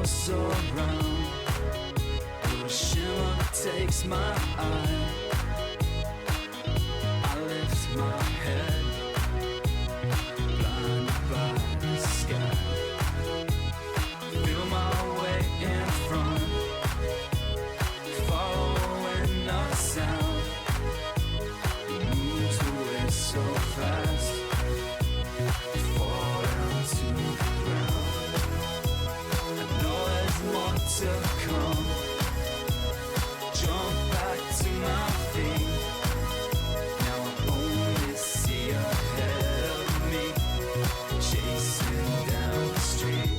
else around. A shimmer takes my eye. I lift my head, blinded by the sky. Feel my way in front, following the sound. It moves away so fast, fall down to the ground. I know there's more to come. Jump back to my feet. Now I only see ahead of me, chasing down the street.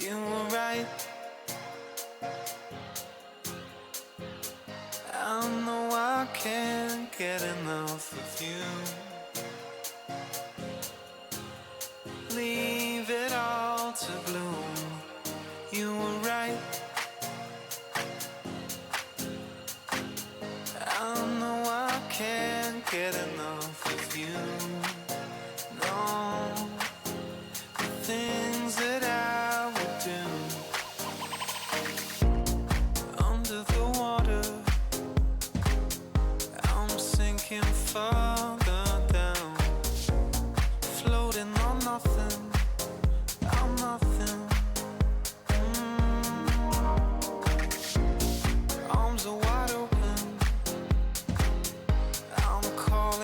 You were right. I know I can't get enough of you. Leave it all to bloom. You were right. I know I can't get enough of you. No, the things that I would do under the water, I'm sinking further down, floating on nothing. I'm nothing. Arms are wide open. I'm calling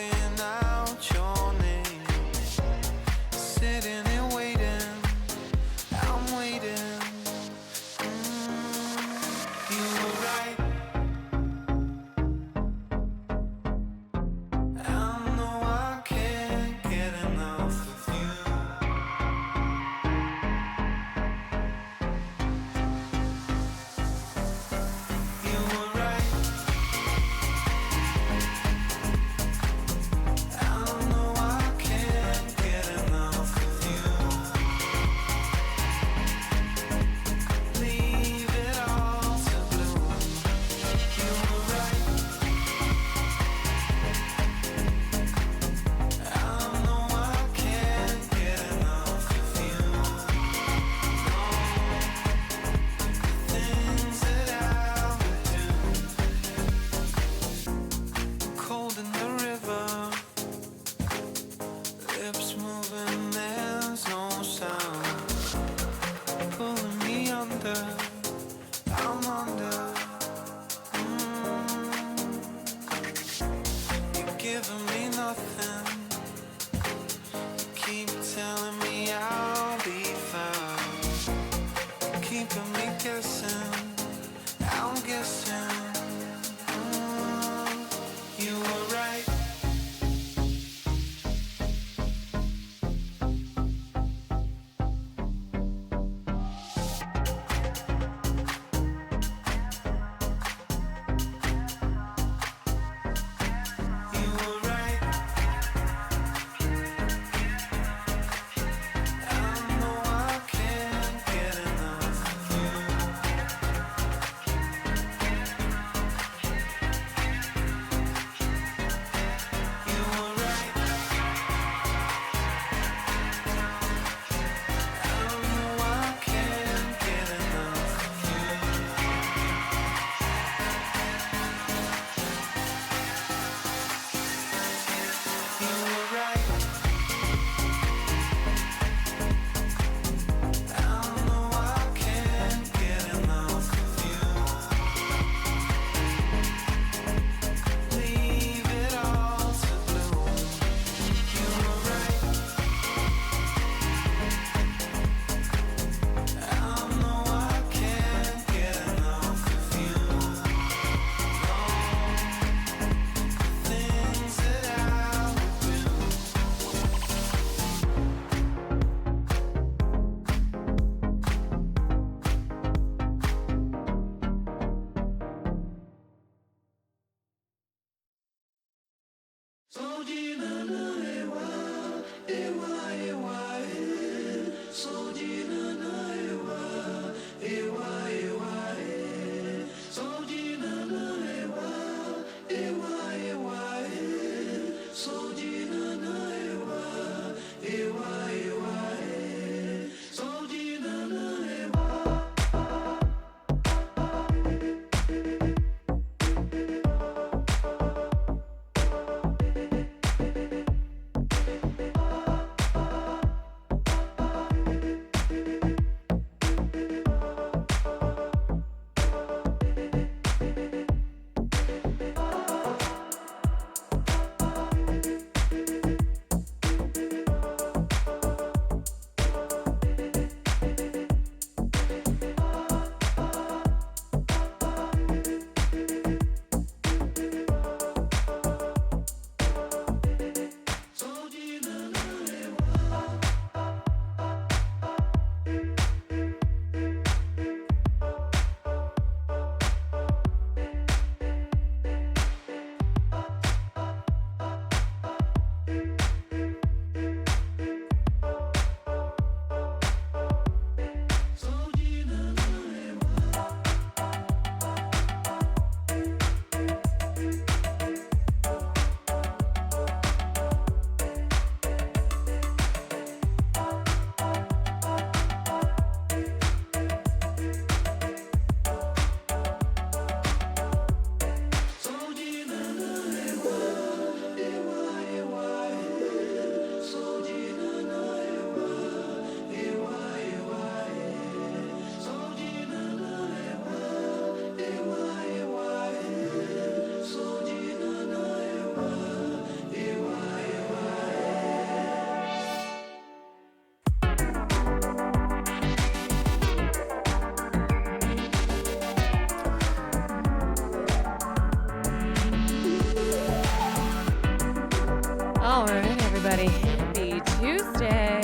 All right, everybody. Happy Tuesday.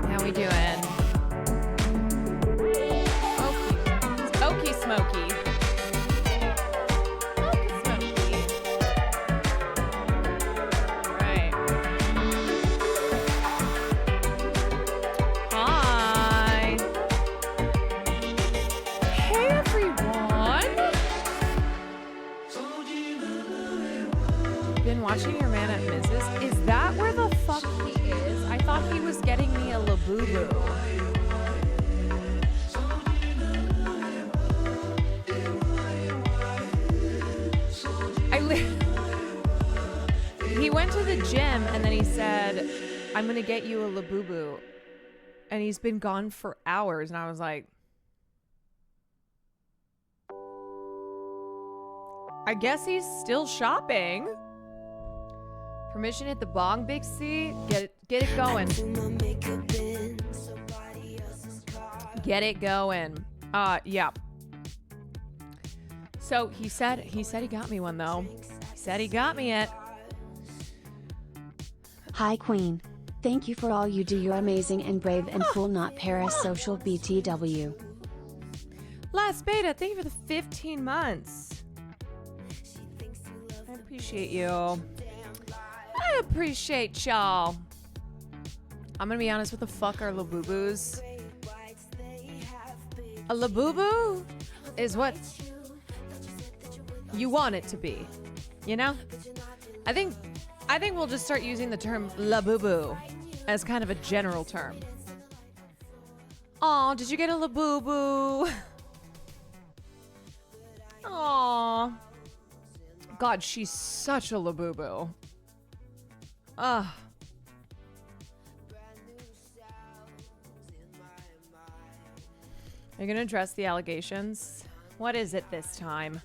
How we doing? Smoky. Smoky. Right. Hi. Hey, everyone. Been watching your man at Mrs. Is that where the fuck he is? I thought he was getting me a Labubu. He went to the gym and then he said, I'm going to get you a Labubu. And he's been gone for hours. And I was like, I guess he's still shopping. Permission hit the bong, Big C. Get it going. Get it going. Yeah. So he said he got me one though. He said he got me it. Hi Queen. Thank you for all you do. You're amazing and brave and cool, not parasocial BTW. Last beta, thank you for the 15 months. I appreciate you. I appreciate y'all. I'm gonna be honest, what the fuck are Labubus? A Labubu is what you want it to be. You know? I think we'll just start using the term Labubu as kind of a general term. Aw, did you get a Labubu? Aw. God, she's such a Labubu. Ugh. Are you gonna address the allegations? What is it this time?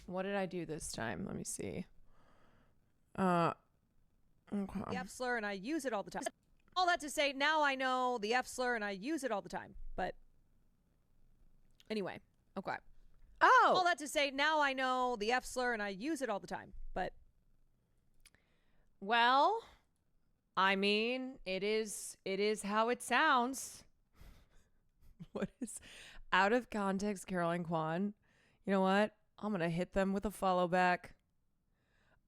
What did I do this time? Let me see. Okay. The F slur and I use it all the time. All that to say, now I know the F slur and I use it all the time. But anyway, okay. All Oh, that to say, now I know the F slur and I use it all the time. But well, I mean, it is how it sounds. What is out of context, Caroline Kwan? You know what? I'm going to hit them with a follow back.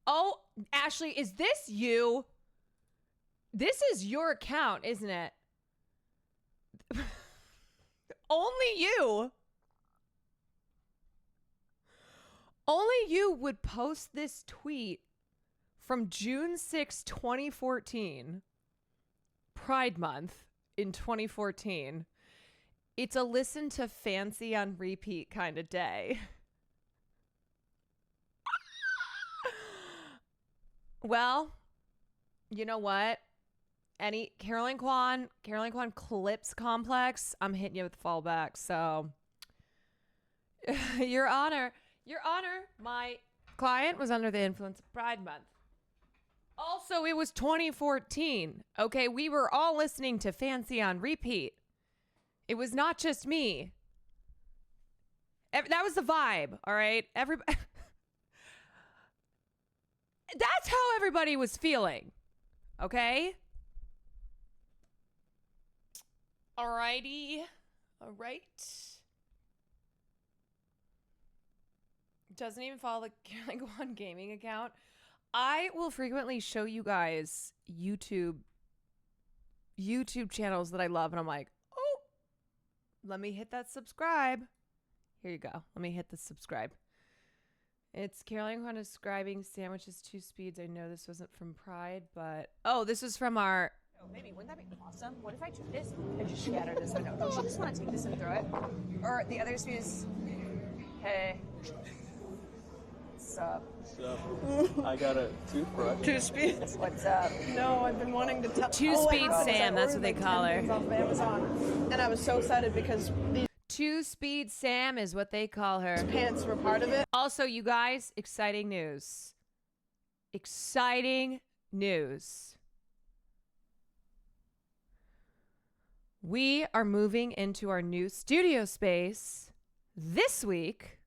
Oh, Ashley, is this you? This is your account, isn't it? Only you. Only you would post this tweet from June 6, 2014. Pride Month in 2014. It's a listen to Fancy on repeat kind of day. Well, you know what? Any Caroline Kwan Clips Complex, I'm hitting you with fallback. So, Your Honor, my client was under the influence of Pride Month. Also, it was 2014. Okay, we were all listening to Fancy on repeat. It was not just me. That was the vibe, all right? Everybody. That's how everybody was feeling. Okay? Alrighty. All right. Doesn't even follow the Caroline Kwan gaming account. I will frequently show you guys YouTube channels that I love, and I'm like, oh, let me hit that subscribe. Here you go. Let me hit the subscribe. It's Caroline Kwan describing sandwiches 2 speeds. I know this wasn't from Pride, but oh, this is from our. Oh, maybe wouldn't that be awesome? What if I took this and just scatter this window? Don't you just want to take this and throw it? Or the other speed is, hey, what's up? So, I got a toothbrush. 2 speeds. What's up? No, I've been wanting to tell. 2 speed Sam, that's what they call her. Off of Amazon, and I was so excited because these 2 speed Sam is what they call her. pants were part of it. Also, you guys, exciting news. Exciting news. We are moving into our new studio space this week,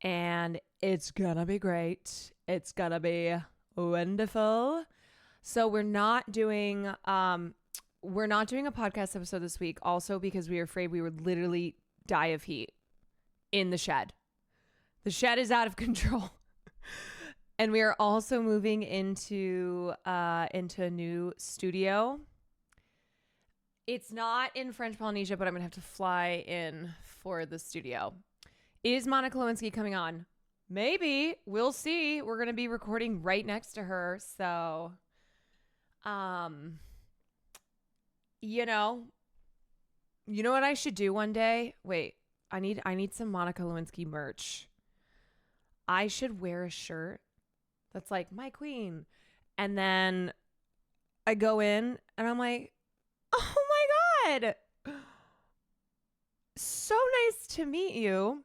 and it's gonna be great. It's gonna be wonderful. So we're not doing a podcast episode this week, also because we were afraid we would literally die of heat in the shed. The shed is out of control. And we are also moving into a new studio. It's not in French Polynesia, but I'm going to have to fly in for the studio. Is Monica Lewinsky coming on? Maybe. We'll see. We're going to be recording right next to her. So, you know what I should do one day? Wait, I need some Monica Lewinsky merch. I should wear a shirt that's like, my queen. And then I go in and I'm like, oh my God, so nice to meet you.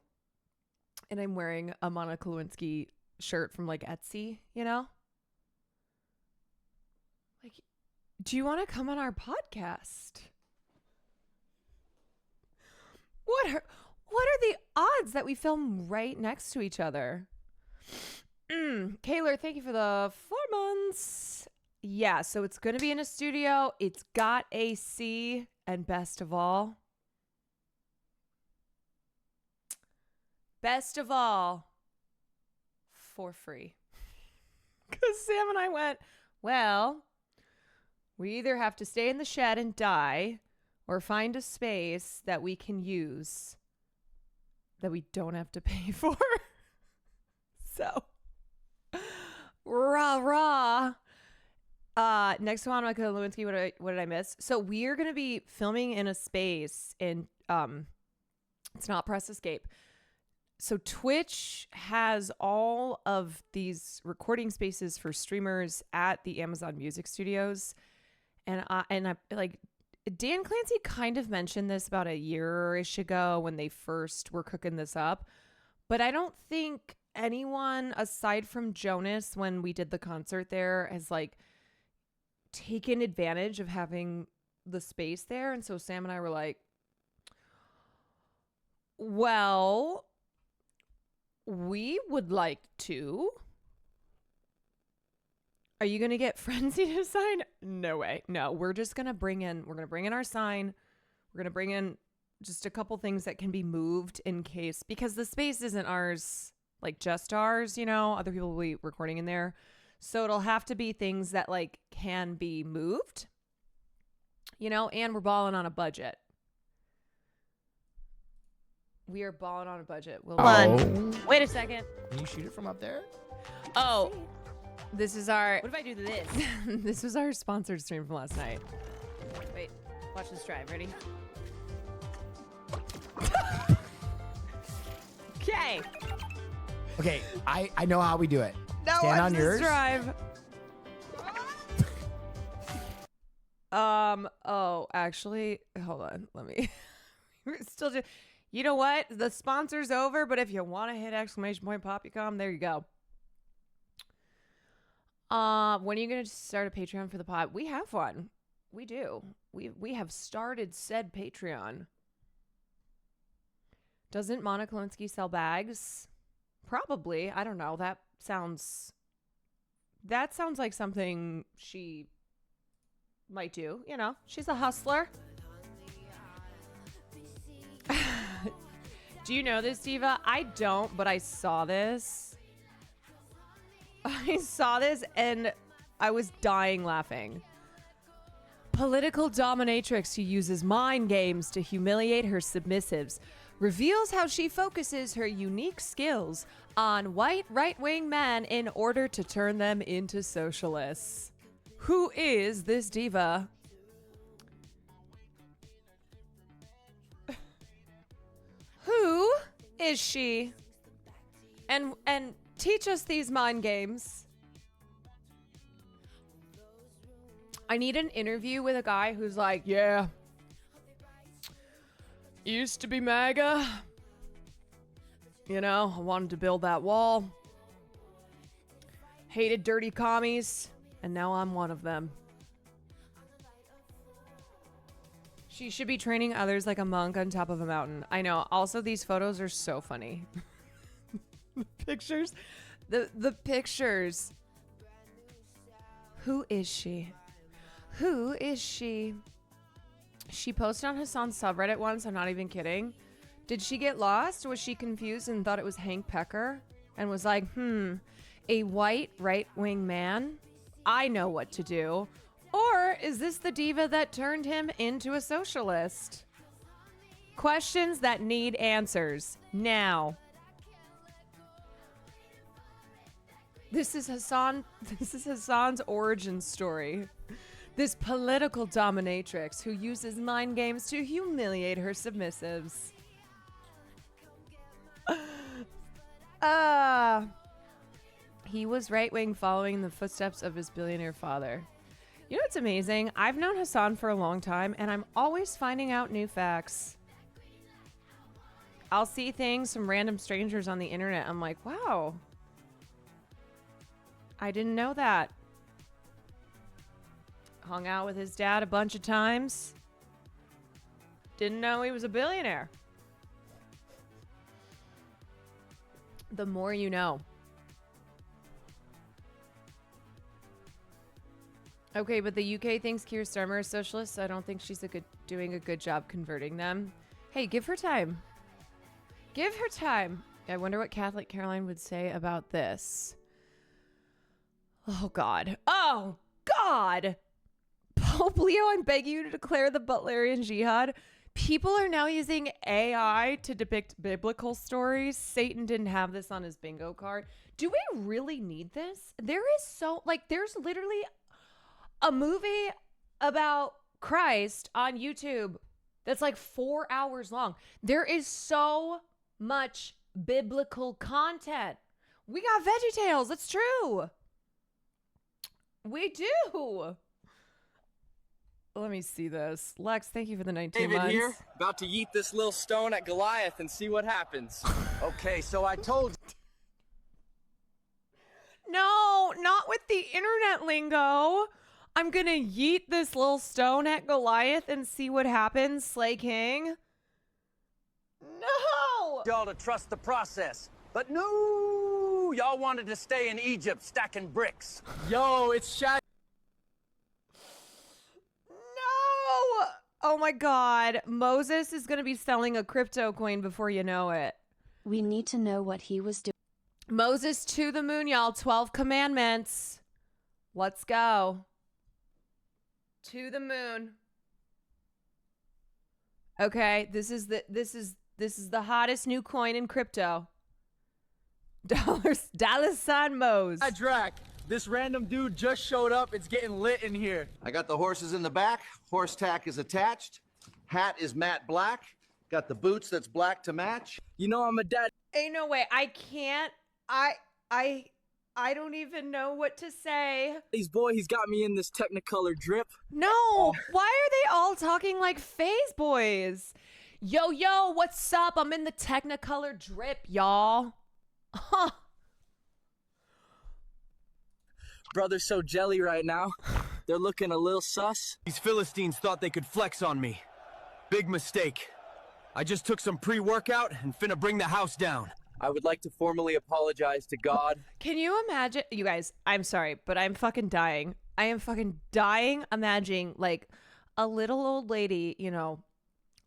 And I'm wearing a Monica Lewinsky shirt from like Etsy, you know? Like, do you want to come on our podcast? What are the odds that we film right next to each other? Kaylor, thank you for the 4 months. Yeah, so it's going to be in a studio. It's got AC, and best of all, for free. Because Sam and I went, well, we either have to stay in the shed and die or find a space that we can use that we don't have to pay for. So, rah. Next to Monica Lewinsky, what did I miss? So we are going to be filming in a space in, it's not Press Escape. So Twitch has all of these recording spaces for streamers at the Amazon Music Studios. And I like, Dan Clancy kind of mentioned this about a year-ish ago when they first were cooking this up. But I don't think anyone aside from Jonas, when we did the concert there, has like taken advantage of having the space there. And so Sam and I were like, well, we would like to. Are you going to get Frenzy to sign? No way. No, we're just going to bring in our sign. We're going to bring in just a couple things that can be moved in case, because the space isn't ours, like just ours, you know, other people will be recording in there. So it'll have to be things that like can be moved, you know, and we're balling on a budget. We are balling on a budget. We'll Wait a second. Can you shoot it from up there? Oh, this is our, What if I do this? this was our sponsored stream from last night. Wait, watch this drive. Ready? Okay. Okay, I know how we do it. Now Stand watch on this yours. drive. Oh, actually, hold on. Let me. We're still just. You know what? The sponsor's over, but if you want to hit !Poppycom, there you go. When are you gonna start a Patreon for the pod? We have one. We do. We have started said Patreon. Doesn't Monica Lewinsky sell bags? Probably. I don't know. That sounds like something she might do. You know, she's a hustler. Do you know this, Diva? I don't, but I saw this. I saw this and I was dying laughing. Political dominatrix who uses mind games to humiliate her submissives reveals how she focuses her unique skills on white right-wing men in order to turn them into socialists. Who is this diva? Who is she? And teach us these mind games. I need an interview with a guy who's like, yeah, used to be MAGA. You know, I wanted to build that wall. Hated dirty commies, and now I'm one of them. She should be training others like a monk on top of a mountain. I know. Also, these photos are so funny. The pictures. The pictures. Who is she? Who is she? She posted on Hassan's subreddit once. I'm not even kidding. Did she get lost? Was she confused and thought it was Hank Pecker? And was like, a white right-wing man? I know what to do. Or is this the diva that turned him into a socialist? Questions that need answers now. This is Hassan's origin story. This political dominatrix who uses mind games to humiliate her submissives. He was right-wing following the footsteps of his billionaire father. You know what's amazing? I've known Hassan for a long time, and I'm always finding out new facts. I'll see things from random strangers on the internet. I'm like, wow. I didn't know that. Hung out with his dad a bunch of times. Didn't know he was a billionaire. The more you know. Okay, but the UK thinks Keir Starmer is socialist, so I don't think she's doing a good job converting them. Hey, give her time. Give her time. I wonder what Catholic Caroline would say about this. Oh, God. Oh, God. Pope Leo, I'm begging you to declare the Butlerian Jihad. People are now using AI to depict biblical stories. Satan didn't have this on his bingo card. Do we really need this? There is there's literally a movie about Christ on YouTube that's like 4 hours long. There is so much biblical content. We got VeggieTales. It's true. We do. Let me see this. Lex, thank you for the 19 David months. here, about to yeet this little stone at Goliath and see what happens. Okay, so I told you. No, not with the internet lingo. I'm gonna yeet this little stone at Goliath and see what happens, Slay King. No! Y'all to trust the process. But no, y'all wanted to stay in Egypt stacking bricks. Yo, it's Shaq. No! Oh my God. Moses is going to be selling a crypto coin before you know it. We need to know what he was doing. Moses to the moon, y'all. 12 commandments. Let's go. To the moon. Okay, this is the hottest new coin in crypto. Dollar sign Mose. Hi, Drac. This random dude just showed up. It's getting lit in here. I got the horses in the back. Horse tack is attached. Hat is matte black. Got the boots that's black to match. You know I'm a dad. Ain't no way. I can't. I don't even know what to say. He's he's got me in this Technicolor drip. No. Why are they all talking like phase boys? Yo, what's up? I'm in the Technicolor drip, y'all. Huh. Brother's so jelly right now. They're looking a little sus. These Philistines thought they could flex on me. Big mistake. I just took some pre-workout and finna bring the house down. I would like to formally apologize to God. Can you imagine? You guys, I'm sorry, but I'm fucking dying. I am fucking dying imagining like a little old lady, you know,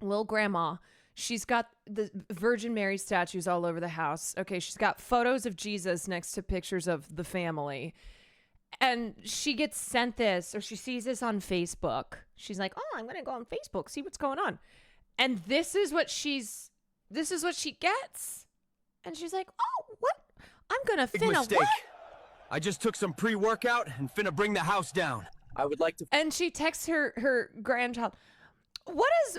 little grandma. She's got the Virgin Mary statues all over the house. Okay, she's got photos of Jesus next to pictures of the family. And she gets sent this, or she sees this on Facebook. She's like, "Oh, I'm going to go on Facebook, see what's going on." And this is what she gets. And she's like, "Oh, what? I'm going to Big mistake. I just took some pre-workout and finna bring the house down. I would like to... And she texts her grandchild, what is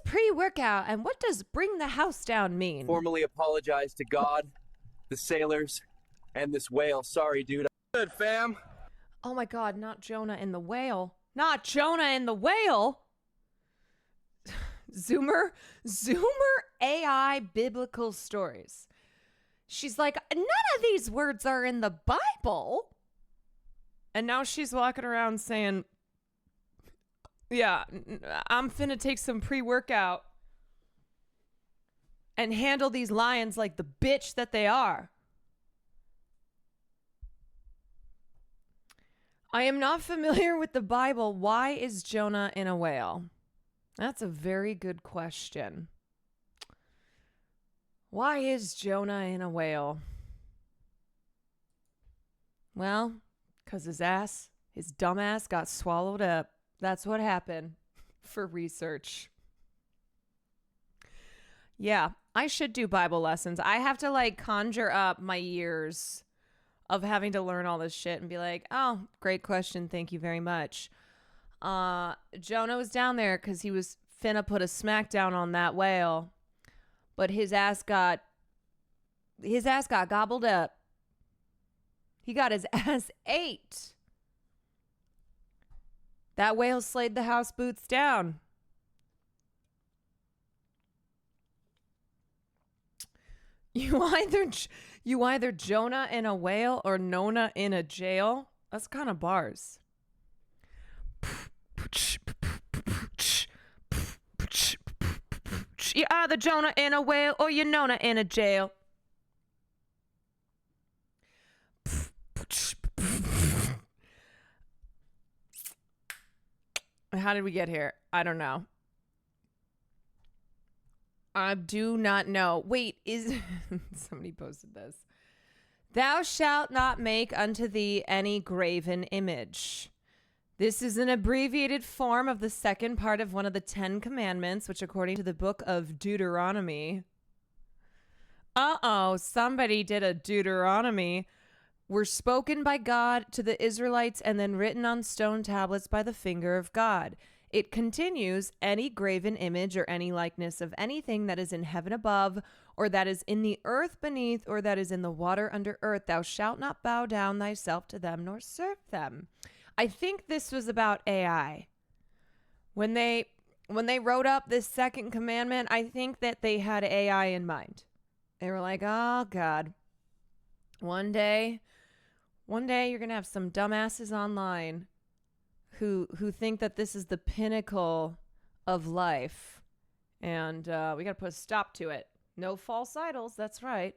pre-workout and what does bring the house down mean? Formally apologize to God, the sailors, and this whale. Sorry, dude. Good, fam. Oh my God, not Jonah and the whale. Not Jonah and the whale. Zoomer AI biblical stories. She's like, none of these words are in the Bible. And now she's walking around saying, yeah, I'm finna take some pre-workout and handle these lions like the bitch that they are. I am not familiar with the Bible. Why is Jonah in a whale? That's a very good question. Why is Jonah in a whale? Well, because his dumb ass got swallowed up. That's what happened for research. Yeah, I should do Bible lessons. I have to like conjure up my years of having to learn all this shit and be like, oh, great question. Thank you very much. Jonah was down there because he was finna put a smackdown on that whale, but his ass got gobbled up. He got his ass ate. That whale slayed the house boots down. You either Jonah in a whale or Nona in a jail. That's kind of bars. You either Jonah in a whale or you Nona in a jail. How did we get here? I don't know. I do not know. Wait, is somebody posted this? Thou shalt not make unto thee any graven image. This is an abbreviated form of the second part of one of the 10 commandments, which according to the book of Deuteronomy, somebody did a Deuteronomy, were spoken by God to the Israelites and then written on stone tablets by the finger of God. It continues, any graven image or any likeness of anything that is in heaven above, or that is in the earth beneath, or that is in the water under earth, thou shalt not bow down thyself to them nor serve them. I think this was about AI. When they wrote up this second commandment, I think that they had AI in mind. They were like, oh God, one day you're going to have some dumbasses online who think that this is the pinnacle of life. And we got to put a stop to it. No false idols. That's right.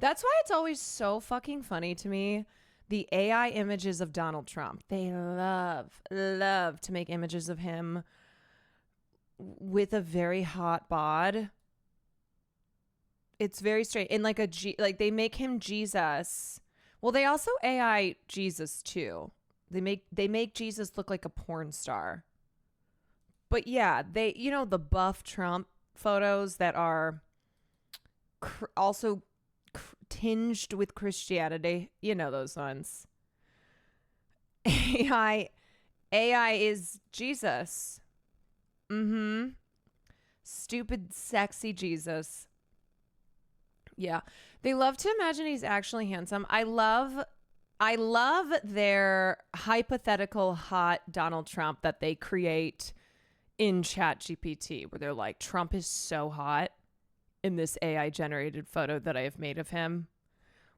That's why it's always so fucking funny to me the AI images of Donald Trump. They love to make images of him with a very hot bod. It's very straight. And like like they make him Jesus. Well, they also AI Jesus too. They make Jesus look like a porn star. But yeah, the buff Trump photos that are also tinged with Christianity. You know those ones. AI is Jesus. Stupid, sexy Jesus. Yeah. They love to imagine he's actually handsome. I love their hypothetical hot Donald Trump that they create in ChatGPT, where they're like, Trump is so hot in this AI generated photo that I have made of him.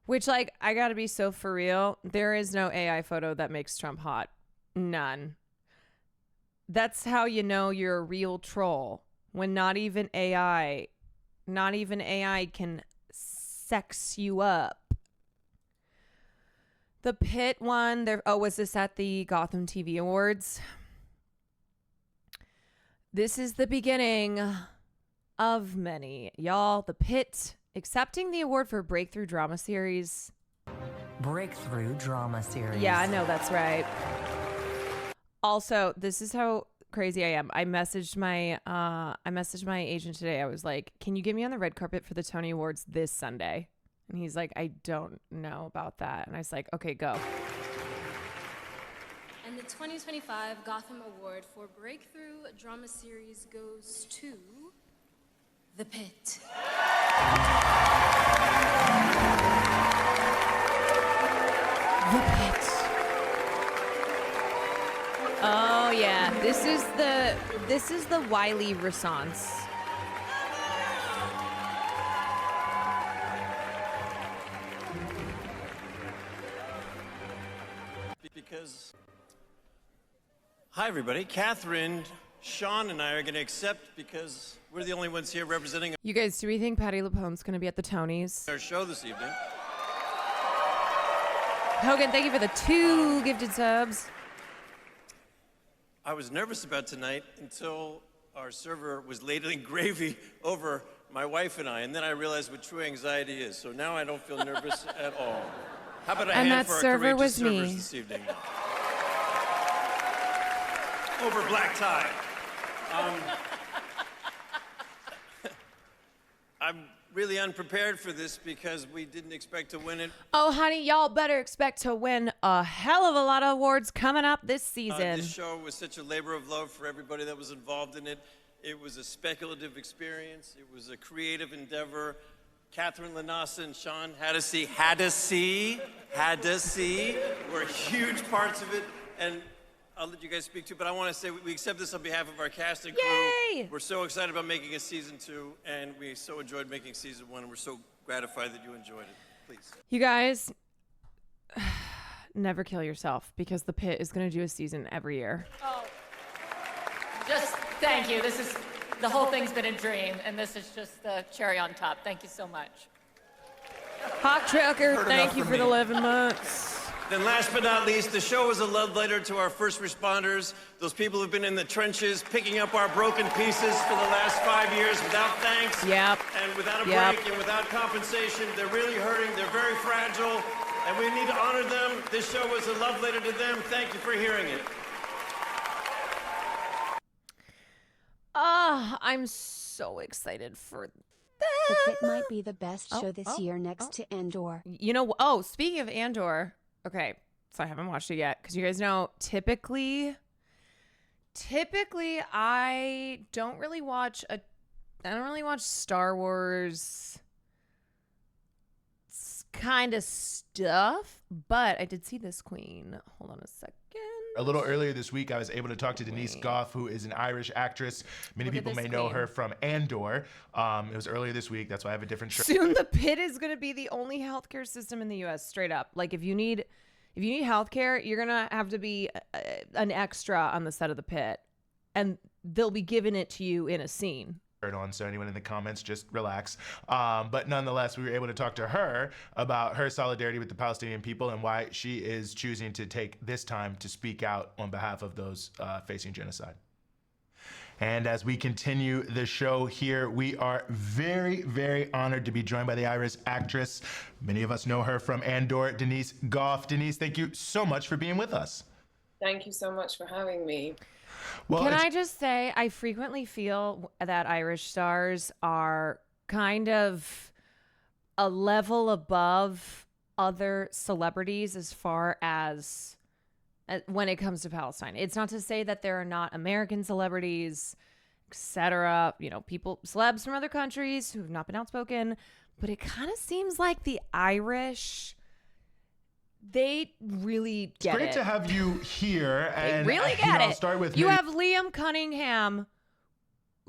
Which, like, I gotta be so for real. There is no AI photo that makes Trump hot. None. That's how you know you're a real troll. When not even AI can sex you up. The Pitt one, was this at the Gotham TV Awards? This is the beginning of many. Y'all, The Pitt accepting the award for Breakthrough Drama Series. Breakthrough Drama Series. Yeah, I know, that's right. Also, this is how crazy I am. I messaged my agent today. I was like, "Can you get me on the red carpet for the Tony Awards this Sunday?" And he's like, "I don't know about that." And I was like, "Okay, go." And the 2025 Gotham Award for Breakthrough Drama Series goes to The Pitt. The Pitt. Oh yeah, this is the Wiley Renaissance. Because, hi everybody, Catherine, Sean, and I are going to accept because we're the only ones here representing You guys, do we think Patti LuPone's going to be at the Tonys? our show this evening. Hogan, thank you for the 2 gifted subs. I was nervous about tonight until our server was ladling gravy over my wife and I, and then I realized what true anxiety is. So now I don't feel nervous at all. How about a And hand that for our server courageous was servers me. this evening? Over black tie. I'm really unprepared for this because we didn't expect to win it. Oh, honey, y'all better expect to win a hell of a lot of awards coming up this season. This show was such a labor of love for everybody that was involved in it. It was a speculative experience. It was a creative endeavor. Catherine Lanasa and Sean Hadassy were huge parts of it. And I'll let you guys speak too, but I want to say we accept this on behalf of our cast and crew. Yay! We're so excited about making a season 2, and we so enjoyed making season 1, and we're so gratified that you enjoyed it. Please. You guys, never kill yourself because The Pitt is going to do a season every year. Oh, just thank you. The whole thing's been a dream, and this is just the cherry on top. Thank you so much. Hawk Trucker, thank you for the 11 months. Then last but not least, the show is a love letter to our first responders, those people who've been in the trenches picking up our broken pieces for the last 5 years without thanks and without a break and without compensation. They're really hurting. They're very fragile, and we need to honor them. This show is a love letter to them. Thank you for hearing it. I'm so excited for The Pitt might be the best show this year next to Andor. You know, speaking of Andor, okay, so I haven't watched it yet because you guys know typically I don't really watch Star Wars kind of stuff, but I did see this queen. Hold on a second. A little earlier this week, I was able to talk to Denise Goff, who is an Irish actress. Many people may know her from Andor. It was earlier this week. That's why I have a different shirt. Soon the Pitt is going to be the only healthcare system in the U.S. Straight up. Like if you need healthcare, you're going to have to be an extra on the set of the Pitt, and they'll be giving it to you in a scene. on, so anyone in the comments, just relax. But nonetheless, we were able to talk to her about her solidarity with the Palestinian people and why she is choosing to take this time to speak out on behalf of those facing genocide. And as we continue the show here, we are very, very honored to be joined by the Irish actress. Many of us know her from Andor, Denise Gough. Denise, thank you so much for being with us. Thank you so much for having me. Well, can I just say, I frequently feel that Irish stars are kind of a level above other celebrities as far as when it comes to Palestine. It's not to say that there are not American celebrities, etc., you know, people, celebs from other countries who have not been outspoken, but it kind of seems like the Irish, they really get it. It's great to have you here. And they really get it. I'll start with you have Liam Cunningham,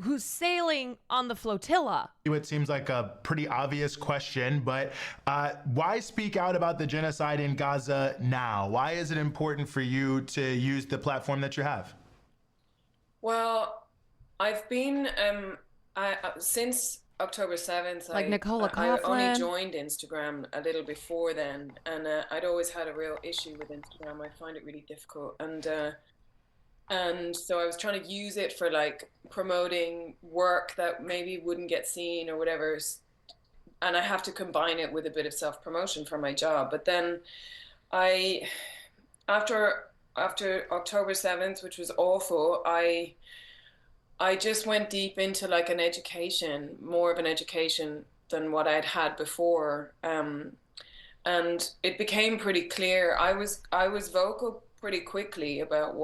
who's sailing on the flotilla. It seems like a pretty obvious question, but why speak out about the genocide in Gaza now? Why is it important for you to use the platform that you have? Well, I've been, since October 7th, like Nicola I Coughlan. only joined Instagram a little before then, and I'd always had a real issue with Instagram. I find it really difficult, and so I was trying to use it for like promoting work that maybe wouldn't get seen or whatever. And I have to combine it with a bit of self-promotion for my job. But then after October 7th, which was awful, I just went deep into like an education, more of an education than what I'd had before. And it became pretty clear. I was vocal pretty quickly about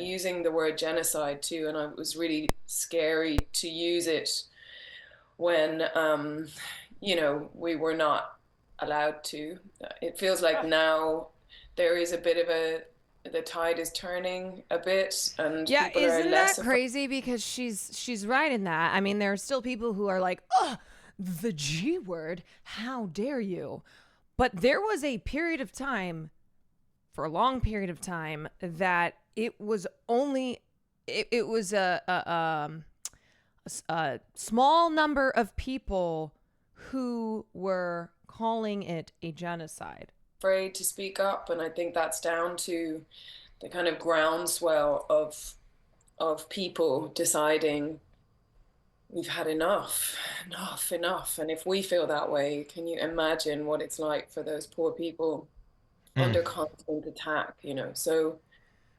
using the word genocide too, and it was really scary to use it when we were not allowed to. It feels like now there is a bit of the tide is turning a bit, and yeah, people are isn't less that crazy? Because she's right in that. I mean, there are still people who are like, "Oh, the G word, how dare you?" But there was a period of time, for a long period of time, that it was only it was a small number of people who were calling it a genocide. Afraid to speak up, and I think that's down to the kind of groundswell of people deciding we've had enough. And if we feel that way, can you imagine what it's like for those poor people under constant attack, So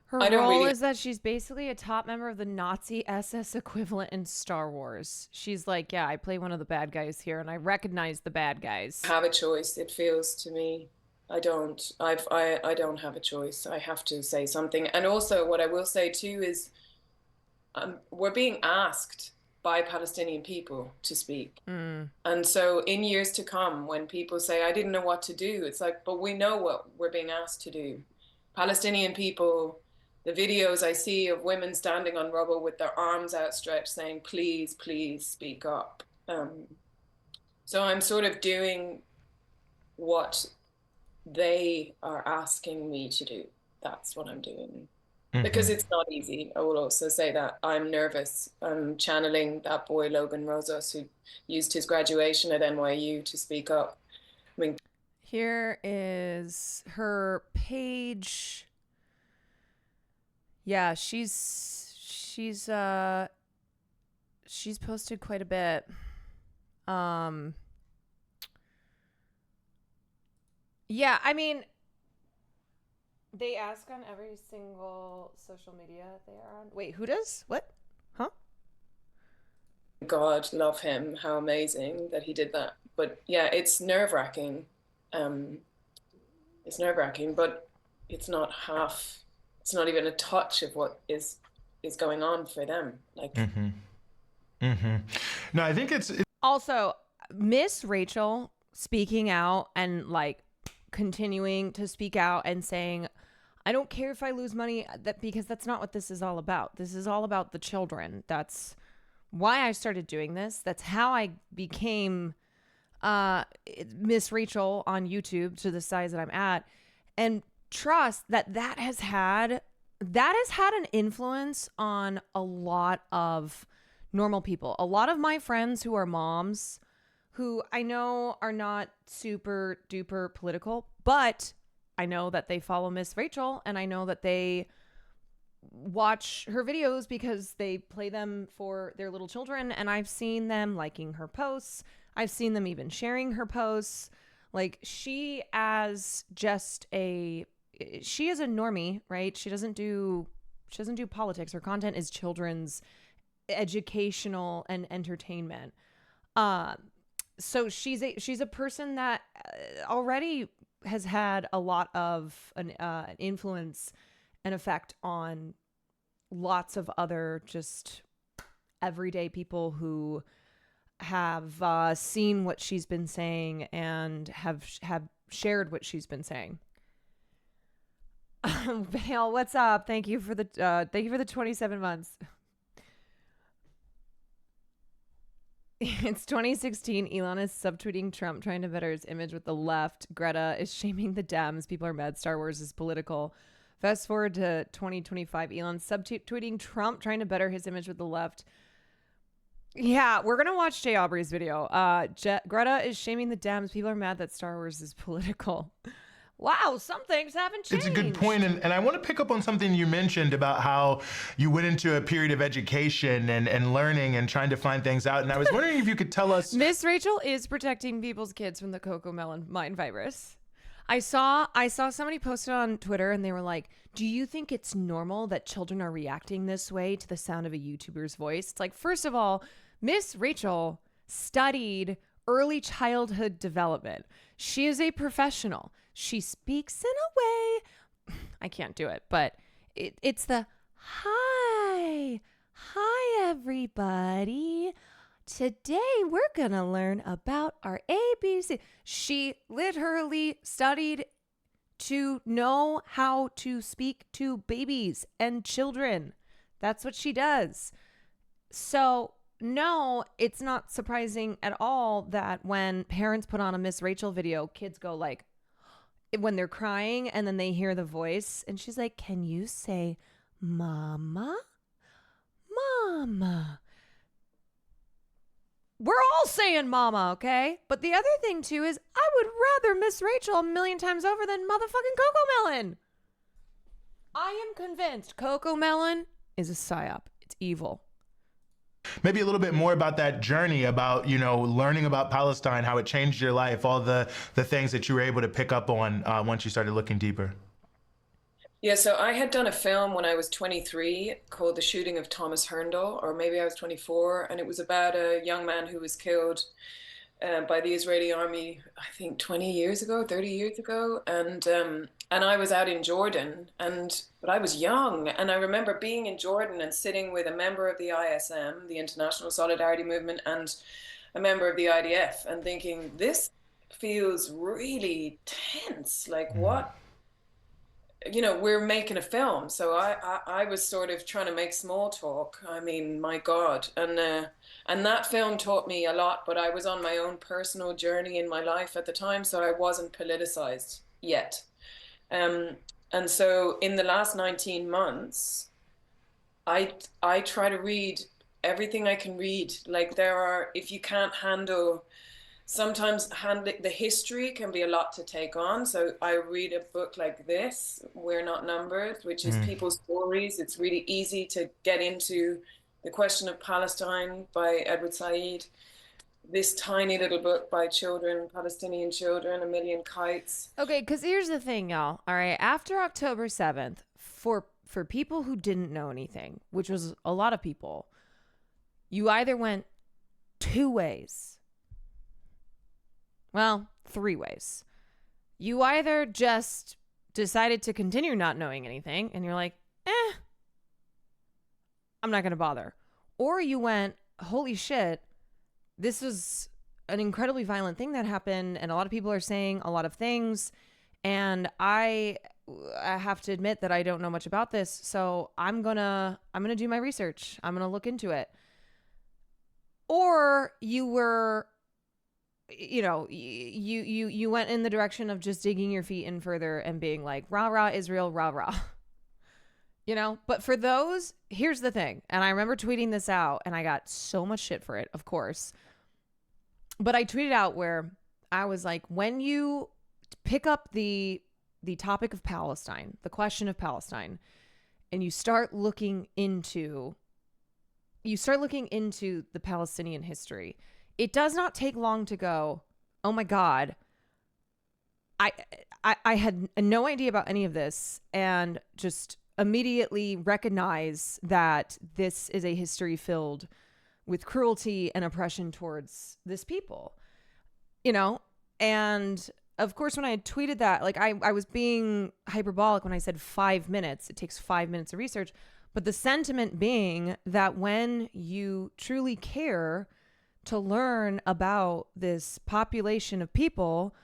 her role is that she's basically a top member of the Nazi SS equivalent in Star Wars. She's like, yeah, I play one of the bad guys here, and I recognize the bad guys. Have a choice, it feels to me. I don't have a choice. I have to say something. And also what I will say too is we're being asked by Palestinian people to speak. And so in years to come, when people say, I didn't know what to do, it's like, but we know what we're being asked to do. Palestinian people, the videos I see of women standing on rubble with their arms outstretched saying, please, please speak up. So I'm sort of doing what they are asking me to do. That's what I'm doing. Because it's not easy. I will also say that I'm nervous. I'm channeling that boy, Logan Rosas, who used his graduation at NYU to speak up. I mean, here is her page. Yeah, she's posted quite a bit. Yeah, I mean, they ask on every single social media they are on. Wait, who does? What? Huh? God, love him. How amazing that he did that. But yeah, it's nerve-wracking. It's nerve-wracking, but it's not even a touch of what is going on for them. Like, No, I think it's also Miss Rachel speaking out and like continuing to speak out and saying, I don't care if I lose money, because that's not what this is all about. This is all about the children. That's why I started doing this. That's how I became Miss Rachel on YouTube to the size that I'm at. And trust that has had an influence on a lot of normal people. A lot of my friends who are moms, who I know are not super duper political, but I know that they follow Miss Rachel, and I know that they watch her videos because they play them for their little children, and I've seen them liking her posts. I've seen them even sharing her posts. Like, she is a normie, right? She doesn't do politics. Her content is children's educational and entertainment. So she's a person that already has had a lot of an influence and effect on lots of other just everyday people who have seen what she's been saying and have shared what she's been saying. Vale, what's up? Thank you for the 27 months. It's 2016. Elon is subtweeting Trump, trying to better his image with the left. Greta is shaming the Dems. People are mad. Star Wars is political. Fast forward to 2025. Elon subtweeting Trump, trying to better his image with the left. Yeah, we're going to watch Jay Aubrey's video. Greta is shaming the Dems. People are mad that Star Wars is political. Wow, some things haven't changed. It's a good point, and I want to pick up on something you mentioned about how you went into a period of education and learning and trying to find things out, and I was wondering if you could tell us... Miss Rachel is protecting people's kids from the CoComelon mind virus. I saw somebody posted on Twitter, and they were like, do you think it's normal that children are reacting this way to the sound of a YouTuber's voice? It's like, first of all, Miss Rachel studied early childhood development. She is a professional. She speaks in a way, I can't do it, but it's the hi everybody. Today we're gonna learn about our ABC. She literally studied to know how to speak to babies and children. That's what she does. So no, it's not surprising at all that when parents put on a Miss Rachel video, kids go like, when they're crying and then they hear the voice and she's like, can you say mama? Mama. We're all saying mama, okay? But the other thing too is I would rather Miss Rachel a million times over than motherfucking CoComelon. I am convinced CoComelon is a psyop. It's evil. Maybe a little bit more about that journey, about, you know, learning about Palestine, how it changed your life, all the things that you were able to pick up on once you started looking deeper. Yeah, so I had done a film when I was 23 called The Shooting of Thomas Herndl, or maybe I was 24, and it was about a young man who was killed by the Israeli army, I think 20 years ago, 30 years ago, and I was out in Jordan, but I was young, and I remember being in Jordan and sitting with a member of the ISM, the International Solidarity Movement, and a member of the IDF, and thinking, this feels really tense. Like, what? You know, we're making a film, so I was sort of trying to make small talk. I mean, my God, and that film taught me a lot. But I was on my own personal journey in my life at the time, so I wasn't politicized yet. And so in the last 19 months, I try to read everything I can read. Like, if you can't handle. Sometimes the history can be a lot to take on. So I read a book like this, We're Not Numbered, which is people's stories. It's really easy to get into The Question of Palestine by Edward Said. This tiny little book by children, Palestinian children, A Million Kites. Okay, because here's the thing, y'all. All right, after October 7th, for people who didn't know anything, which was a lot of people, you either went two ways. Well, three ways. You either just decided to continue not knowing anything and you're like, I'm not going to bother. Or you went, holy shit, this was an incredibly violent thing that happened and a lot of people are saying a lot of things and I have to admit that I don't know much about this, so I'm going to do my research. I'm going to look into it. Or you were, you know, you went in the direction of just digging your feet in further and being like, rah, rah, Israel, rah, rah. You know, but for those, here's the thing. And I remember tweeting this out and I got so much shit for it, of course. But I tweeted out where I was like, when you pick up the topic of Palestine, the question of Palestine, and you start looking into the Palestinian history, it does not take long to go, oh my God, I had no idea about any of this, and just immediately recognize that this is a history filled with cruelty and oppression towards this people, you know? And of course, when I had tweeted that, like I was being hyperbolic when I said 5 minutes. It takes 5 minutes of research. But the sentiment being that when you truly care to learn about this population of people,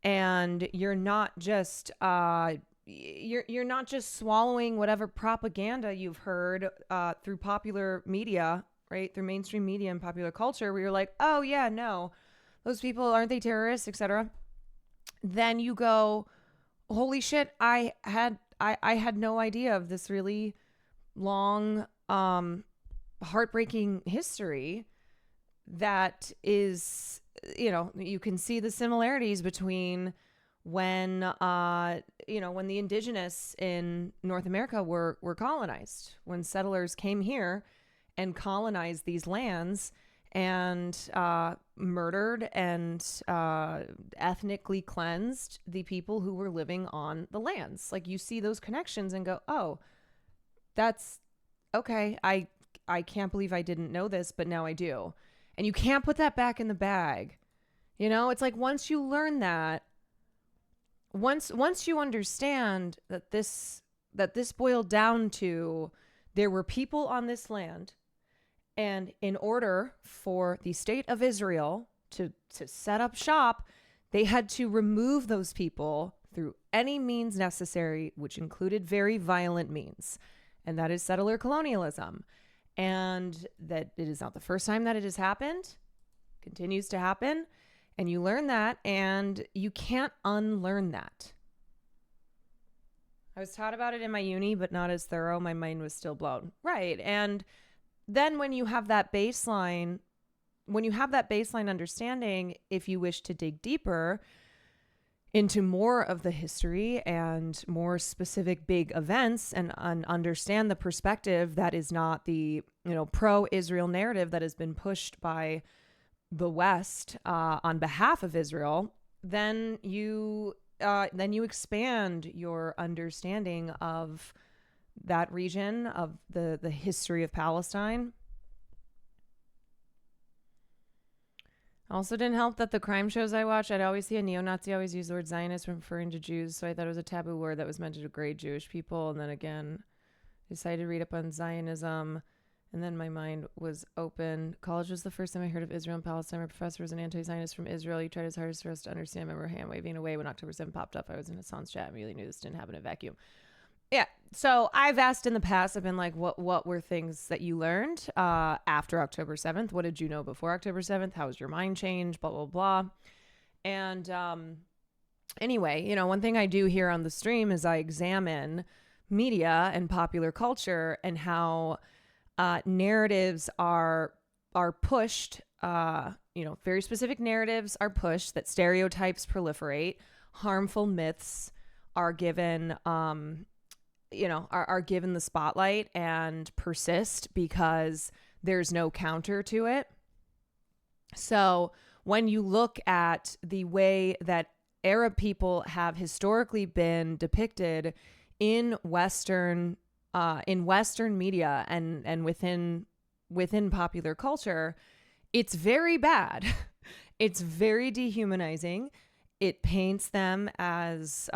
and you're not just you're not just swallowing whatever propaganda you've heard through popular media, right? Through mainstream media and popular culture, where you're like, oh yeah, no, those people, aren't they terrorists, etc. Then you go, holy shit, I had no idea of this really long, heartbreaking history that is, you know, you can see the similarities between when, when the indigenous in North America were colonized, when settlers came here and colonized these lands and murdered and ethnically cleansed the people who were living on the lands. Like, you see those connections and go, oh, that's okay. I can't believe I didn't know this, but now I do. And you can't put that back in the bag. You know, it's like once you learn that, once you understand that this boiled down to there were people on this land, and in order for the state of Israel to set up shop, they had to remove those people through any means necessary, which included very violent means. And that is settler colonialism. And that it is not the first time that it has happened, continues to happen. And you learn that, and you can't unlearn that. I was taught about it in my uni, but not as thorough. My mind was still blown. Right. And then when you have that baseline understanding, if you wish to dig deeper into more of the history and more specific big events, and understand the perspective that is not the, pro-Israel narrative that has been pushed by the West on behalf of Israel, then you expand your understanding of that region, of the history of Palestine. Also didn't help that the crime shows I watch, I'd always see a neo-Nazi always use the word Zionist when referring to Jews, so I thought it was a taboo word that was meant to degrade Jewish people. And then again, decided to read up on Zionism, and then my mind was open. College was the first time I heard of Israel and Palestine. My professor was an anti-Zionist from Israel. He tried his hardest for us to understand. I remember hand waving away when October 7th popped up. I was in Hassan's chat and really knew this didn't happen in a vacuum. Yeah, so I've asked in the past, I've been like, what were things that you learned after October 7th? What did you know before October 7th? How was your mind changed? Blah, blah, blah. And anyway, one thing I do here on the stream is I examine media and popular culture and how narratives are pushed, very specific narratives are pushed, that stereotypes proliferate, harmful myths are given, are given the spotlight and persist because there's no counter to it. So when you look at the way that Arab people have historically been depicted in Western media and within popular culture, it's very bad. It's very dehumanizing. It paints them as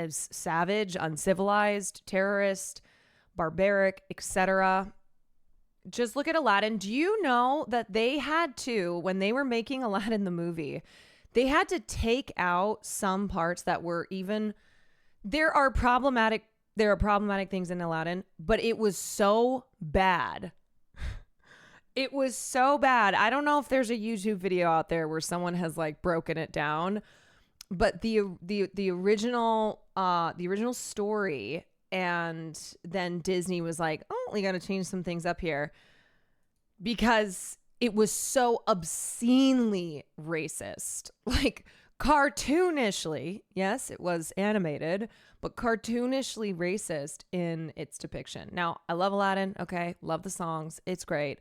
savage, uncivilized, terrorist, barbaric, etc. Just look at Aladdin. Do you know that they had to, when they were making Aladdin the movie, they had to take out some parts that were even, there are problematic things in Aladdin, but it was so bad. It was so bad. I don't know if there's a YouTube video out there where someone has broken it down, but the original story And then Disney was like, oh, we got to change some things up here because it was so obscenely racist. Like cartoonishly, yes, it was animated, but cartoonishly racist in its depiction. Now, I love Aladdin. Okay. Love the songs. It's great.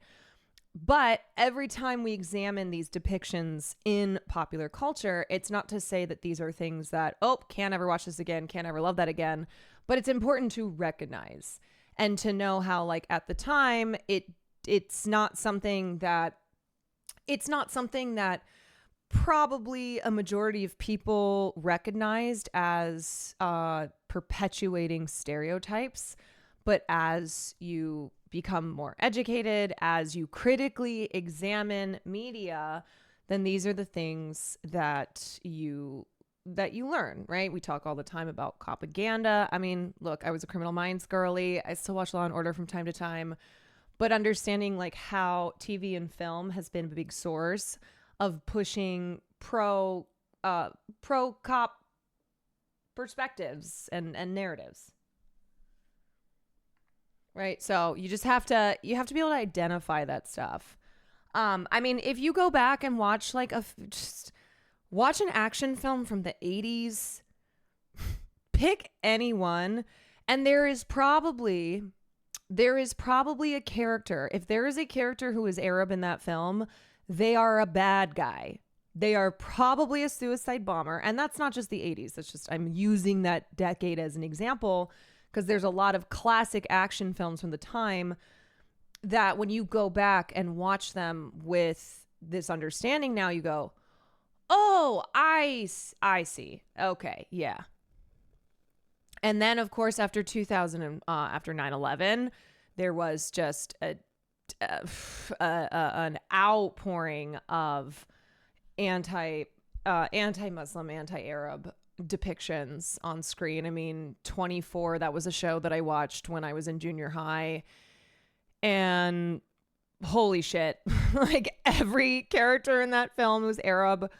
But every time we examine these depictions in popular culture, it's not to say that these are things that, oh, can't ever watch this again, can't ever love that again. But it's important to recognize and to know how, like, at the time, it's not something that probably a majority of people recognized as perpetuating stereotypes. But as you become more educated, as you critically examine media, then these are the things that you learn, right? We talk all the time about propaganda. I mean, look, I was a Criminal Minds girly. I still watch Law and Order from time to time, but understanding like how TV and film has been a big source of pushing pro cop perspectives and narratives. Right. So you just have to be able to identify that stuff. I mean, if you go back and watch like just watch an action film from the 80s, pick anyone, and there is probably a character. If there is a character who is Arab in that film, they are a bad guy. They are probably a suicide bomber. And that's not just the 80s. That's just, I'm using that decade as an example, because there's a lot of classic action films from the time that when you go back and watch them with this understanding now, you go, oh, I see. Okay, yeah. And then, of course, after 2000, after 9/11, there was just an outpouring of anti-Muslim, anti-Arab depictions on screen. I mean, 24, that was a show that I watched when I was in junior high, and holy shit, like every character in that film who's Arab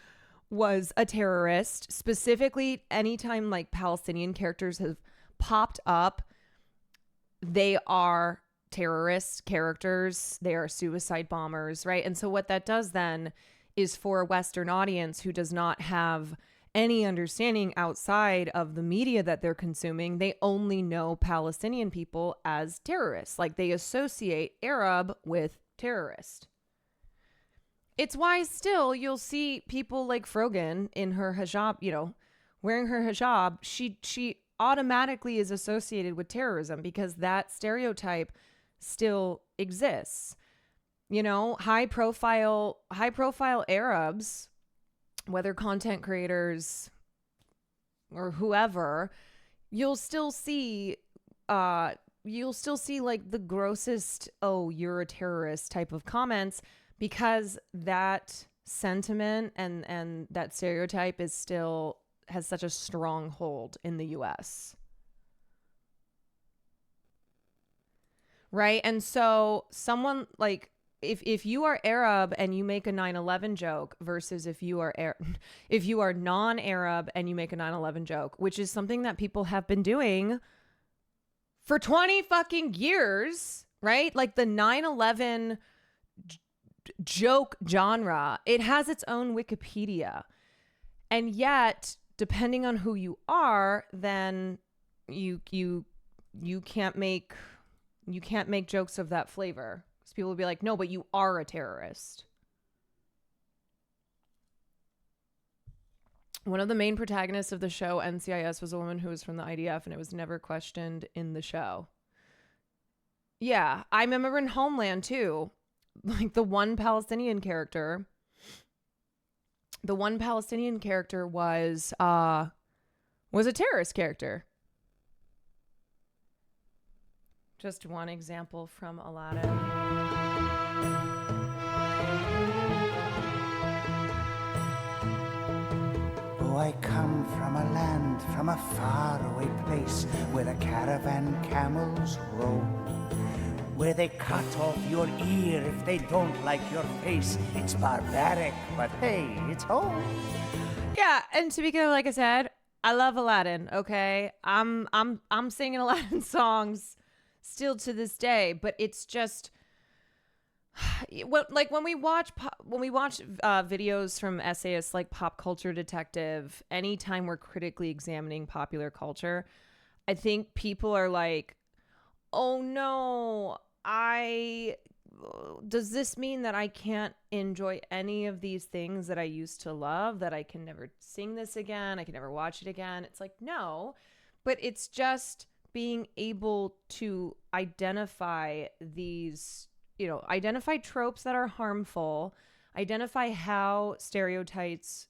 was a terrorist. Specifically, anytime like Palestinian characters have popped up, they are terrorist characters. They are suicide bombers, right? And so what that does then is, for a Western audience who does not have any understanding outside of the media that they're consuming, they only know Palestinian people as terrorists. Like, they associate Arab with terrorist. It's why still you'll see people like Frogan in her hijab, you know, wearing her hijab. She automatically is associated with terrorism because that stereotype still exists. You know, high profile Arabs, whether content creators or whoever, you'll still see like the grossest, oh, you're a terrorist type of comments, because that sentiment and that stereotype is still has such a strong hold in the US. Right? And so someone like, if you are Arab and you make a 9/11 joke versus if you are non-Arab and you make a 9/11 joke, which is something that people have been doing for 20 fucking years, right? Like the 9/11 joke genre, it has its own Wikipedia. And yet, depending on who you are, then you can't make jokes of that flavor. Because people will be like, no, but you are a terrorist. One of the main protagonists of the show NCIS was a woman who was from the IDF, and it was never questioned in the show. Yeah, I remember in Homeland too, like the one Palestinian character was a terrorist character. Just one example from Aladdin. Oh, I come from a land, from a faraway place, where the caravan camels roam, where they cut off your ear if they don't like your face. It's barbaric, but hey, it's home. Yeah, and to be clear, like I said, I love Aladdin, okay? I'm singing Aladdin songs still to this day, but it's just when we watch videos from essayists like Pop Culture Detective, anytime we're critically examining popular culture, I think people are like, "Oh no, does this mean that I can't enjoy any of these things that I used to love, that I can never sing this again, I can never watch it again?" It's like, no, but it's just being able to identify these, identify tropes that are harmful, identify how stereotypes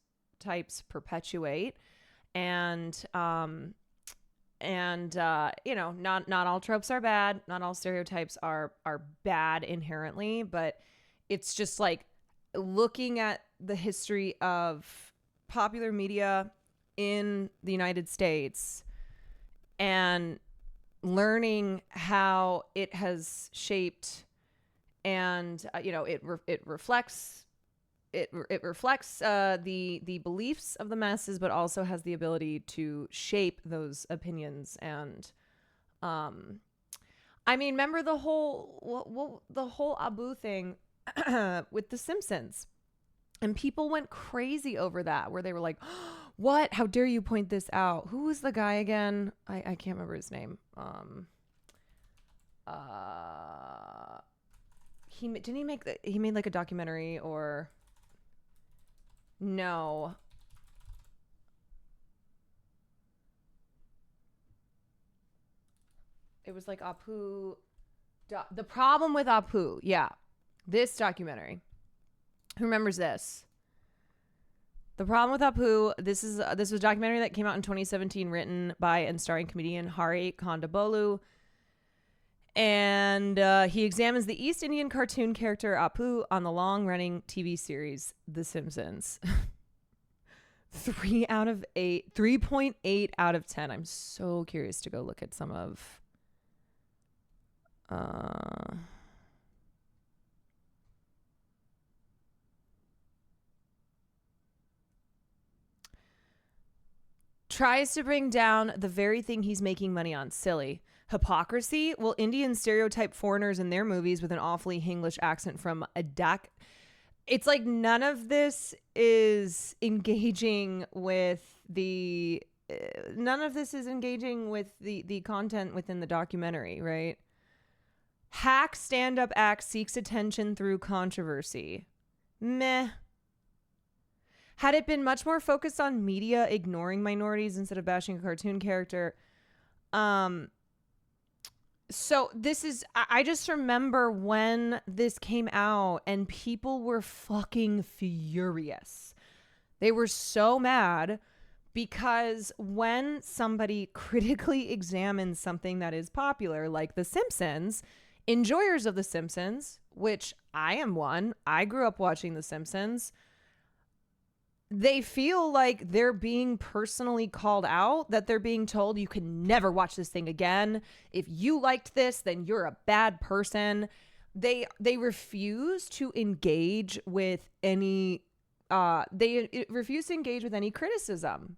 perpetuate, and not all tropes are bad. Not all stereotypes are bad inherently, but it's just like looking at the history of popular media in the United States and learning how it has shaped and, it reflects the beliefs of the masses, but also has the ability to shape those opinions. And remember the whole Abu thing with The Simpsons, and people went crazy over that, where they were like, "What? How dare you point this out? Who was the guy again? I can't remember his name. He made like a documentary, or no. It was like Apu. The Problem with Apu. Yeah. This documentary. Who remembers this? The Problem with Apu. This was a documentary that came out in 2017, written by and starring comedian Hari Kondabolu. And he examines the East Indian cartoon character Apu on the long-running TV series The Simpsons. 3.8 out of 10. I'm so curious to go look at some of tries to bring down the very thing he's making money on. Silly. Hypocrisy? Well, Indians stereotype foreigners in their movies with an awfully Hinglish accent from a Dak. It's like none of this is engaging with the content within the documentary, right? Hack stand-up act seeks attention through controversy. Meh. Had it been much more focused on media ignoring minorities instead of bashing a cartoon character, so this is, I just remember when this came out and people were fucking furious. They were so mad because when somebody critically examines something that is popular, like The Simpsons, enjoyers of The Simpsons, which I am one, I grew up watching The Simpsons, they feel like they're being personally called out, that they're being told you can never watch this thing again. If you liked this, then you're a bad person. They refuse to engage with any criticism.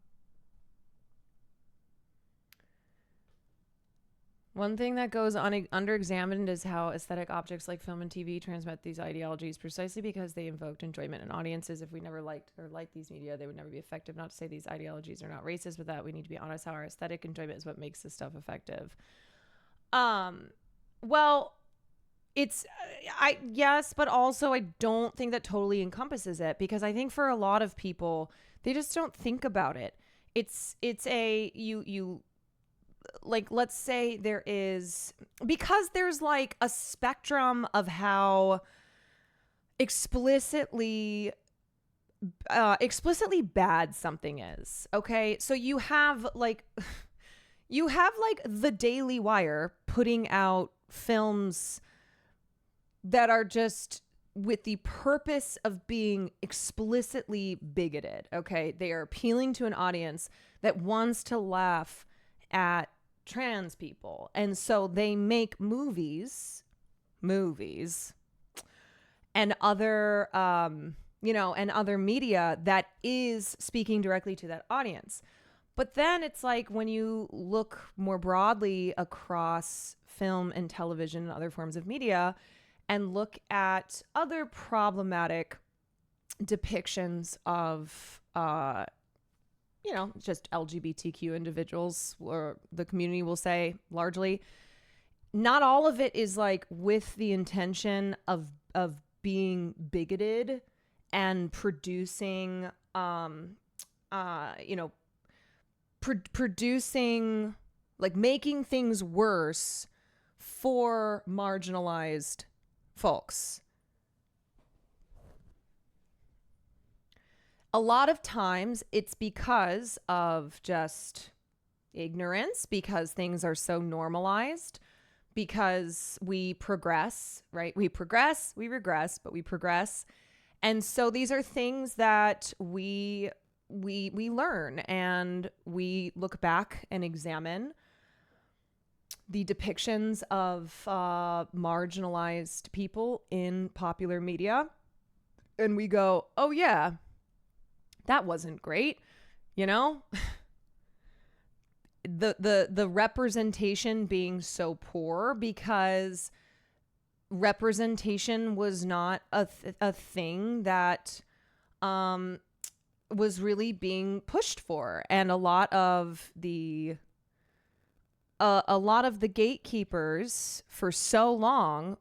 One thing that goes underexamined is how aesthetic objects like film and TV transmit these ideologies precisely because they invoked enjoyment in audiences. If we never liked these media, they would never be effective. Not to say these ideologies are not racist, but that we need to be honest how our aesthetic enjoyment is what makes this stuff effective. Well, it's yes, but also I don't think that totally encompasses it, because I think for a lot of people, they just don't think about it. It's like, let's say there is, because there's like a spectrum of how explicitly bad something is. Okay. So you have like the Daily Wire putting out films that are just with the purpose of being explicitly bigoted. Okay. They are appealing to an audience that wants to laugh at trans people, and so they make movies and other and other media that is speaking directly to that audience. But then it's like when you look more broadly across film and television and other forms of media and look at other problematic depictions of, just LGBTQ individuals, or the community will say largely, not all of it is like with the intention of being bigoted and producing, producing, like making things worse for marginalized folks. A lot of times it's because of just ignorance, because things are so normalized, because we progress, right? We progress, we regress, but we progress. And so these are things that we learn, and we look back and examine the depictions of marginalized people in popular media, and we go, oh yeah, that wasn't great, the representation being so poor because representation was not a thing that was really being pushed for. And a lot of the gatekeepers for so long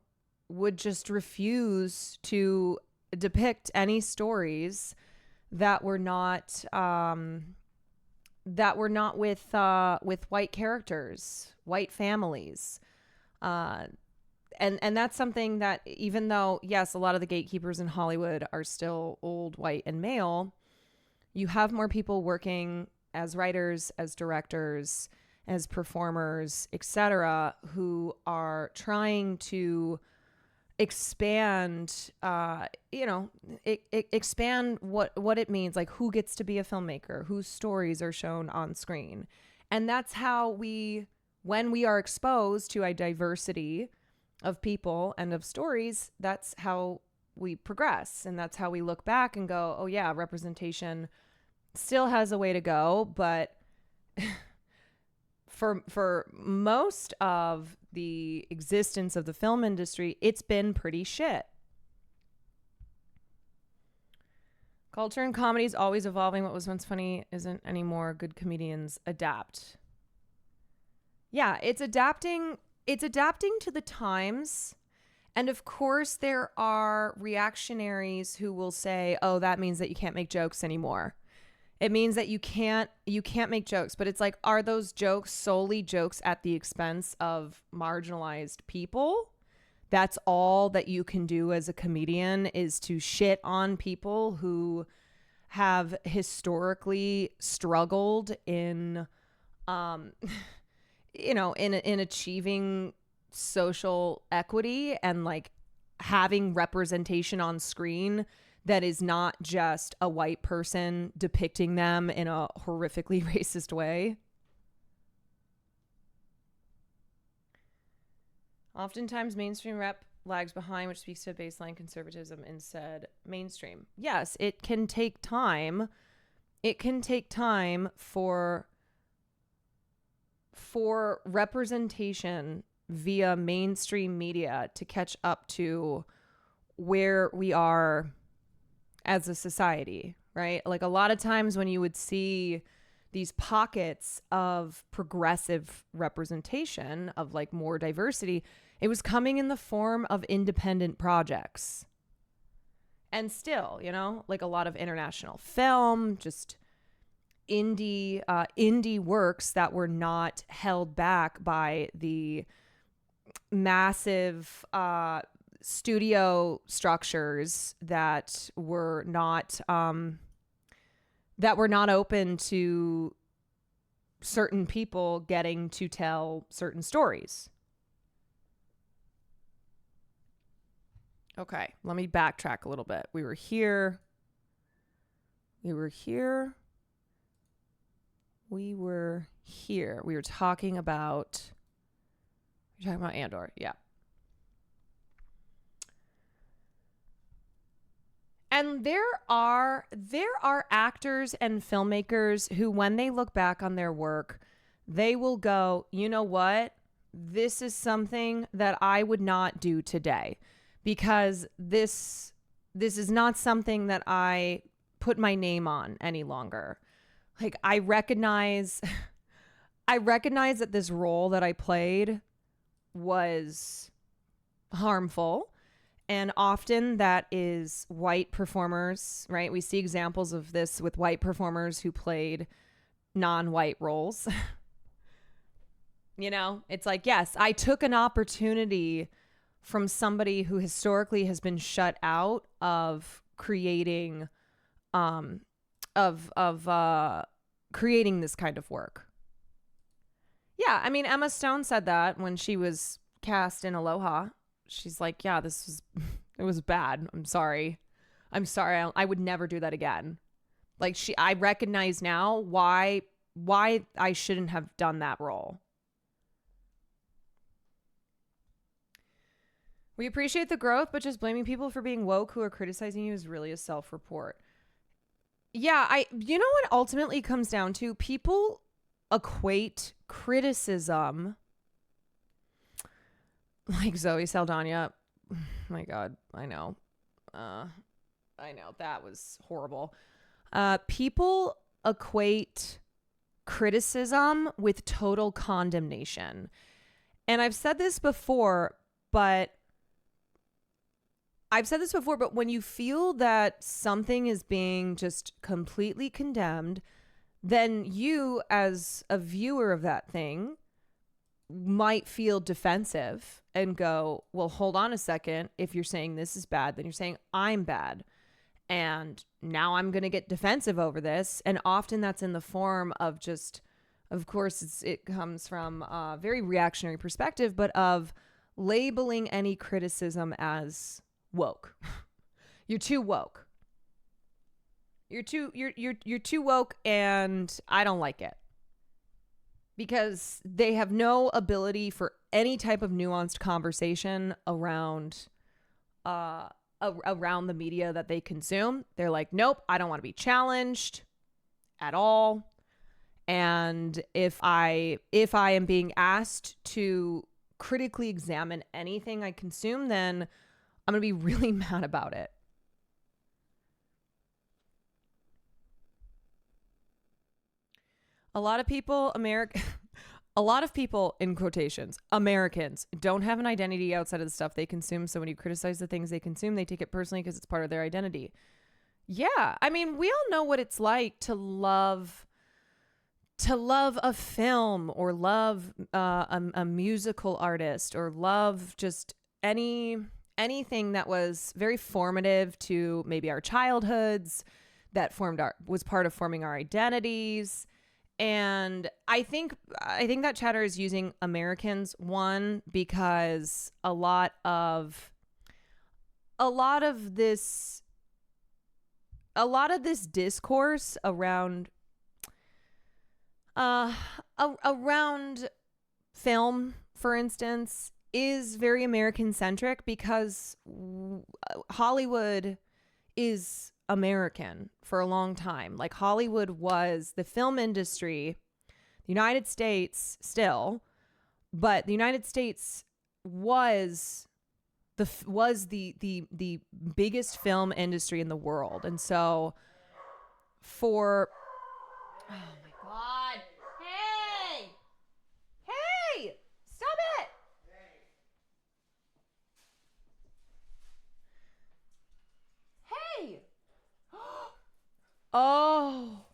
would just refuse to depict any stories that were not with white characters, white families. And that's something that, even though, yes, a lot of the gatekeepers in Hollywood are still old, white, and male, you have more people working as writers, as directors, as performers, etc., who are trying to expand, expand what it means, like who gets to be a filmmaker, whose stories are shown on screen. And that's how when we are exposed to a diversity of people and of stories, that's how we progress. And that's how we look back and go, oh yeah, representation still has a way to go, but for most of the existence of the film industry, it's been pretty shit. Culture and comedy is always evolving. What was once funny isn't anymore. Good comedians adapt. Yeah, it's adapting to the times. And of course, there are reactionaries who will say, oh, that means that you can't make jokes anymore. It means that you can't make jokes. But it's like, are those jokes solely jokes at the expense of marginalized people? That's all that you can do as a comedian, is to shit on people who have historically struggled in, in achieving social equity and like having representation on screen that is not just a white person depicting them in a horrifically racist way. Oftentimes, mainstream rep lags behind, which speaks to baseline conservatism in said mainstream. Yes, it can take time. It can take time for representation via mainstream media to catch up to where we are as a society, right? Like a lot of times when you would see these pockets of progressive representation, of like more diversity, it was coming in the form of independent projects. And still, like a lot of international film, just indie works that were not held back by the massive studio structures that were not open to certain people getting to tell certain stories. Okay, let me backtrack a little bit. We were here. We were talking about Andor, yeah. And there are actors and filmmakers who, when they look back on their work, they will go, you know what? This is something that I would not do today, because this is not something that I put my name on any longer. Like, I recognize that this role that I played was harmful. And often that is white performers, right? We see examples of this with white performers who played non-white roles. You know, it's like, yes, I took an opportunity from somebody who historically has been shut out of creating, creating this kind of work. Yeah, I mean, Emma Stone said that when she was cast in Aloha. She's like, yeah, it was bad. I'm sorry. I would never do that again. Like, I recognize now why I shouldn't have done that role. We appreciate the growth, but just blaming people for being woke who are criticizing you is really a self-report. Yeah, you know what ultimately comes down to? People equate criticism, like Zoe Saldana. My God, I know. That was horrible. People equate criticism with total condemnation. And I've said this before, but when you feel that something is being just completely condemned, then you, as a viewer of that thing, might feel defensive and go, well, hold on a second. If you're saying this is bad, then you're saying I'm bad. And now I'm going to get defensive over this. And often that's in the form of just, of course, it comes from a very reactionary perspective, but of labeling any criticism as woke. You're too woke. You're too woke, and I don't like it. Because they have no ability for any type of nuanced conversation around the media that they consume. They're like, nope, I don't want to be challenged at all. And if I am being asked to critically examine anything I consume, then I'm going to be really mad about it. A lot of people, in quotations, Americans, don't have an identity outside of the stuff they consume. So when you criticize the things they consume, they take it personally because it's part of their identity. Yeah. I mean, we all know what it's like to love a film, or love a musical artist, or love just anything that was very formative to maybe our childhoods, that was part of forming our identities. And I think that chatter is using Americans, one, because a lot of this discourse around film, for instance, is very American centric, because Hollywood is American for a long time. Like, Hollywood was the film industry, the United States still, but the United States was the biggest film industry in the world. And so oh my God. Hey, stop it. Hey. Oh,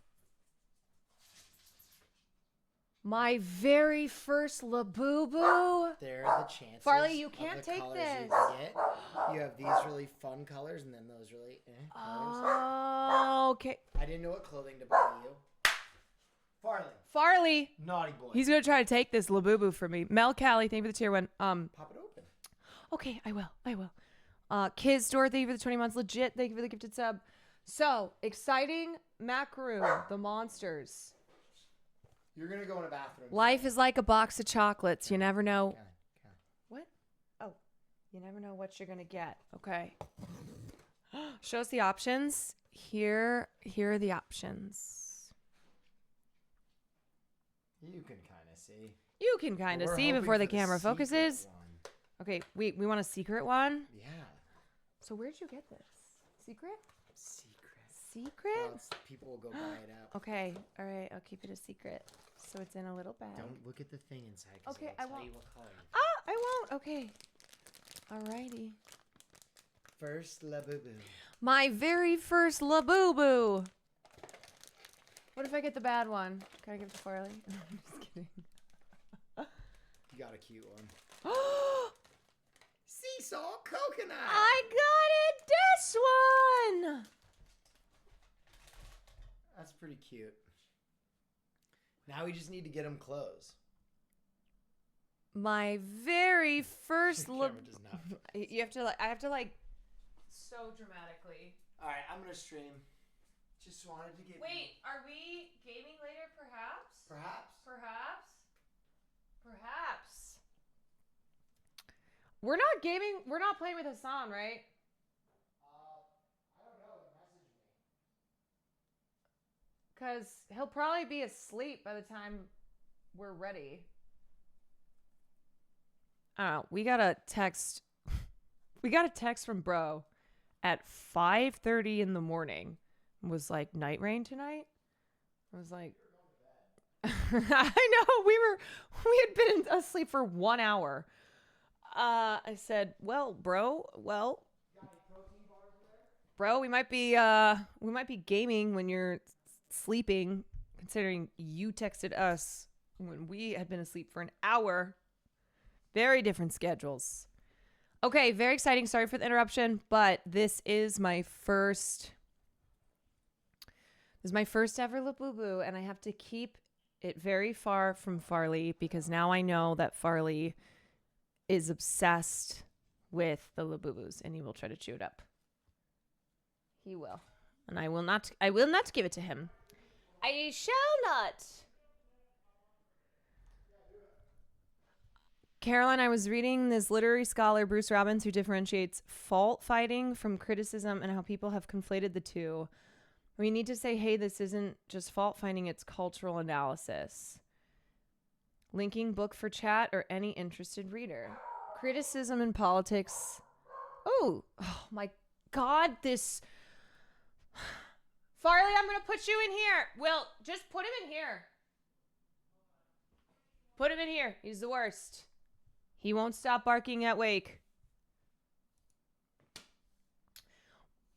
my very first Labubu. There are the chances. Farley, you can't take colors this. You get. You have these really fun colors, and then those really colors. Oh, okay. I didn't know what clothing to buy you. Farley. Naughty boy. He's going to try to take this Labubu from me. Mel Callie, thank you for the tier 1. Pop it open. Okay, I will. Kids Store, thank you for the 20 months. Legit, thank you for the gifted sub. So, exciting macaroon, the monsters. You're going to go in a bathroom. Life is like a box of chocolates. You never know. What? Oh, you never know what you're going to get. Okay. Show us the options. Here are the options. You can kind of see. You can kind of We're see hoping before the for the camera secret focuses. one. Okay, we want a secret one? Yeah. So where'd you get this? Secret? Secret. Secret? People will go buy it out. Okay, all right, I'll keep it a secret. So it's in a little bag. Don't look at the thing inside. 'Cause Okay, it'll I tell won't. you what color. I won't. Okay. Alrighty. First Labubu. My very first Labubu. What if I get the bad one? Can I give it to Farley? I'm just kidding. You got a cute one. Seesaw coconut. I got it this one. That's pretty cute. Now we just need to get him clothes. My very first Camera does not focus. You have to like. I have to like. So dramatically. All right, I'm gonna stream. Just wanted to get. Wait, are we gaming later? Perhaps. Perhaps. Perhaps. Perhaps. We're not gaming. We're not playing with Hassan, right? I don't know. Message me. Because he'll probably be asleep by the time we're ready. I don't know. We got a text. We got a text from bro at 5:30 in the morning. It was like, night rain tonight? I was like, I know. We had been asleep for 1 hour. I said, well, bro, we might be gaming when you're sleeping, considering you texted us when we had been asleep for an hour. Very different schedules. Okay, very exciting. Sorry for the interruption, but this is my first ever Labubu, and I have to keep it very far from Farley because now I know that Farley is obsessed with the Labubus, and he will try to chew it up. He will. And I will not give it to him. I shall not. Caroline, I was reading this literary scholar, Bruce Robbins, who differentiates fault finding from criticism and how people have conflated the two. We need to say, hey, this isn't just fault finding, it's cultural analysis. Linking book for chat or any interested reader. Criticism in politics. Oh my God, this... Farley, I'm going to put you in here. Will, just put him in here. Put him in here. He's the worst. He won't stop barking at Wake.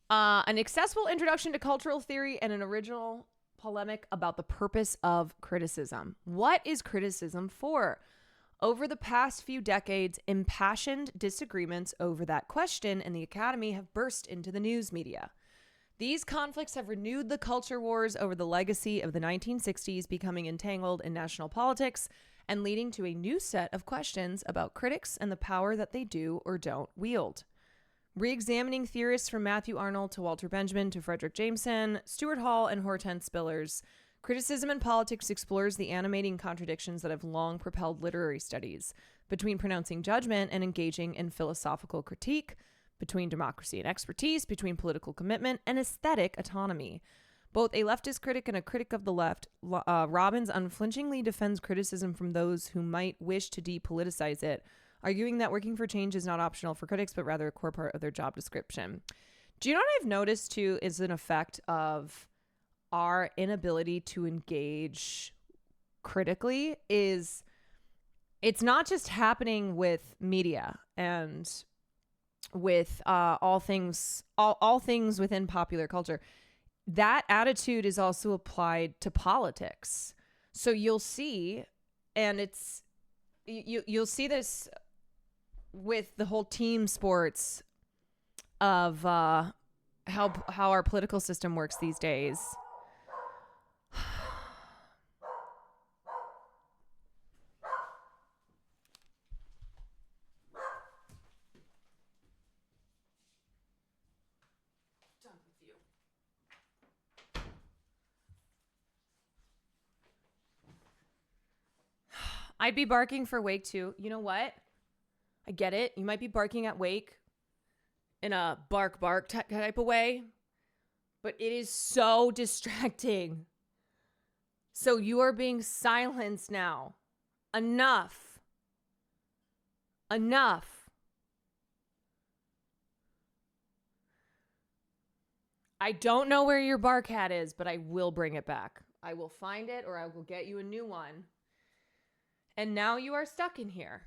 An accessible introduction to cultural theory and an original polemic about the purpose of criticism. What is criticism for? Over the past few decades, impassioned disagreements over that question in the academy have burst into the news media. These conflicts have renewed the culture wars over the legacy of the 1960s, becoming entangled in national politics and leading to a new set of questions about critics and the power that they do or don't wield. Re-examining theorists from Matthew Arnold to Walter Benjamin to Frederick Jameson, Stuart Hall, and Hortense Spillers, Criticism in Politics explores the animating contradictions that have long propelled literary studies, between pronouncing judgment and engaging in philosophical critique, between democracy and expertise, between political commitment and aesthetic autonomy. Both a leftist critic and a critic of the left, Robbins unflinchingly defends criticism from those who might wish to depoliticize it, arguing that working for change is not optional for critics, but rather a core part of their job description. Do you know what I've noticed, too, is an effect of our inability to engage critically is it's not just happening with media and with all things within popular culture. That attitude is also applied to politics. So you'll see, and you'll see this with the whole team sports of how our political system works these days. I'd be barking for Wake too. You know what? I get it. You might be barking at Wake in a bark type of way, but it is so distracting. So you are being silenced now. Enough. I don't know where your bark hat is, but I will bring it back. I will find it, or I will get you a new one. And now you are stuck in here.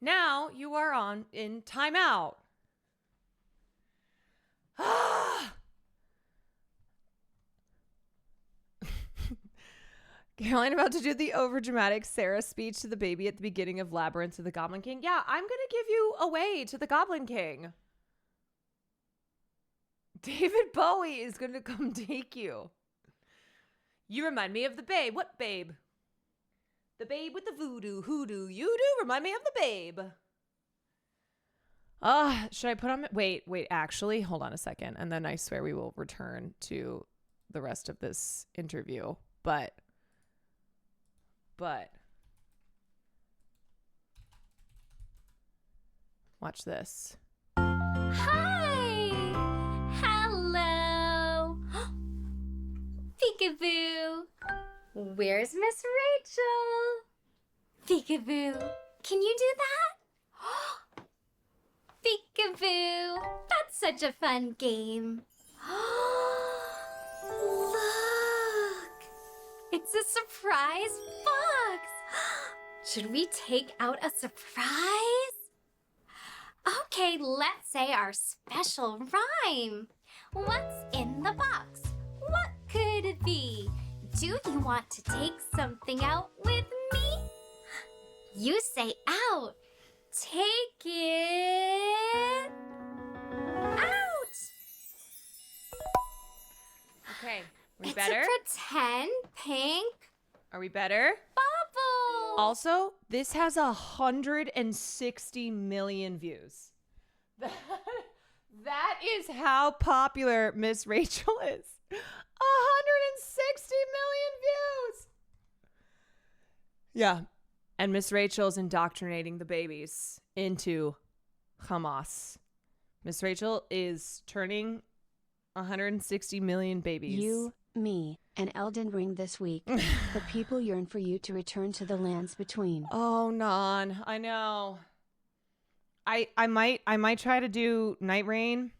Now you are in timeout. Caroline about to do the overdramatic Sarah speech to the baby at the beginning of Labyrinth of the Goblin King. Yeah, I'm going to give you away to the Goblin King. David Bowie is going to come take you. You remind me of the babe. What babe? The babe with the voodoo, hoodoo. You do remind me of the babe. Should I put on... Wait, actually, hold on a second. And then I swear we will return to the rest of this interview. But... watch this. Hi! Hello! Peekaboo! Where's Miss Rachel? Peekaboo! Can you do that? Peekaboo! That's such a fun game. Look! It's a surprise box! Should we take out a surprise? Okay, let's say our special rhyme. What's in the box? What could it be? Do you want to take something out with me? You say out. Take it out. Okay, we it's better? a pretend pink Are we better? bubble. Also, this has 160 million views. That is how popular Miss Rachel is. 160 million views. Yeah. And Miss Rachel's indoctrinating the babies into Hamas. Miss Rachel is turning 160 million babies. You, me, and Elden Ring this week. The people yearn for you to return to the lands between. Oh, Non, I know. I might try to do Night Rain,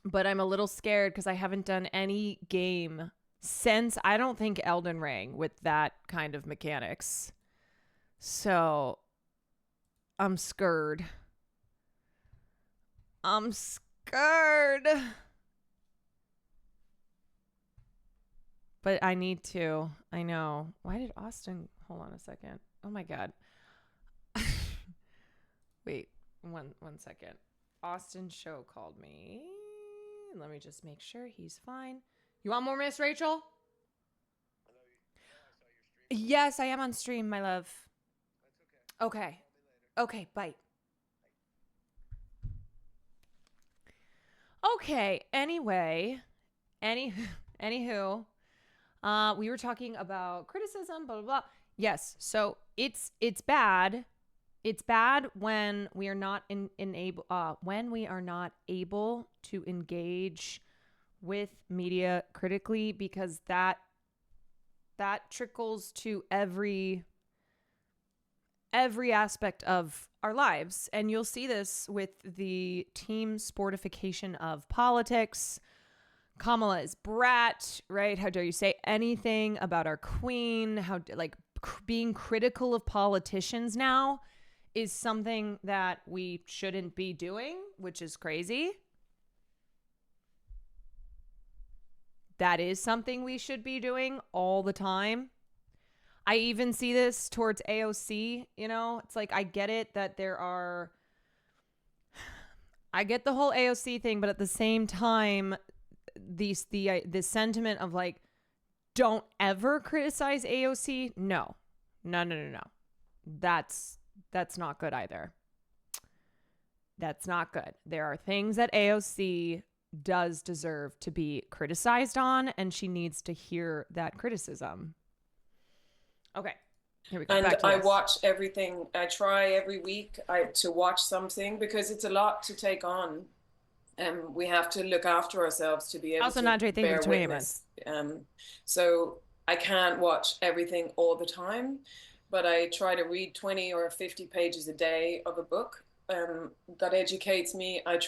but I'm a little scared because I haven't done any game since, I don't think, Elden Ring with that kind of mechanics. So I'm scared. But I need to. I know. Why did Austin... Hold on a second. Oh my God. Wait, one second. Austin Show called me. Let me just make sure he's fine. You want more, Miss Rachel? Yes, I am on stream, my love. Okay. Okay, bye. Okay, anyway. Anywho, we were talking about criticism, blah, blah, blah. Yes, so it's bad. It's bad when we are not when we are not able to engage with media critically, because that trickles to every aspect of our lives. And you'll see this with the team sportification of politics. Kamala is brat, right? How dare you say anything about our queen? How being critical of politicians now is something that we shouldn't be doing, which is crazy. That is something we should be doing all the time. I even see this towards AOC, you know? It's like, I get it that I get the whole AOC thing, but at the same time, the sentiment of like, don't ever criticize AOC. No. That's not good either. That's not good. There are things that AOC does deserve to be criticized on, and she needs to hear that criticism. Okay. Here we go. And Back to I this. watch everything. I try every week to watch something because it's a lot to take on. We have to look after ourselves to be able Also, to Nadre, thank you bear for tuning in. witness. So I can't watch everything all the time, but I try to read 20 or 50 pages a day of a book that educates me. I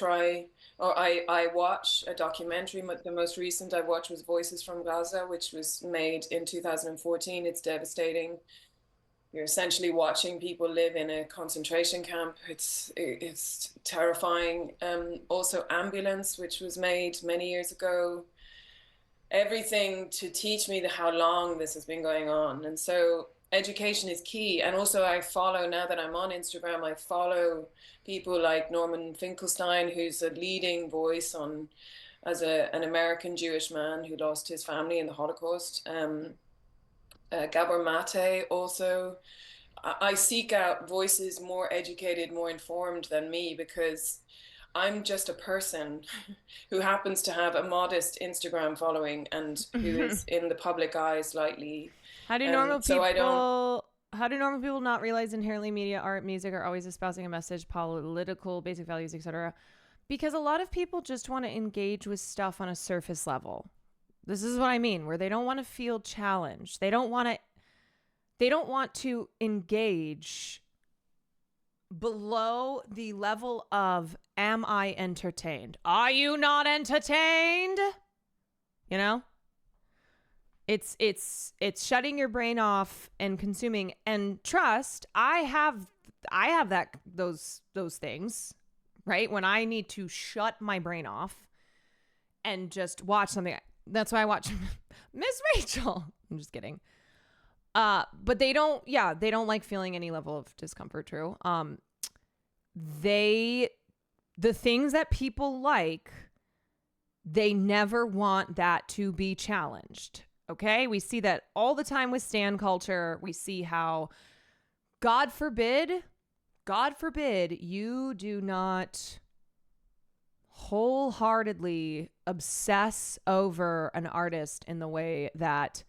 watch a documentary. The most recent I watched was Voices from Gaza, which was made in 2014. It's devastating. You're essentially watching people live in a concentration camp. It's terrifying. Also Ambulance, which was made many years ago. Everything to teach me how long this has been going on. And so education is key. And also I follow, now that I'm on Instagram, I follow people like Norman Finkelstein, who's a leading voice as an American Jewish man who lost his family in the Holocaust. Gabor Mate also. I seek out voices more educated, more informed than me, because I'm just a person who happens to have a modest Instagram following and who is in the public eye slightly. How do normal people? How do normal people not realize inherently media, art, music are always espousing a message, political, basic values, etc.? Because a lot of people just want to engage with stuff on a surface level. This is what I mean, where they don't want to feel challenged. They don't want to engage below the level of, am I entertained? Are you not entertained? You know? It's shutting your brain off and consuming. And trust, I have those things, right? When I need to shut my brain off and just watch something. That's why I watch Miss Rachel. I'm just kidding. But they don't like feeling any level of discomfort, true. The things that people like, they never want that to be challenged. Okay? We see that all the time with stan culture. We see how, God forbid, you do not wholeheartedly obsess over an artist in the way that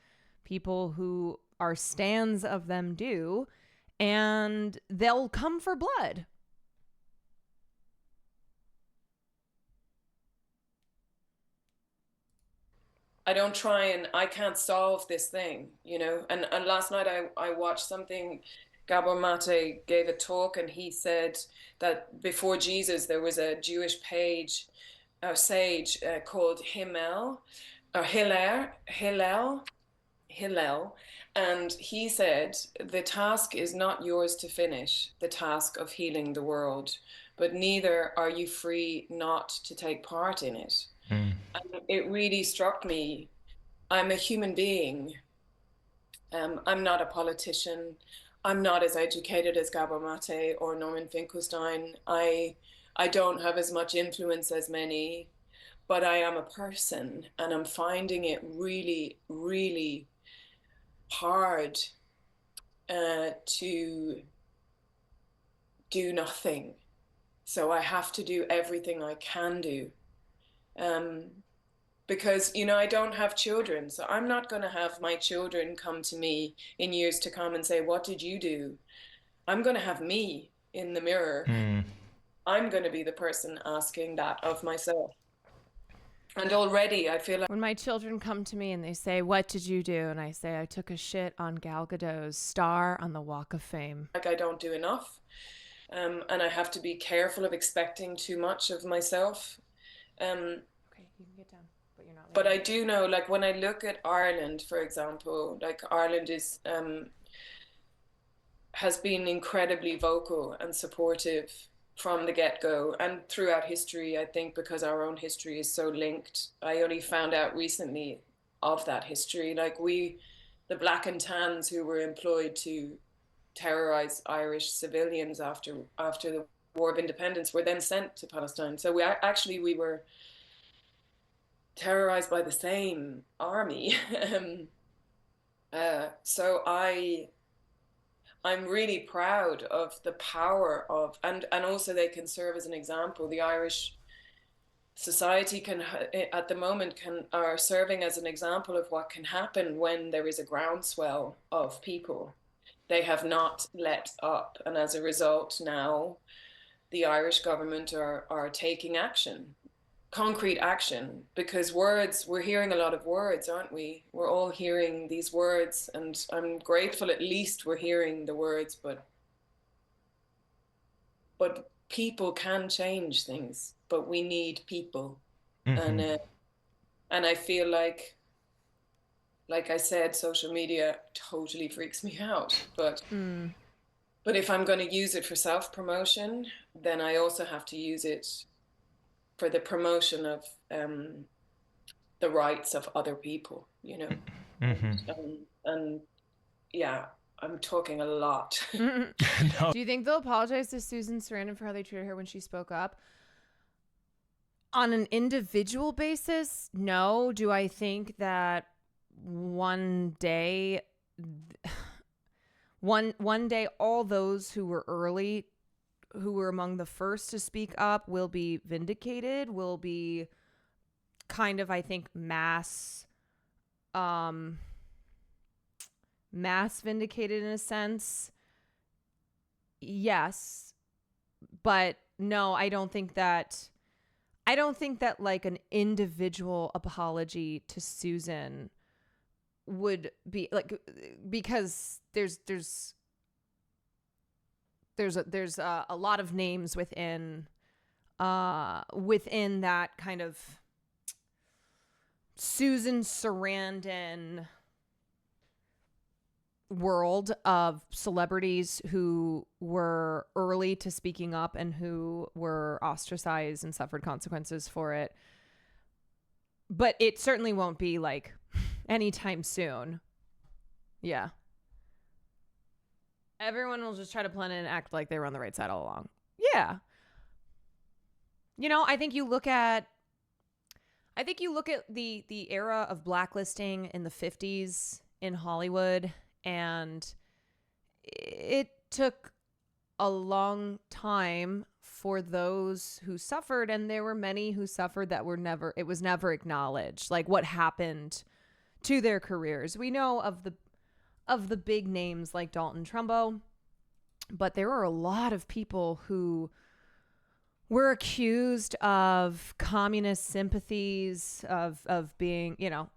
people who are stans of them do, and they'll come for blood. I don't try and I can't solve this thing, you know. And last night I watched something. Gabor Mate gave a talk, and he said that before Jesus there was a Jewish sage called Hillel, and he said, the task is not yours to finish, the task of healing the world, but neither are you free not to take part in it. And it really struck me. I'm a human being. I'm not a politician. I'm not as educated as Gabor Mate or Norman Finkelstein. I don't have as much influence as many, but I am a person, and I'm finding it really, really hard to do nothing. So I have to do everything I can do. Because, you know, I don't have children, so I'm not going to have my children come to me in years to come and say, what did you do? I'm going to have me in the mirror. I'm going to be the person asking that of myself. And already I feel like when my children come to me and they say, what did you do? And I say, I took a shit on Gal Gadot's star on the Walk of Fame. Like I don't do enough. And I have to be careful of expecting too much of myself. Okay, you can get down, but you're not. But I do know, like when I look at Ireland, for example, like Ireland has been incredibly vocal and supportive from the get-go and throughout history. I think because our own history is so linked. I only found out recently of that history. Like the Black and Tans who were employed to terrorize Irish civilians after the War of Independence were then sent to Palestine. So we were terrorized by the same army. So I'm really proud of the power of, and also they can serve as an example. The Irish society at the moment are serving as an example of what can happen when there is a groundswell of people they have not let up. And as a result, now the Irish government are taking action, concrete action, because words, we're hearing a lot of words, aren't we? We're all hearing these words, and I'm grateful at least we're hearing the words, but people can change things, but we need people. And I feel like I said, social media totally freaks me out, but if I'm going to use it for self-promotion, then I also have to use it for the promotion of the rights of other people, you know. And yeah, I'm talking a lot. Do you think they'll apologize to Susan Sarandon for how they treated her when she spoke up? On an individual basis, no. Do I think that one day all those who were early, who were among the first to speak up, will be vindicated, will be kind of, I think, mass vindicated in a sense? Yes. But no, I don't think that like an individual apology to Susan would be like, because there's a lot of names within that kind of Susan Sarandon world of celebrities who were early to speaking up and who were ostracized and suffered consequences for it. But it certainly won't be like anytime soon. Yeah. Everyone will just try to blend in and act like they were on the right side all along. Yeah. You know, I think you look at the era of blacklisting in the 50s in Hollywood, and it took a long time for those who suffered, and there were many who suffered that it was never acknowledged, like what happened to their careers. We know of the big names like Dalton Trumbo, but there were a lot of people who were accused of communist sympathies, of being, you know,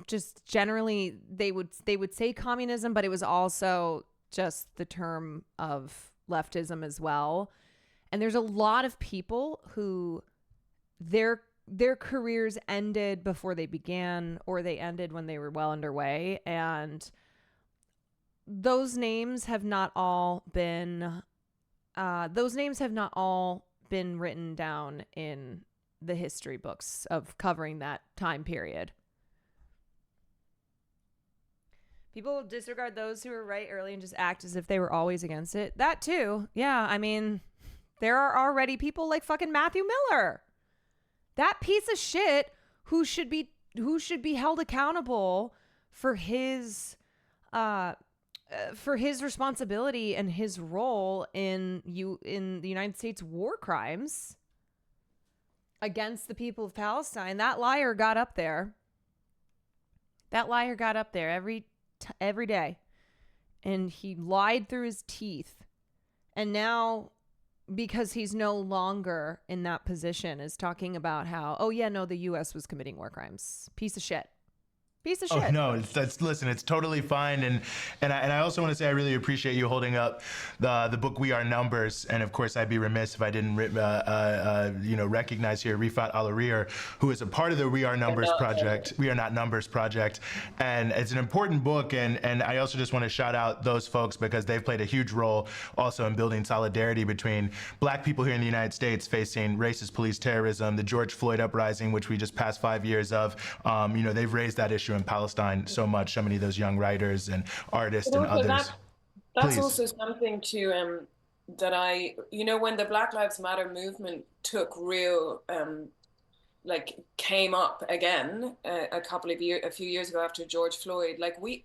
just generally they would say communism, but it was also just the term of leftism as well. And there's a lot of people who their careers ended before they began, or they ended when they were well underway, and those names have not all been written down in the history books of covering that time period. People disregard those who were right early and just act as if they were always against it. That too. Yeah, I mean, there are already people like fucking Matthew Miller. That piece of shit who should be held accountable for his responsibility and his role in the United States war crimes against the people of Palestine. That liar got up there. Every day, and he lied through his teeth. And now, because he's no longer in that position, is talking about how, oh yeah, no, the U.S. was committing war crimes. Piece of shit. Oh no, listen, it's totally fine, and I also want to say I really appreciate you holding up the book We Are Numbers, and of course I'd be remiss if I didn't recognize here Rifat Alarir, who is a part of the We Are Numbers project. We Are Not Numbers project, and it's an important book, and I also just want to shout out those folks because they've played a huge role also in building solidarity between Black people here in the United States facing racist police terrorism, the George Floyd uprising, which we just passed 5 years of. They've raised that issue in Palestine so much, so many of those young writers and artists and others. That's also something to that when the Black Lives Matter movement took real came up again a few years ago after George Floyd, we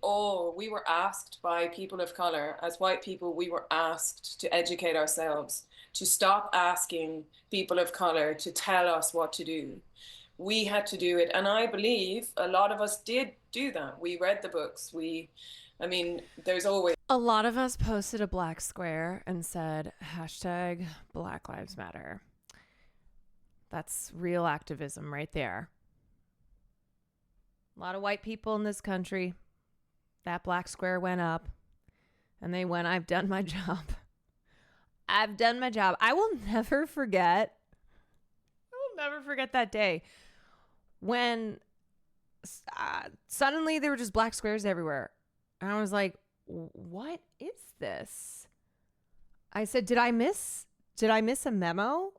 were asked by people of color, as white people, we were asked to educate ourselves, to stop asking people of color to tell us what to do. We had to do it. And I believe a lot of us did do that. We read the books. There's always A lot of us posted a black square and said, hashtag Black Lives Matter. That's real activism right there. A lot of white people in this country. That black square went up and they went, I've done my job. I've done my job. I will never forget that day when suddenly there were just black squares everywhere. And I was like, what is this? I said, did I miss a memo?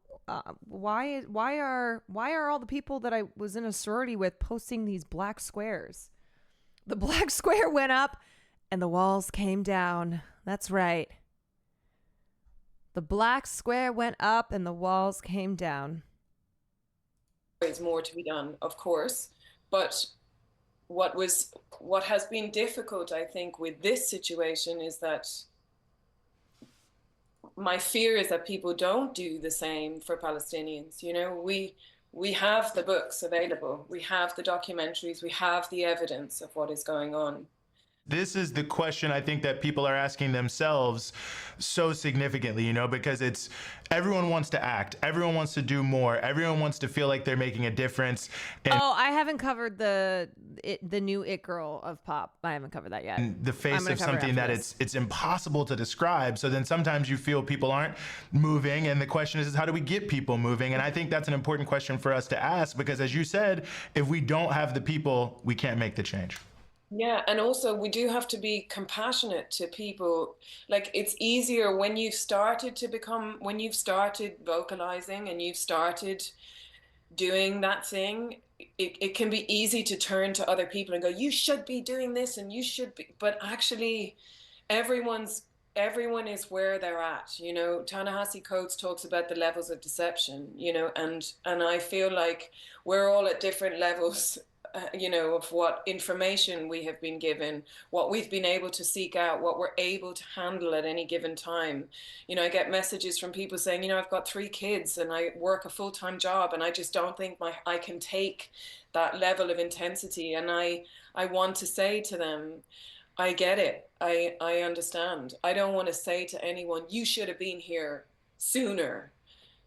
Why are all the people that I was in a sorority with posting these black squares? The black square went up and the walls came down. That's right. The black square went up and the walls came down. There's more to be done, of course, but what has been difficult, I think, with this situation is that my fear is that people don't do the same for Palestinians. You know, we have the books available, we have the documentaries, we have the evidence of what is going on. This is the question I think that people are asking themselves so significantly, you know, because it's everyone wants to act. Everyone wants to do more. Everyone wants to feel like they're making a difference. And I haven't covered the new It Girl of pop. I haven't covered that yet. The face of something that it's impossible to describe. So then sometimes you feel people aren't moving. And the question is how do we get people moving? And I think that's an important question for us to ask, because as you said, if we don't have the people, we can't make the change. Yeah, and also we do have to be compassionate to people. Like, it's easier when you've started vocalizing and you've started doing that thing, it can be easy to turn to other people and go, you should be doing this and you should be, but actually everyone is where they're at, you know. Ta-Nehisi Coates talks about the levels of deception, you know, and I feel like we're all at different levels, you know, of what information we have been given, what we've been able to seek out, what we're able to handle at any given time. You know, I get messages from people saying, you know, I've got 3 kids and I work a full-time job and I just don't think I can take that level of intensity. And I want to say to them, I get it. I understand. I don't want to say to anyone, you should have been here sooner.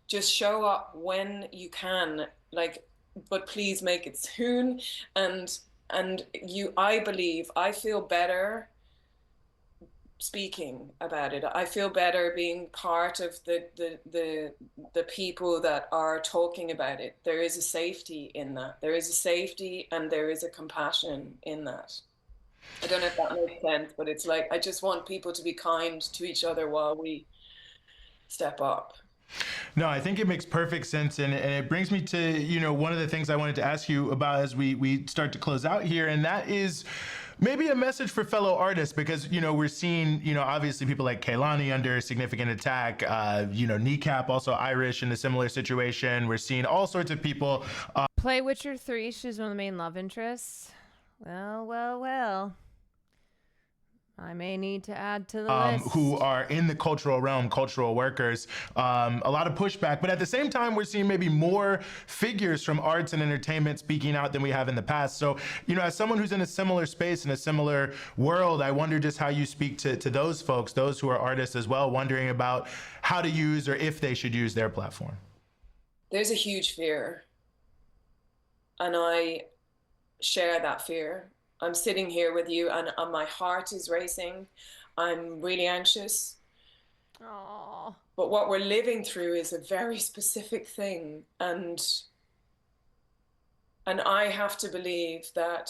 Just show up when you can, like, but please make it soon. And I feel better speaking about it. I feel better being part of the people that are talking about it. There is a safety in that. There is a safety and there is a compassion in that. I don't know if that makes sense, but it's like, I just want people to be kind to each other while we step up. No, I think it makes perfect sense. And it brings me to, you know, one of the things I wanted to ask you about as we start to close out here. And that is maybe a message for fellow artists, because, you know, we're seeing, you know, obviously people like Kehlani under significant attack, you know, Kneecap, also Irish in a similar situation. We're seeing all sorts of people. Play Witcher 3. She's one of the main love interests. Well. I may need to add to the list. Who are in the cultural realm, cultural workers, a lot of pushback. But at the same time, we're seeing maybe more figures from arts and entertainment speaking out than we have in the past. So, you know, as someone who's in a similar space, in a similar world, I wonder just how you speak to those folks, those who are artists as well, wondering about how to use or if they should use their platform. There's a huge fear. And I share that fear. I'm sitting here with you and my heart is racing. I'm really anxious. Aww. But what we're living through is a very specific thing. And I have to believe that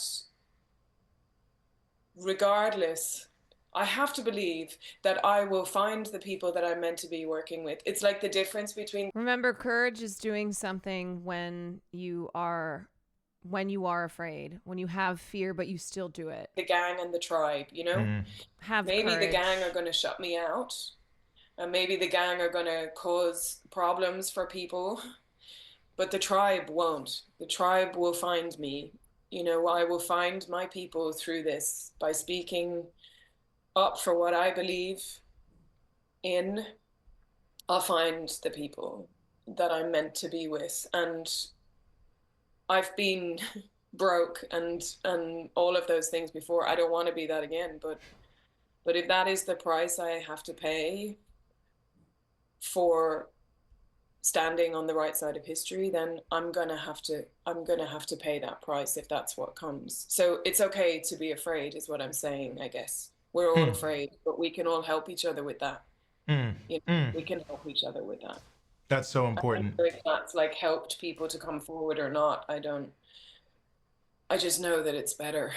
regardless, I have to believe that I will find the people that I'm meant to be working with. It's like the difference between... Remember, courage is doing something when you are afraid, when you have fear, but you still do it. The gang and the tribe, you know? Maybe courage. The gang are going to shut me out, and maybe the gang are going to cause problems for people, but the tribe won't. The tribe will find me. You know, I will find my people through this by speaking up for what I believe in. I'll find the people that I'm meant to be with. And I've been broke and all of those things before. I don't want to be that again, but But if that is the price I have to pay for standing on the right side of history, then I'm gonna have to pay that price if that's what comes. So it's okay to be afraid, is what I'm saying. I guess we're all afraid, but we can all help each other with that. We can help each other with that. That's so important. If that's like helped people to come forward or not, I just know that it's better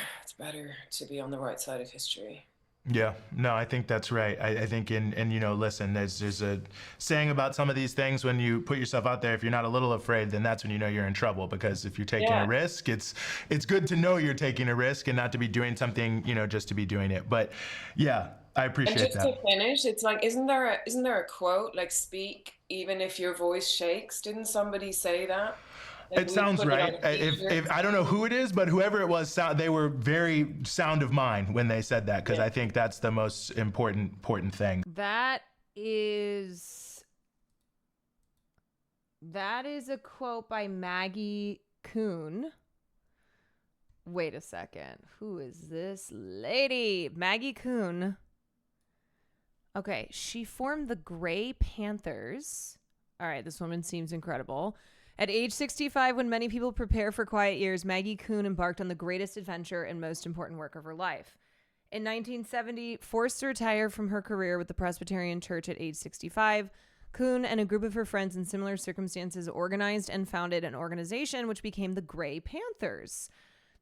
to be on the right side of history. Yeah, no, I think that's right. I think listen, there's a saying about some of these things: when you put yourself out there, if you're not a little afraid, then that's when you know you're in trouble. Because if you're taking a risk, it's good to know you're taking a risk and not to be doing something, just to be doing it. But yeah, I appreciate that. And just to finish, it's like, isn't there a quote like, speak even if your voice shakes? Didn't somebody say that? It sounds right. If I don't know who it is, but whoever it was, they were very sound of mind when they said that, because I think that's the most important thing. That is a quote by Maggie Kuhn. Wait a second. Who is this lady? Maggie Kuhn. Okay, she formed the Grey Panthers. All right, this woman seems incredible. At age 65, when many people prepare for quiet years, Maggie Kuhn embarked on the greatest adventure and most important work of her life. In 1970, forced to retire from her career with the Presbyterian Church at age 65, Kuhn and a group of her friends in similar circumstances organized and founded an organization which became the Grey Panthers.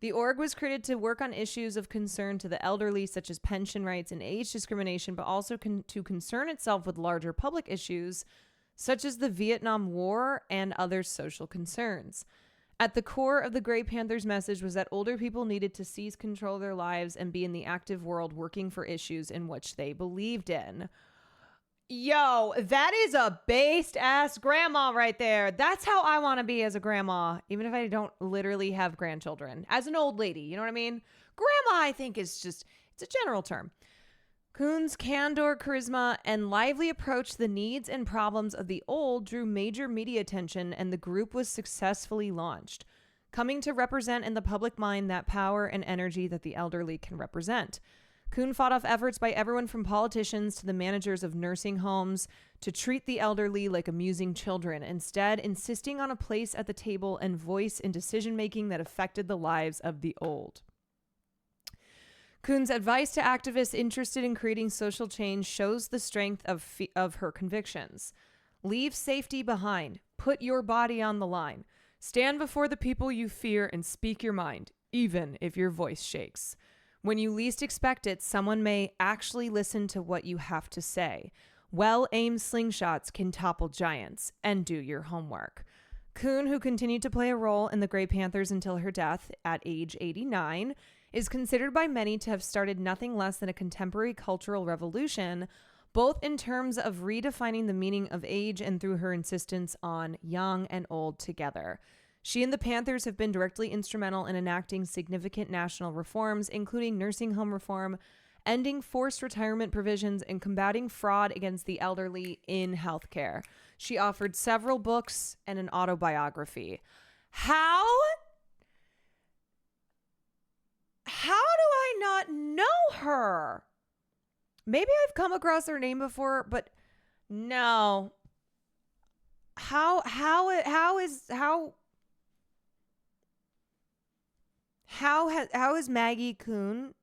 The org was created to work on issues of concern to the elderly, such as pension rights and age discrimination, but also to concern itself with larger public issues such as the Vietnam War and other social concerns. At the core of the Grey Panthers' message was that older people needed to seize control of their lives and be in the active world working for issues in which they believed in. Yo, that is a based ass grandma right there. That's how I want to be as a grandma, even if I don't literally have grandchildren. As an old lady, you know what I mean? Grandma, I think, is just, it's a general term. Kuhn's candor, charisma, and lively approach to the needs and problems of the old drew major media attention, and the group was successfully launched, coming to represent in the public mind that power and energy that the elderly can represent. Kuhn fought off efforts by everyone from politicians to the managers of nursing homes to treat the elderly like amusing children, instead insisting on a place at the table and voice in decision-making that affected the lives of the old. Kuhn's advice to activists interested in creating social change shows the strength of her convictions. Leave safety behind. Put your body on the line. Stand before the people you fear and speak your mind, even if your voice shakes. When you least expect it, someone may actually listen to what you have to say. Well-aimed slingshots can topple giants, and do your homework. Kuhn, who continued to play a role in the Grey Panthers until her death at age 89, is considered by many to have started nothing less than a contemporary cultural revolution, both in terms of redefining the meaning of age and through her insistence on young and old together. She and the Panthers have been directly instrumental in enacting significant national reforms, including nursing home reform, ending forced retirement provisions, and combating fraud against the elderly in healthcare. She authored several books and an autobiography. How do I not know her? Maybe I've come across her name before, but no. How is Maggie Kuhn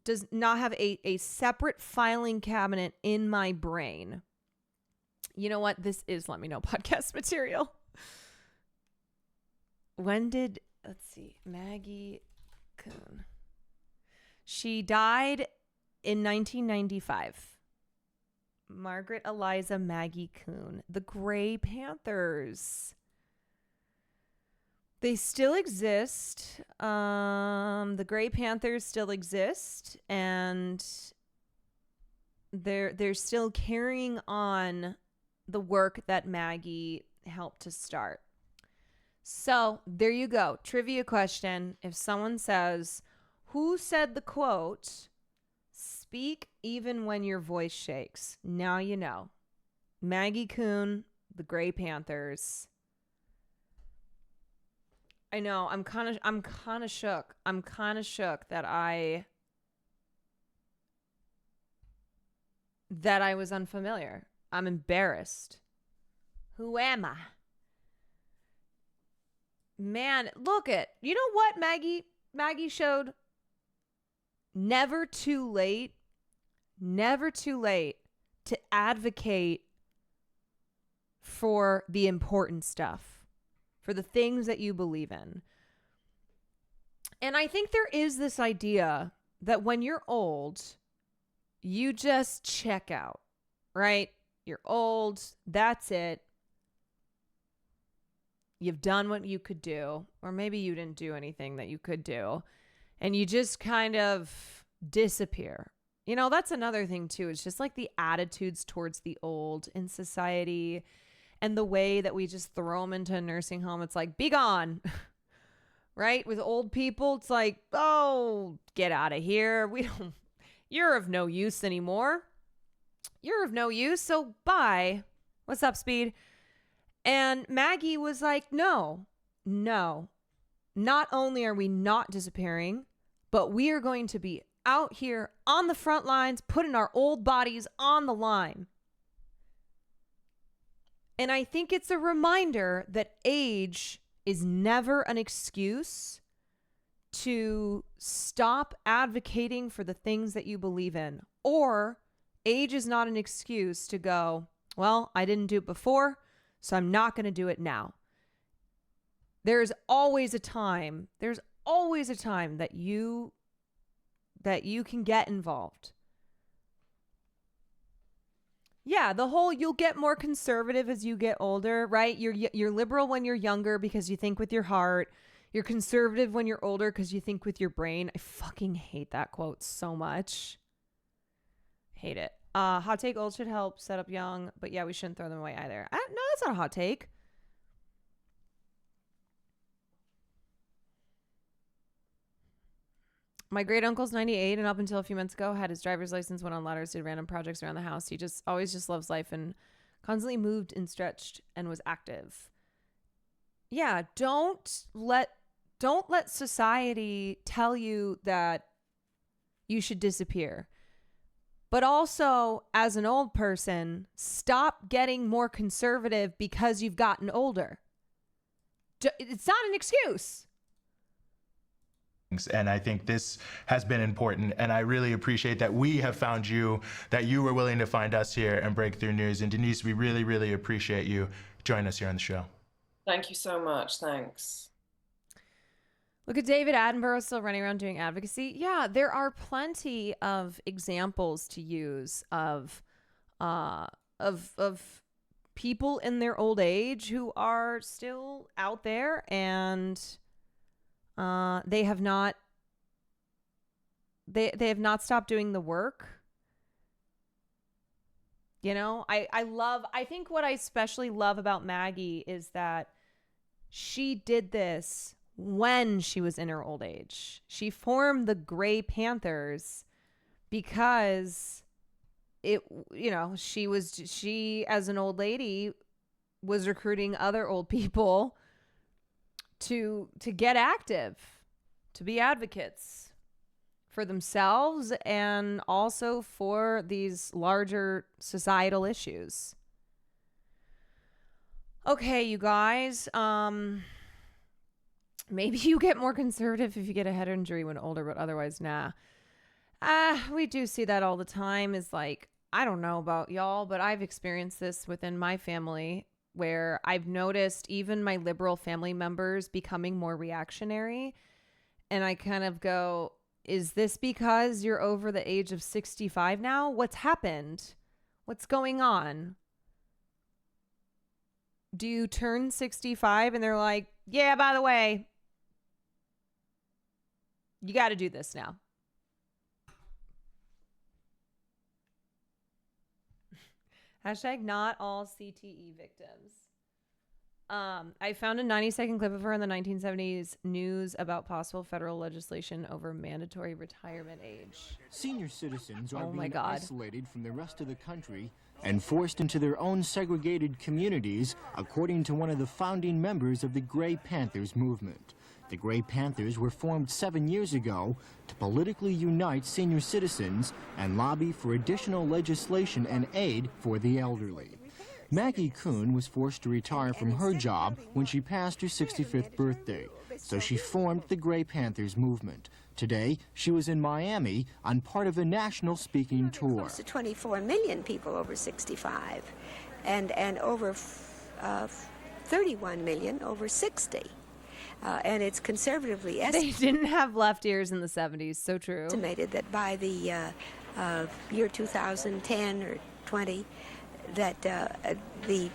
does not have a separate filing cabinet in my brain? You know what? This is Let Me Know podcast material. Let's see, Maggie Kuhn. She died in 1995. Margaret Eliza Maggie Kuhn. The Grey Panthers. They still exist. The Grey Panthers still exist, and they're still carrying on the work that Maggie helped to start. So there you go. Trivia question. If someone says, who said the quote, speak even when your voice shakes? Now you know. Maggie Kuhn, the Grey Panthers. I know. I'm kind of shook. I'm kind of shook that I that I was unfamiliar. I'm embarrassed. Who am I? Man, look at, you know what Maggie showed? Never too late to advocate for the important stuff, for the things that you believe in. And I think there is this idea that when you're old, you just check out, right? You're old, that's it. You've done what you could do, or maybe you didn't do anything that you could do, and you just kind of disappear. You know, that's another thing too. It's just like the attitudes towards the old in society and the way that we just throw them into a nursing home. It's like, be gone, right? With old people, it's like, oh, get out of here. You're of no use anymore. You're of no use, so bye. What's up, Speed? And Maggie was like, no. Not only are we not disappearing, but we are going to be out here on the front lines, putting our old bodies on the line. And I think it's a reminder that age is never an excuse to stop advocating for the things that you believe in. Or age is not an excuse to go, well, I didn't do it before, so I'm not going to do it now. There's always a time that you can get involved. Yeah, the whole you'll get more conservative as you get older, right? You're liberal when you're younger because you think with your heart. You're conservative when you're older because you think with your brain. I fucking hate that quote so much. Hate it. Hot take, old should help set up young, but yeah, we shouldn't throw them away either. No, that's not a hot take. My great uncle's 98, and up until a few months ago had his driver's license, went on ladders, did random projects around the house. He just always loves life and constantly moved and stretched and was active. Yeah, don't let society tell you that you should disappear. But also, as an old person, stop getting more conservative because you've gotten older. It's not an excuse. And I think this has been important, and I really appreciate that we have found you, that you were willing to find us here and Breakthrough News. And Denise, we really, really appreciate you joining us here on the show. Thank you so much. Thanks. Look at David Attenborough still running around doing advocacy. Yeah, there are plenty of examples to use of people in their old age who are still out there, and they have not stopped doing the work. You know, I think what I especially love about Maggie is that she did this when she was in her old age. She formed the Grey Panthers because she as an old lady was recruiting other old people to get active, to be advocates for themselves and also for these larger societal issues. Okay, you guys, maybe you get more conservative if you get a head injury when older, but otherwise, nah. We do see that all the time. Is like, I don't know about y'all, but I've experienced this within my family where I've noticed even my liberal family members becoming more reactionary. And I kind of go, is this because you're over the age of 65 now? What's happened? What's going on? Do you turn 65 and they're like, yeah, by the way, you got to do this now. Hashtag not all CTE victims. I found a 90-second clip of her in the 1970s news about possible federal legislation over mandatory retirement age. Senior citizens are being isolated from the rest of the country and forced into their own segregated communities, according to one of the founding members of the Grey Panthers movement. The Grey Panthers were formed 7 years ago to politically unite senior citizens and lobby for additional legislation and aid for the elderly. Maggie Kuhn was forced to retire from her job when she passed her 65th birthday, so she formed the Grey Panthers movement. Today, she was in Miami on part of a national speaking tour. Close to 24 million people over 65, and over 31 million over 60. And it's conservatively They didn't have left ears in the 70s, so true. Estimated that by the year 2010 or 20, that the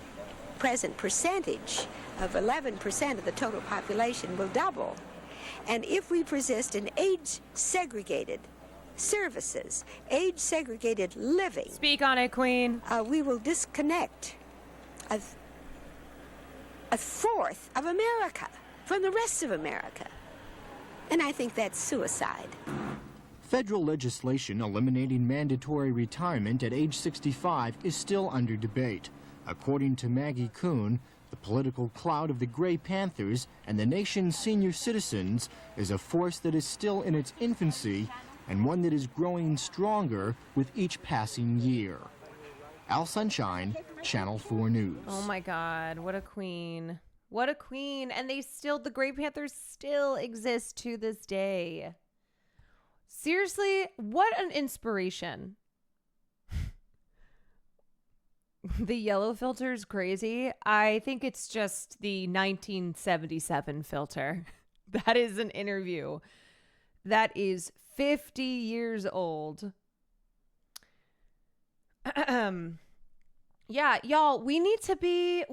present percentage of 11% of the total population will double. And if we persist in age-segregated services, age-segregated living... Speak on it, Queen. We will disconnect a fourth of America from the rest of America. And I think that's suicide. Federal legislation eliminating mandatory retirement at age 65 is still under debate. According to Maggie Kuhn, the political clout of the Grey Panthers and the nation's senior citizens is a force that is still in its infancy and one that is growing stronger with each passing year. Al Sunshine, Channel 4 News. Oh my God, what a queen. What a queen. And the Grey Panthers still exist to this day. Seriously, what an inspiration. The yellow filter is crazy. I think it's just the 1977 filter. That is an interview that is 50 years old. Yeah, y'all, we need to be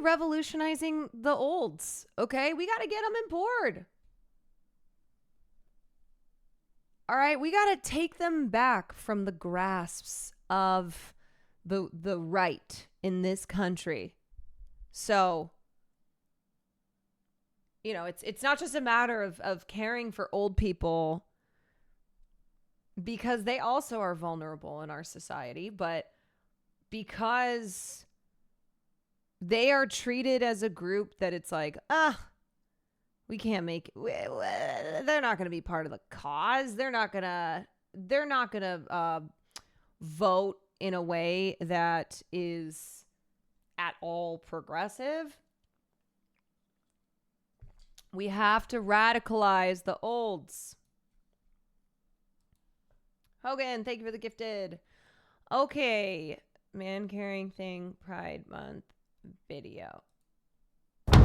revolutionizing the olds, okay? We got to get them on board. All right, we got to take them back from the grasps of the right in this country. So, you know, it's not just a matter of caring for old people, because they also are vulnerable in our society, but because they are treated as a group that it's like, we can't make they're not going to be part of the cause. They're not going to vote in a way that is at all progressive. We have to radicalize the olds. Hogan, thank you for the gifted. Okay, man carrying thing, Pride Month video.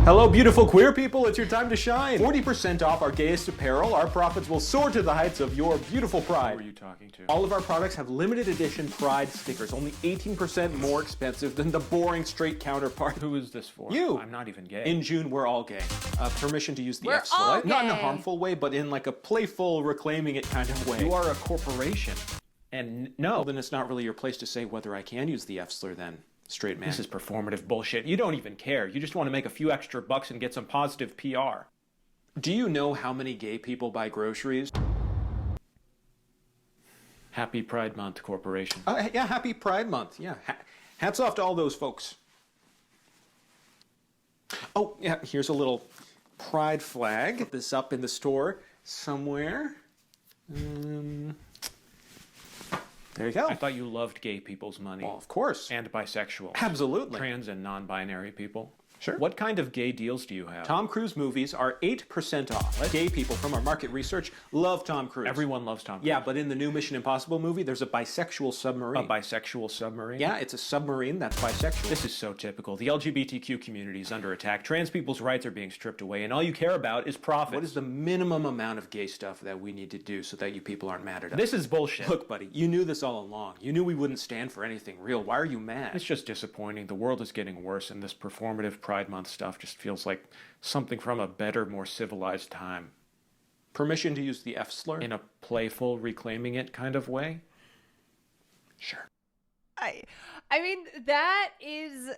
Hello, beautiful queer people. It's your time to shine. 40% off our gayest apparel. Our profits will soar to the heights of your beautiful pride. Who are you talking to? All of our products have limited edition pride stickers, only 18% more expensive than the boring straight counterpart. Who is this for? You. I'm not even gay. In June, we're all gay. Permission to use the We're F slur. all Not in a gay. harmful way, but in like a playful, reclaiming it kind of way. You are a corporation. And no. Well, then it's not really your place to say whether I can use the F slur then. Straight man. This is performative bullshit. You don't even care. You just want to make a few extra bucks and get some positive PR. Do you know how many gay people buy groceries? Happy Pride Month, corporation. Yeah, happy Pride Month. Yeah. Hats off to all those folks. Oh, yeah, here's a little pride flag. Put this up in the store somewhere. There you go. I thought you loved gay people's money. Well, of course. And bisexual. Absolutely. Trans and non-binary people. Sure. What kind of gay deals do you have? Tom Cruise movies are 8% off. What? Gay people from our market research love Tom Cruise. Everyone loves Tom Cruise. Yeah, but in the new Mission Impossible movie, there's a bisexual submarine. A bisexual submarine? Yeah, it's a submarine that's bisexual. This is so typical. The LGBTQ community is under attack. Trans people's rights are being stripped away, and all you care about is profit. What is the minimum amount of gay stuff that we need to do so that you people aren't mad at us? This is bullshit. Look, buddy, you knew this all along. You knew we wouldn't stand for anything real. Why are you mad? It's just disappointing. The world is getting worse, and this performative Pride Month stuff just feels like something from a better, more civilized time. Permission to use the F slur? In a playful, reclaiming it kind of way? Sure. I mean, that is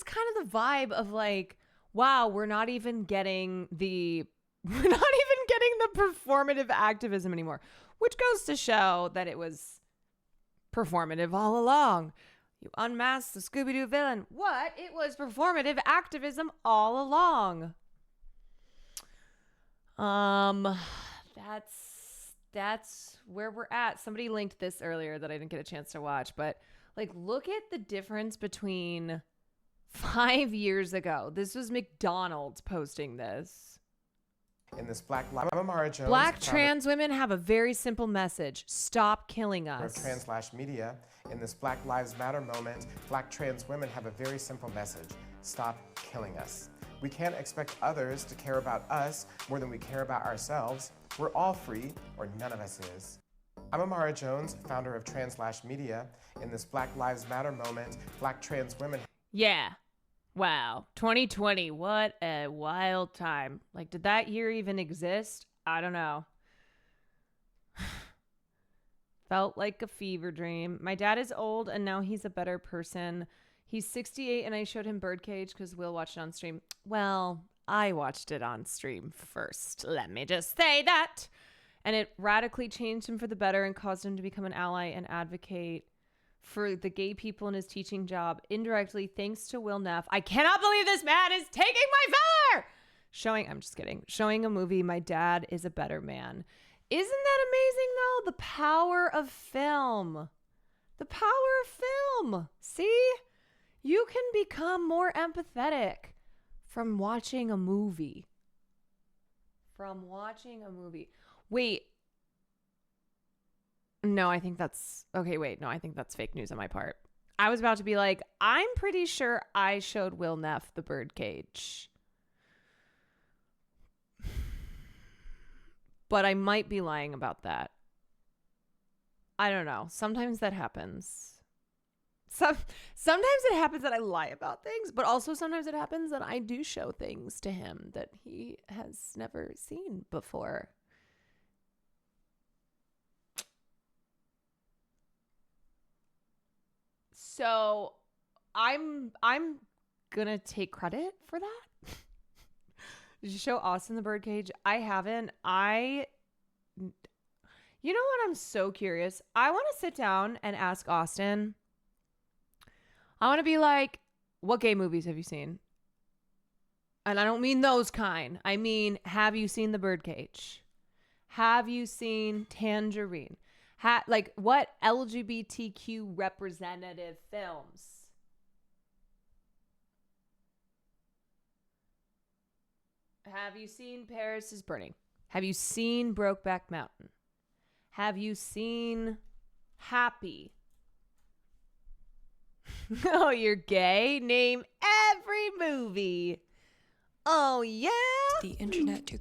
kind of the vibe of like, wow, we're not even getting the performative activism anymore, which goes to show that it was performative all along. You unmasked the Scooby-Doo villain. What? It was performative activism all along. That's where we're at. Somebody linked this earlier that I didn't get a chance to watch, but like, look at the difference between 5 years ago. This was McDonald's posting this. In this Black Lives Matter, Amara Jones. Black trans women have a very simple message. Stop killing us. Of Trans/Media. In this Black Lives Matter moment, Black trans women have a very simple message. Stop killing us. We can't expect others to care about us more than we care about ourselves. We're all free, or none of us is. I'm Amara Jones, founder of Trans/Media. In this Black Lives Matter moment, Black trans women... Yeah. Wow. 2020. What a wild time. Like, did that year even exist? I don't know. Felt like a fever dream. My dad is old and now he's a better person. He's 68 and I showed him Birdcage because Will watched it on stream. Well, I watched it on stream first. Let me just say that. And it radically changed him for the better and caused him to become an ally and advocate for the gay people in his teaching job. Indirectly, thanks to Will Neff. I cannot believe this man is taking my feather! I'm just kidding. Showing a movie, my dad is a better man. Isn't that amazing, though? The power of film. The power of film. See? You can become more empathetic from watching a movie. Wait. No, I think that's... Okay, wait. No, I think that's fake news on my part. I was about to be like, I'm pretty sure I showed Will Neff the Birdcage. But I might be lying about that. I don't know. Sometimes that happens. Sometimes it happens that I lie about things, but also sometimes it happens that I do show things to him that he has never seen before. So I'm gonna take credit for that. Did you show Austin the Birdcage? I haven't. You know what? I'm so curious. I want to sit down and ask Austin. I want to be like, what gay movies have you seen? And I don't mean those kind. I mean, have you seen The Birdcage? Have you seen Tangerine? Like, what LGBTQ representative films? Have you seen Paris is Burning? Have you seen Brokeback Mountain? Have you seen Happy? Oh, you're gay? Name every movie. Oh, yeah? The internet to...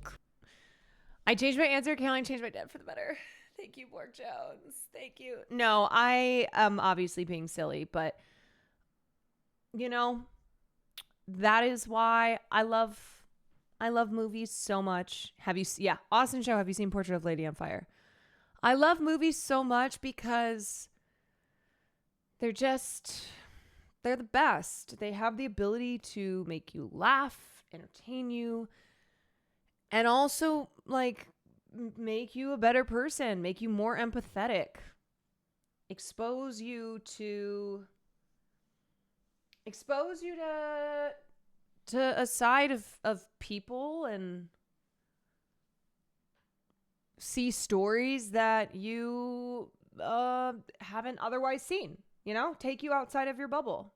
I changed my answer. Caroline changed my dad for the better. Thank you, Borg Jones. Thank you. No, I am obviously being silly, but, you know, that is why I love movies so much. Austin Show, have you seen Portrait of Lady on Fire? I love movies so much because they're the best. They have the ability to make you laugh, entertain you, and also, like, make you a better person, make you more empathetic, expose you to a side of people and see stories that you haven't otherwise seen, you know, take you outside of your bubble.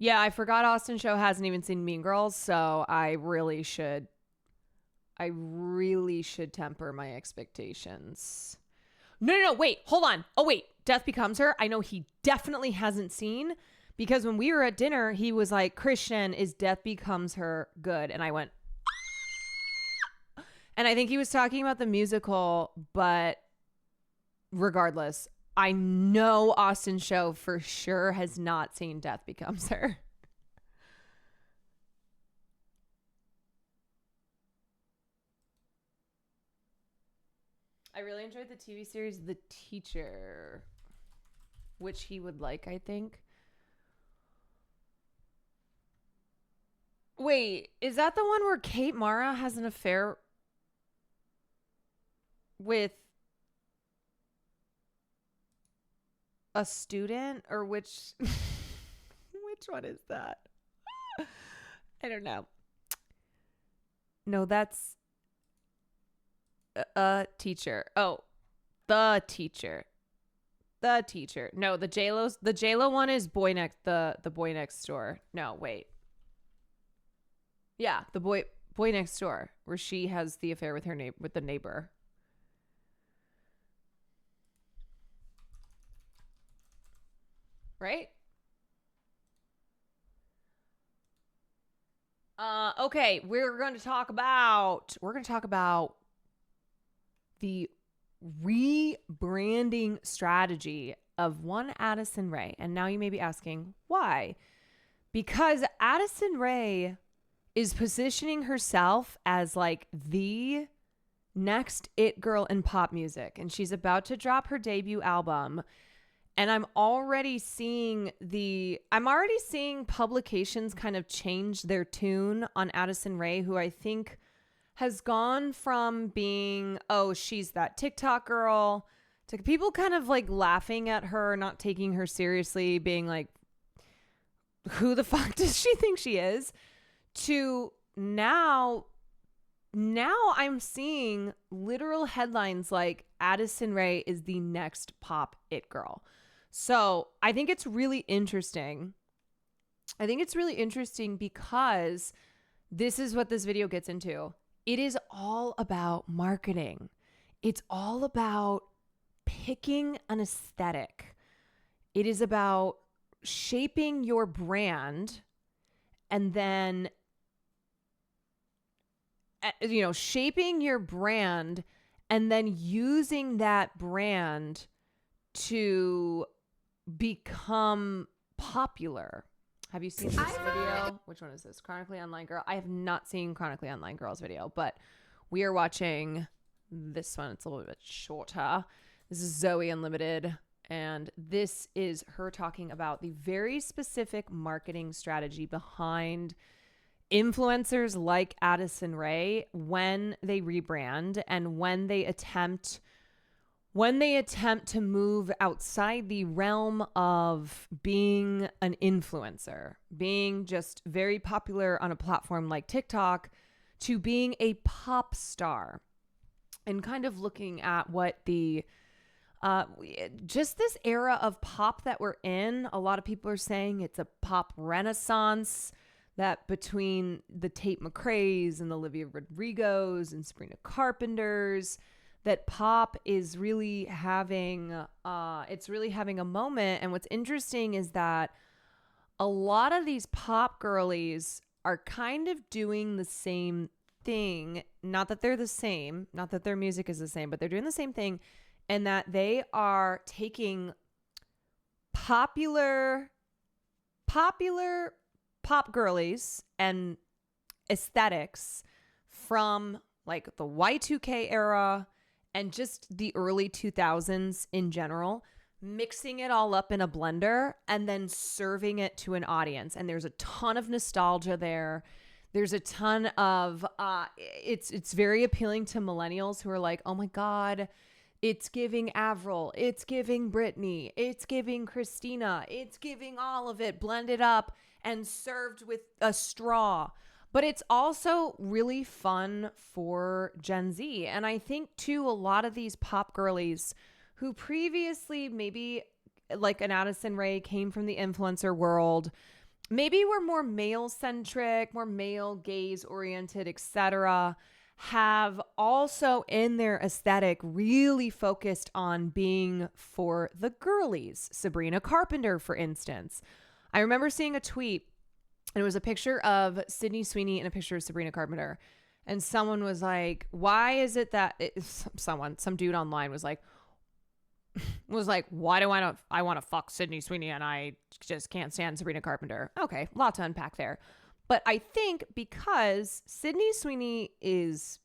Yeah, I forgot Austin Show hasn't even seen Mean Girls, so I really should temper my expectations. No, wait, hold on. Oh, wait, Death Becomes Her. I know he definitely hasn't seen, because when we were at dinner, he was like, Christian, is Death Becomes Her good? And I went, ah! And I think he was talking about the musical, but regardless, I know Austin Show for sure has not seen Death Becomes Her. I really enjoyed the TV series The Teacher, which he would like, I think. Wait, is that the one where Kate Mara has an affair with a student? Or which one is that? I don't know. No, that's a teacher. Oh, the teacher. The teacher. No, the J-Lo one is the boy next door. No, wait. Yeah, the boy next door, where she has the affair with the neighbor. Right? Okay, we're going to talk about the rebranding strategy of one Addison Rae. And now you may be asking, why? Because Addison Rae is positioning herself as like the next it girl in pop music. And she's about to drop her debut album. And I'm already seeing publications kind of change their tune on Addison Rae, who I think has gone from being, oh, she's that TikTok girl, to people kind of like laughing at her, not taking her seriously, being like, who the fuck does she think she is? To now I'm seeing literal headlines like Addison Rae is the next pop it girl. So I think it's really interesting. Because this is what this video gets into. It is all about marketing. It's all about picking an aesthetic. It is about shaping your brand and then, shaping your brand and then using that brand to become popular. Have you seen this video? Which one is this? Chronically Online Girl. I have not seen Chronically Online Girl's video, but we are watching this one. It's a little bit shorter. This is Zoe Unlimited, and this is her talking about the very specific marketing strategy behind influencers like Addison Rae when they rebrand and when they attempt to move outside the realm of being an influencer, being just very popular on a platform like TikTok, to being a pop star, and kind of looking at what the just this era of pop that we're in. A lot of people are saying it's a pop renaissance, that between the Tate McRae's and the Olivia Rodrigos and Sabrina Carpenters, that pop is really having a moment. And what's interesting is that a lot of these pop girlies are kind of doing the same thing. Not that they're the same, not that their music is the same, but they're doing the same thing, and that they are taking popular pop girlies and aesthetics from like the Y2K era and just the early 2000s in general, mixing it all up in a blender and then serving it to an audience. And there's a ton of nostalgia there. There's a ton of, it's very appealing to millennials who are like, oh my God, it's giving Avril, it's giving Britney, it's giving Christina, it's giving all of it blended up and served with a straw. But it's also really fun for Gen Z. And I think, too, a lot of these pop girlies who previously maybe like an Addison Rae came from the influencer world, maybe were more male-centric, more male gaze-oriented, etc., have also in their aesthetic really focused on being for the girlies. Sabrina Carpenter, for instance. I remember seeing a tweet, and it was a picture of Sydney Sweeney and a picture of Sabrina Carpenter. And someone was like, why is it that some dude online was like, why do I want to fuck Sydney Sweeney and I just can't stand Sabrina Carpenter? Okay, a lot to unpack there. But I think because Sydney Sweeney is,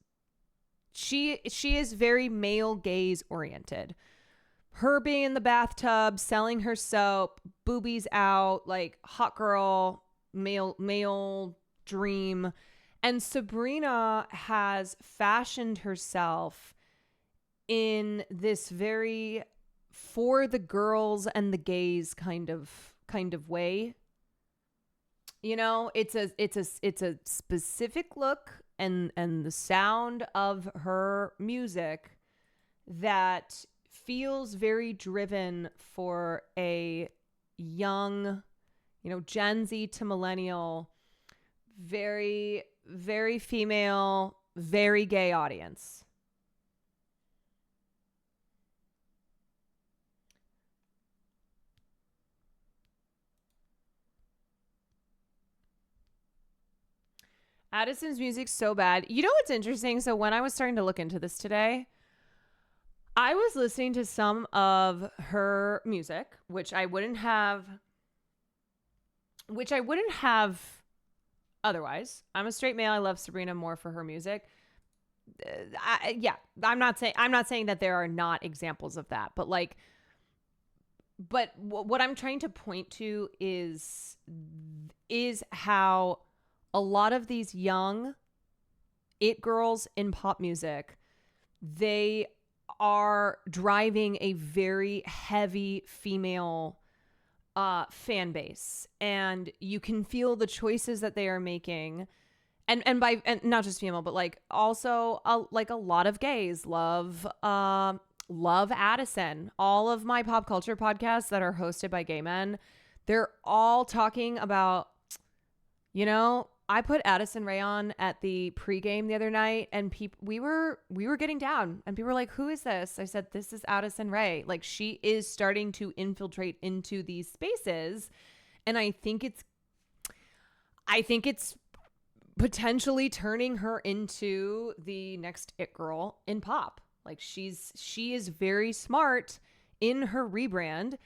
she is very male gaze oriented. Her being in the bathtub, selling her soap, boobies out, like hot girl, male dream. And Sabrina has fashioned herself in this very for the girls and the gays kind of way. You know, it's a specific look and the sound of her music that feels very driven for a young, you know, Gen Z to millennial, very, very female, very gay audience. Addison's music's so bad. You know what's interesting? So when I was starting to look into this today, I was listening to some of her music, which I wouldn't have otherwise. I'm a straight male. I love Sabrina more for her music. I'm not saying that there are not examples of that, but what I'm trying to point to is how a lot of these young it girls in pop music, they are driving a very heavy female fan base, and you can feel the choices that they are making, and not just female, but like also like a lot of gays love Addison. All of my pop culture podcasts that are hosted by gay men, they're all talking about, you know, I put Addison Rae on at the pregame the other night, and we were getting down, and people were like, "Who is this?" I said, "This is Addison Rae." Like, she is starting to infiltrate into these spaces, and I think it's potentially turning her into the next it girl in pop. Like, she is very smart in her rebrand.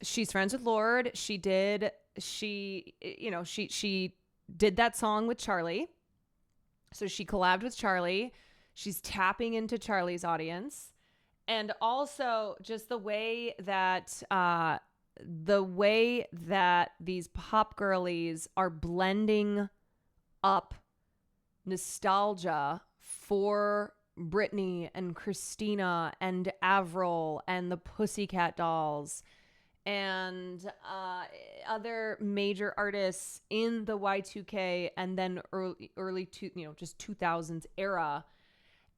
She's friends with Lorde. She did that song with Charlie. So she collabed with Charlie. She's tapping into Charlie's audience. And also just the way that these pop girlies are blending up nostalgia for Britney and Christina and Avril and the Pussycat Dolls and other major artists in the Y2K and then early 2000s era.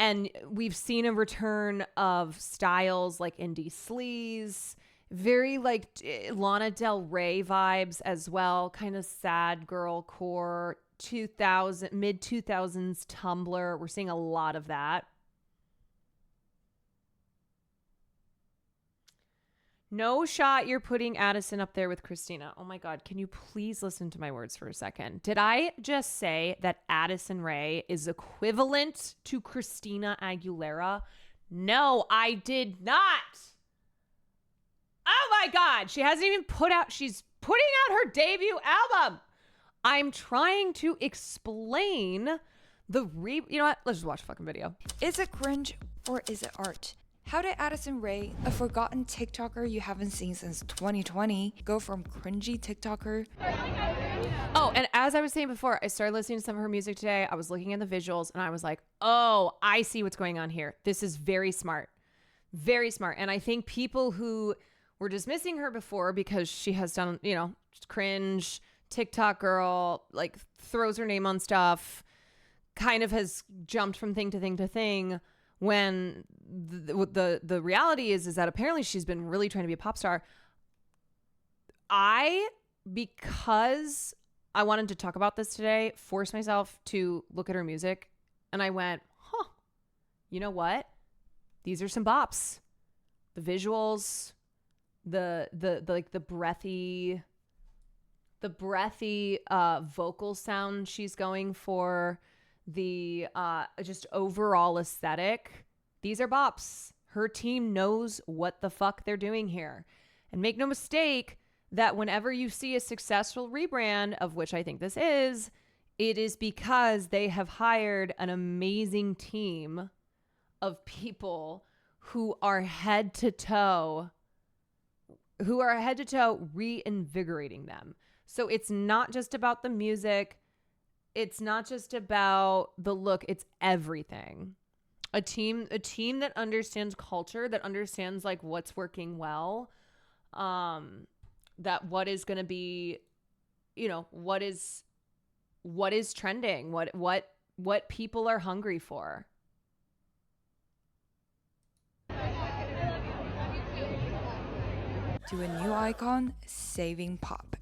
And we've seen a return of styles like indie sleaze, very like Lana Del Rey vibes as well, kind of sad girl core, mid 2000s Tumblr. We're seeing a lot of that. No shot you're putting Addison up there with Christina. Oh my God, can you please listen to my words for a second? Did I just say that Addison Rae is equivalent to Christina Aguilera? No, I did not. Oh my God, she hasn't even she's putting out her debut album. I'm trying to explain you know what? Let's just watch a fucking video. Is it cringe or is it art? How did Addison Rae, a forgotten TikToker you haven't seen since 2020, go from cringy TikToker? Oh, and as I was saying before, I started listening to some of her music today. I was looking at the visuals and I was like, oh, I see what's going on here. This is very smart. Very smart. And I think people who were dismissing her before because she has done, you know, cringe, TikTok girl, like throws her name on stuff, kind of has jumped from thing to thing to thing, when the reality is that apparently she's been really trying to be a pop star. Because I wanted to talk about this today, forced myself to look at her music, and I went, you know what? These are some bops. The visuals, the breathy vocal sound she's going for, the just overall aesthetic. These are bops. Her team knows what the fuck they're doing here. And make no mistake that whenever you see a successful rebrand, of which I think this is, it is because they have hired an amazing team of people who are head to toe reinvigorating them. So it's not just about the music. It's not just about the look. It's everything. A team that understands culture, that understands like what's working well, that what is going to be you know, what is trending, what people are hungry for. To a new icon saving pop.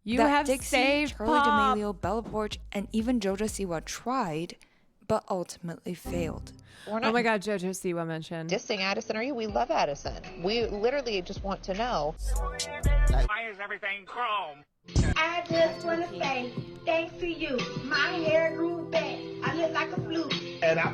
You that have Dixie, saved Charli pop. D'Amelio, Bella Poarch, and even JoJo Siwa tried, but ultimately failed. Oh my God, JoJo Siwa mentioned. Dissing Addison, are you? We love Addison. We literally just want to know. Why is everything chrome? I just want to say, thanks to you, my hair grew back. I look like a flute. And I,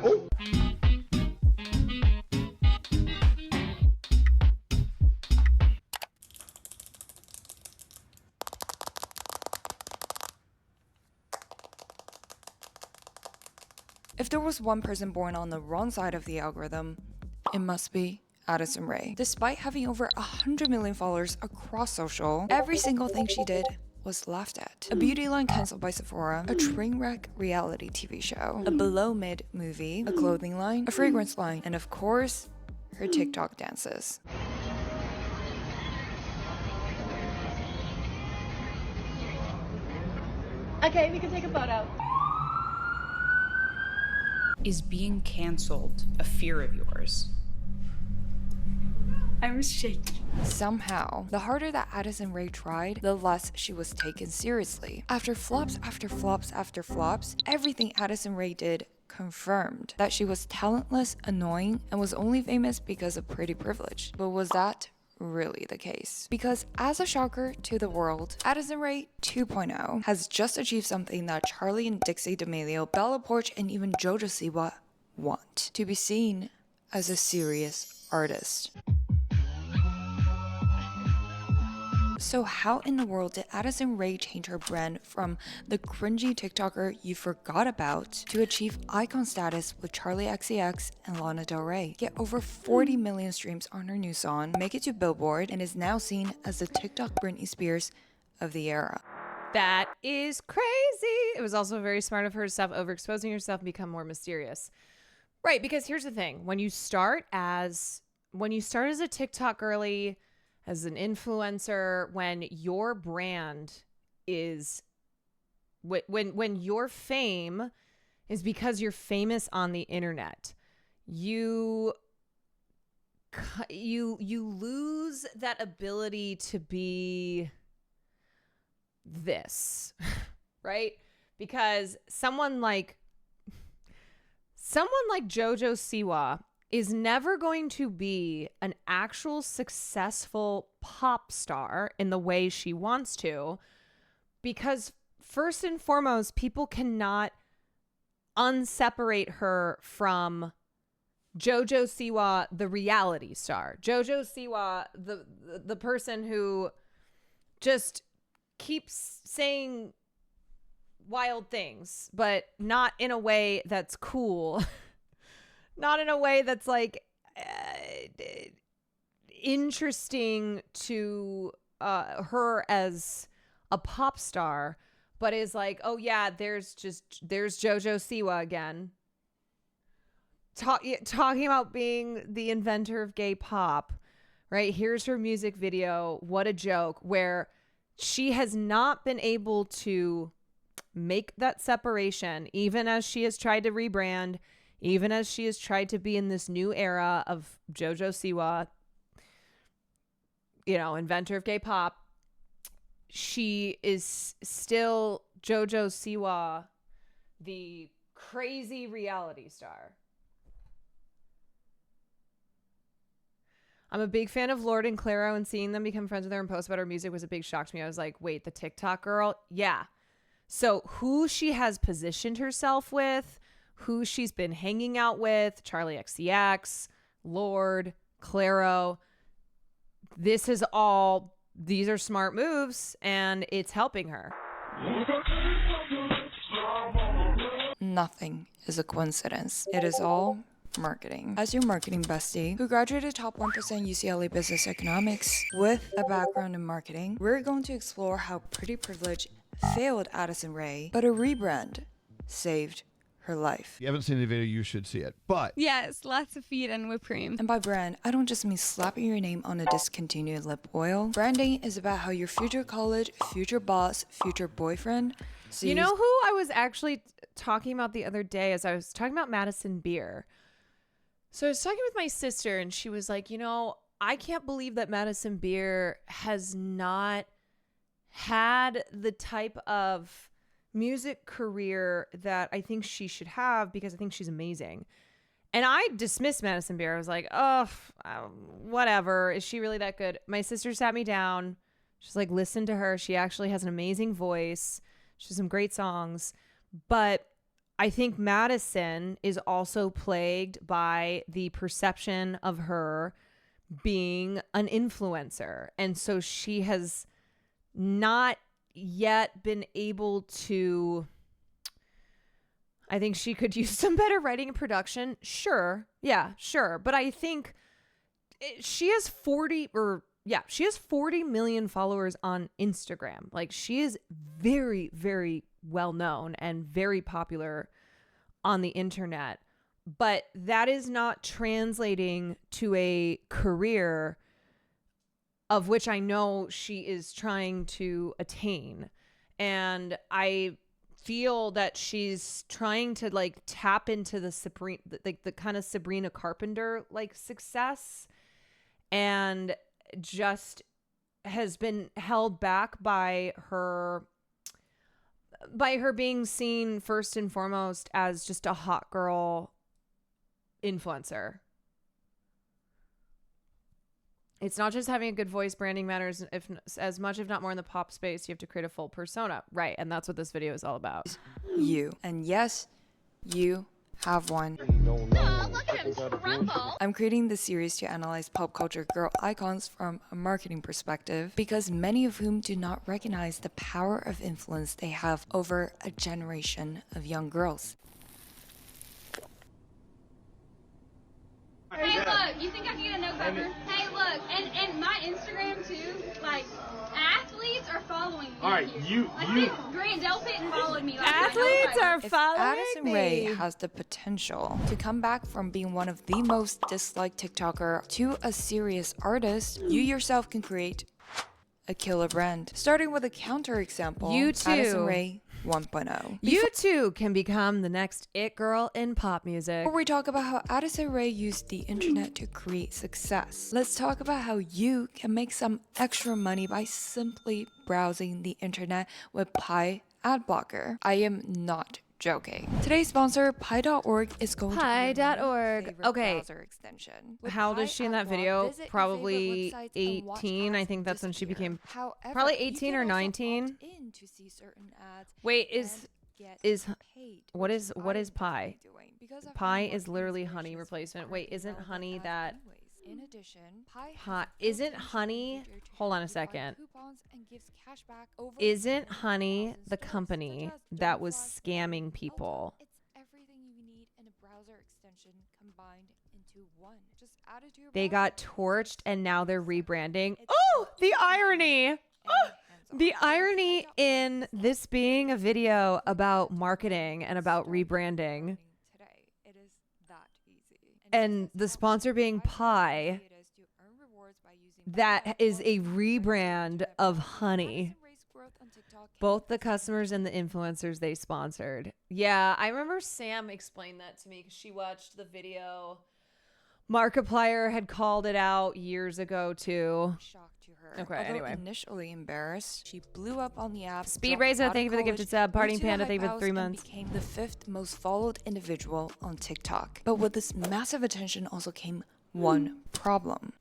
If there was one person born on the wrong side of the algorithm, it must be Addison Rae. Despite having over 100 million followers across social, every single thing she did was laughed at. A beauty line cancelled by Sephora, a train wreck reality TV show, a below mid movie, a clothing line, a fragrance line, and of course, her TikTok dances. Okay, we can take a photo. Is being cancelled a fear of yours? I'm shaking. Somehow, the harder that Addison Rae tried, the less she was taken seriously. After flops after flops after flops, everything Addison Rae did confirmed that she was talentless, annoying, and was only famous because of pretty privilege. But was that really the case? Because as a shocker to the world, Addison Rae 2.0 has just achieved something that Charli and Dixie D'Amelio, Bella Poarch, and even JoJo Siwa want: to be seen as a serious artist. So how in the world did Addison Rae change her brand from the cringy TikToker you forgot about to achieve icon status with Charli XCX and Lana Del Rey? Get over 40 million streams on her new song, make it to Billboard, and is now seen as the TikTok Britney Spears of the era. That is crazy. It was also very smart of her to stop overexposing herself and become more mysterious. Right, because here's the thing. When you start as a TikTok girly, as an influencer, when your brand is, when your fame is because you're famous on the internet, you lose that ability to be this, right? Because someone like JoJo Siwa is never going to be an actual successful pop star in the way she wants to, because first and foremost, people cannot unseparate her from JoJo Siwa, the reality star. JoJo Siwa, the person who just keeps saying wild things, but not in a way that's cool. Not in a way that's like interesting to her as a pop star, but is like, oh yeah, there's JoJo Siwa again. Talking about being the inventor of gay pop, right? Here's her music video. What a joke. Where she has not been able to make that separation, even as she has tried to rebrand, even as she has tried to be in this new era of JoJo Siwa, inventor of gay pop. She is still JoJo Siwa, the crazy reality star. I'm a big fan of Lorde and Clairo, and seeing them become friends with her and post about her music was a big shock to me. I was like, wait, the TikTok girl? Yeah. So who she has positioned herself with, who she's been hanging out with, Charli XCX, Lorde, Clairo. These are smart moves, and it's helping her. Nothing is a coincidence. It is all marketing. As your marketing bestie, who graduated top 1% UCLA Business Economics with a background in marketing, we're going to explore how pretty privilege failed Addison Rae, but a rebrand saved her life. If you haven't seen the video, you should see it. But yes, lots of feet and whipped cream. And by brand, I don't just mean slapping your name on a discontinued lip oil. Branding is about how your future college, future boss, future boyfriend sees. You know who I was actually talking about the other day as I was talking about Madison Beer. So I was talking with my sister and she was like, you know, I can't believe that Madison Beer has not had the type of music career that I think she should have, because I think she's amazing. And I dismissed Madison Beer. I was like, oh, whatever. Is she really that good? My sister sat me down. She's like, listen to her. She actually has an amazing voice. She has some great songs. But I think Madison is also plagued by the perception of her being an influencer. And so she has not yet been able to, I think she could use some better writing and production. Sure. Yeah, sure. But I think she has 40 million followers on Instagram. Like, she is very, very well known and very popular on the internet. But that is not translating to a career of which I know she is trying to attain. And I feel that she's trying to like tap into the kind of Sabrina Carpenter like success, and just has been held back by her being seen first and foremost as just a hot girl influencer. It's not just having a good voice. Branding matters as much, if not more, in the pop space. You have to create a full persona. Right. And that's what this video is all about. You. And yes, you have one. Oh, look at him crumble. I'm creating this series to analyze pop culture girl icons from a marketing perspective, because many of whom do not recognize the power of influence they have over a generation of young girls. Hey, look, you think I can get a no cover? Hey, look, and my Instagram too, like, athletes are following me. All right, you. Grant Delpit followed me. Athletes are If following Addison me. Rae has the potential to come back from being one of the most disliked TikToker to a serious artist, you yourself can create a killer brand. Starting with a counterexample, You too. Addison Rae 1.0. You too can become the next it girl in pop music. Before we talk about how Addison Rae used the internet to create success, let's talk about how you can make some extra money by simply browsing the internet with Pi ad blocker. I am not joking. Today's sponsor, Pi.org, is going to be Pi.org. Okay. browser extension. With How old Pi is she in ad that block, video? visit your Probably favorite websites and watch 18. I ads think that's when she disappear. became However, probably you 18 can or also 19. opt in to see certain ads Wait, and is get paid, what which is what I is am Pi? definitely doing, because I've Pi heard is more literally inspirations honey for replacement. marketing Wait, isn't relevant honey ads that anyways. In addition, Pi Pi has isn't built-in honey? feature to Hold on a help you find second. coupons and gives cash back over Isn't Honey 1,000 the stores, company such as that was Dormfloss, scamming people? It's everything you need in a browser extension combined into one. Just add it to your They browser. got torched and now they're rebranding. Oh, the irony. Oh, the irony in this being a video about marketing and about rebranding. Today, it is that easy. And the sponsor being Pi, that is a rebrand of Honey. Both the customers and the influencers they sponsored. Yeah, I remember Sam explained that to me because she watched the video. Markiplier had called it out years ago too. Shock to her. Okay, Although anyway. initially embarrassed, she blew up on the app. Speed dropped Razor, out thank you of for the college, gifted sub. moved Partying to the Panda, hype thank you for house, 3 and months. became the 5th most followed individual on TikTok. But with this massive attention also came one problem.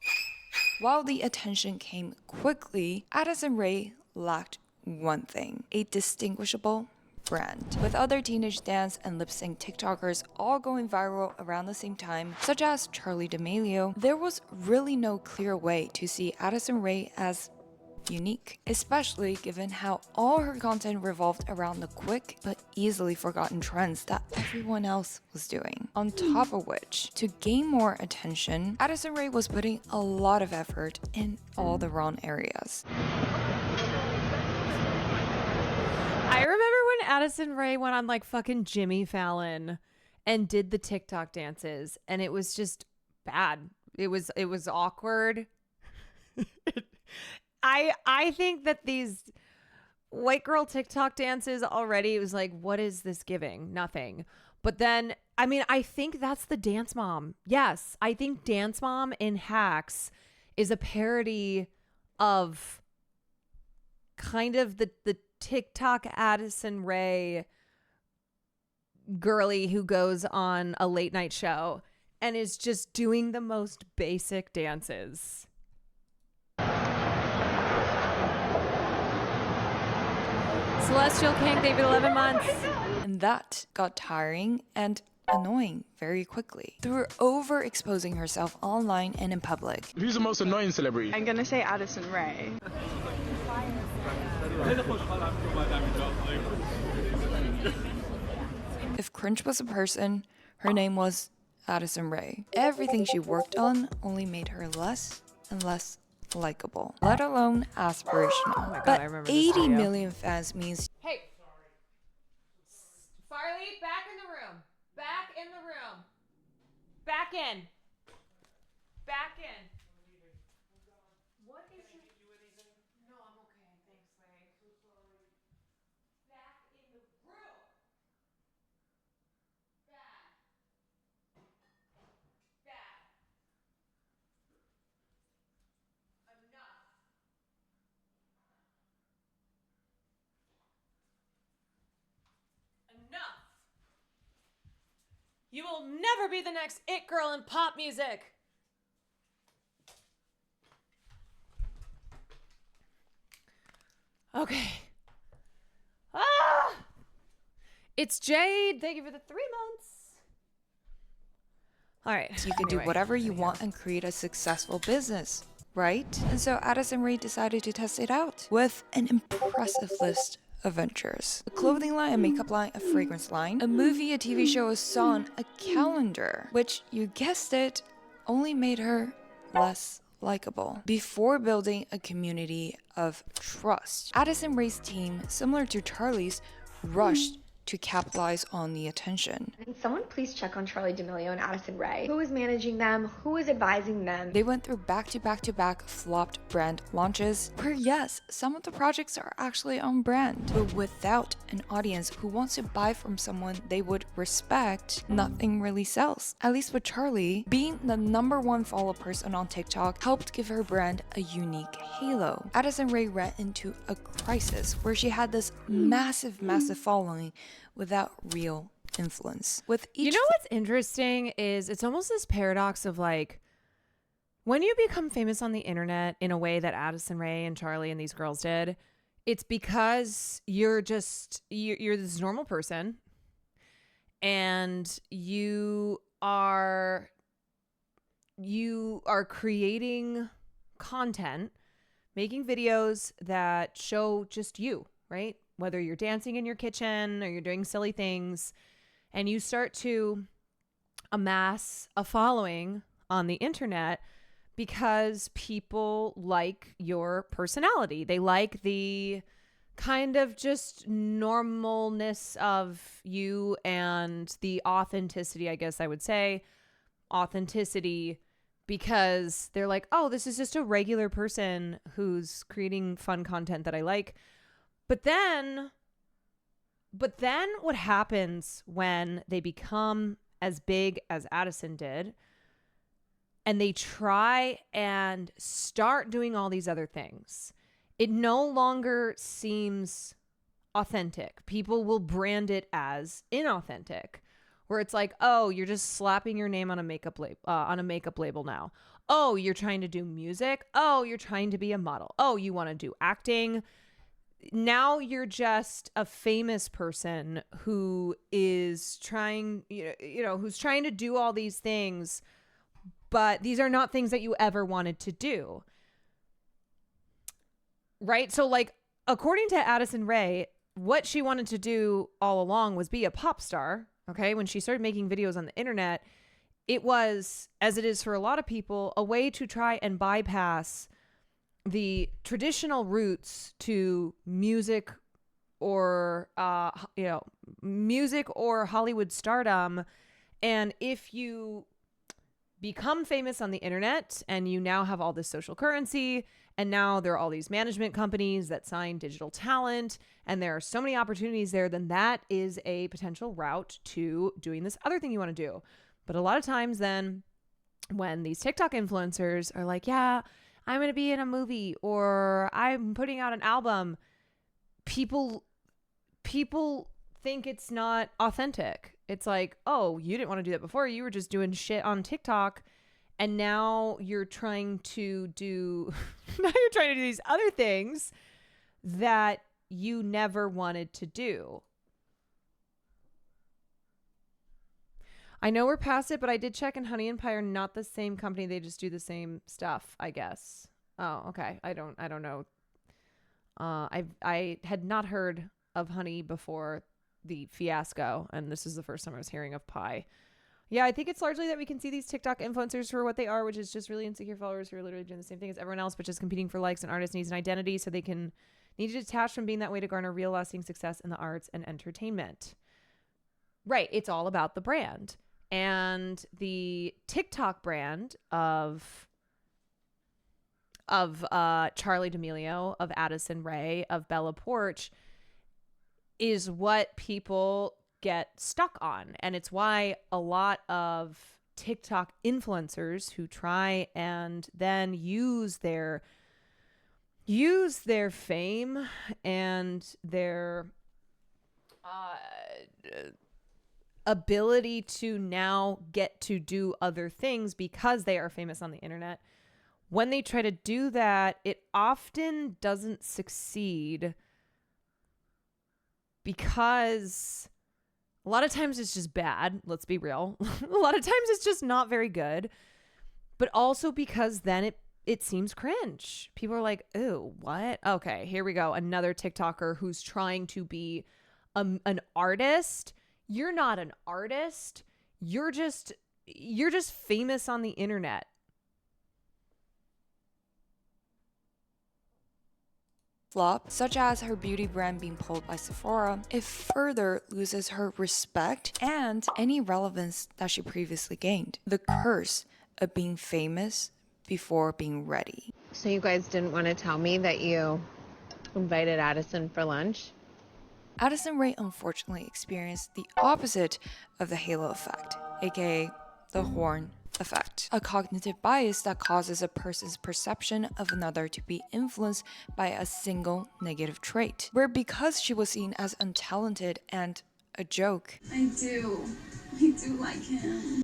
While the attention came quickly, Addison Rae lacked one thing: a distinguishable brand. With other teenage dance and lip sync TikTokers all going viral around the same time, such as Charli D'Amelio, there was really no clear way to see Addison Rae as unique, especially given how all her content revolved around the quick but easily forgotten trends that everyone else was doing. On top of which, to gain more attention, Addison Rae was putting a lot of effort in all the wrong areas. I remember when Addison Rae went on like fucking Jimmy Fallon and did the TikTok dances, and it was just bad. It was awkward. I think that these white girl TikTok dances already, it was like, what is this giving? Nothing. But then, I mean, I think that's the Dance Mom. Yes, I think Dance Mom in Hacks is a parody of kind of the TikTok Addison Rae girly who goes on a late night show and is just doing the most basic dances. Celestial King, David, 11 months. And that got tiring and annoying very quickly. Through overexposing herself online and in public. Who's the most annoying celebrity? I'm gonna say Addison Rae. If cringe was a person, her name was Addison Rae. Everything she worked on only made her less and less likable, let alone aspirational. Oh my God, but I remember this 80 video. million fans means Hey, Farley, back in the room. Back in the room. Back in. Back in. What is your... No, I'm okay. Thanks, Ray. So sorry. Back in the room. Back. Back. Enough. Enough. You will never be the next it girl in pop music. Okay. Ah! It's Jade. Thank you for the 3 months. All right. you can do whatever you want and create a successful business, right? And so Addison Rae decided to test it out with an impressive list of ventures. A clothing line, a makeup line, a fragrance line, a movie, a TV show, a song, a calendar, which, you guessed it, only made her less likable. Before building a community of trust, Addison Rae's team, similar to Charlie's, rushed to capitalize on the attention. Can someone please check on Charli D'Amelio and Addison Rae? Who is managing them? Who is advising them? They went through back-to-back flopped brand launches, where yes, some of the projects are actually on brand, but without an audience who wants to buy from someone they would respect, nothing really sells. At least with Charli, being the #1 follow person on TikTok helped give her brand a unique halo. Addison Rae ran into a crisis where she had this massive following without real influence. With each, you know what's interesting is it's almost this paradox of like, when you become famous on the internet in a way that Addison Rae and Charli and these girls did, it's because you're this normal person and you are creating content, making videos that show just you, right? Whether you're dancing in your kitchen or you're doing silly things, and you start to amass a following on the internet because people like your personality. They like the kind of just normalness of you and the authenticity, I guess I would say. Authenticity, because they're like, oh, this is just a regular person who's creating fun content that I like. But then what happens when they become as big as Addison did and they try and start doing all these other things? It no longer seems authentic. People will brand it as inauthentic, where it's like, oh, you're just slapping your name on a makeup label now. Oh, you're trying to do music. Oh, you're trying to be a model. Oh, you want to do acting. Now you're just a famous person who is trying, who's trying to do all these things, but these are not things that you ever wanted to do. Right? So like, according to Addison Rae, what she wanted to do all along was be a pop star. Okay. When she started making videos on the internet, it was, as it is for a lot of people, a way to try and bypass the traditional routes to music or music or Hollywood stardom. And if you become famous on the internet and you now have all this social currency, and now there are all these management companies that sign digital talent, and there are so many opportunities there, then that is a potential route to doing this other thing you want to do. But a lot of times then when these TikTok influencers are like, yeah, I'm going to be in a movie or I'm putting out an album, people think it's not authentic. It's like, oh, you didn't want to do that before. You were just doing shit on TikTok. And now you're trying to do these other things that you never wanted to do. I know we're past it, but I did check, and Honey and Pie are not the same company. They just do the same stuff, I guess. Oh, okay. I don't know. I had not heard of Honey before the fiasco, and this is the first time I was hearing of Pie. Yeah, I think it's largely that we can see these TikTok influencers for what they are, which is just really insecure followers who are literally doing the same thing as everyone else, but just competing for likes, and artists needs an identity so they can need to detach from being that way to garner real lasting success in the arts and entertainment. Right. It's all about the brand. And the TikTok brand of Charli D'Amelio, of Addison Rae, of Bella Poarch is what people get stuck on. And it's why a lot of TikTok influencers who try and then use their fame and their ability to now get to do other things because they are famous on the internet. When they try to do that, it often doesn't succeed because a lot of times it's just bad. Let's be real. A lot of times it's just not very good, but also because then it seems cringe. People are like, "Ooh, what? Okay, here we go. Another TikToker who's trying to be an artist." You're not an artist. You're just famous on the internet. Flop, such as her beauty brand being pulled by Sephora, it further loses her respect and any relevance that she previously gained. The curse of being famous before being ready. So you guys didn't want to tell me that you invited Addison for lunch? Addison Rae unfortunately experienced the opposite of the halo effect, aka the horn effect, a cognitive bias that causes a person's perception of another to be influenced by a single negative trait, where because she was seen as untalented and a joke. I do like him.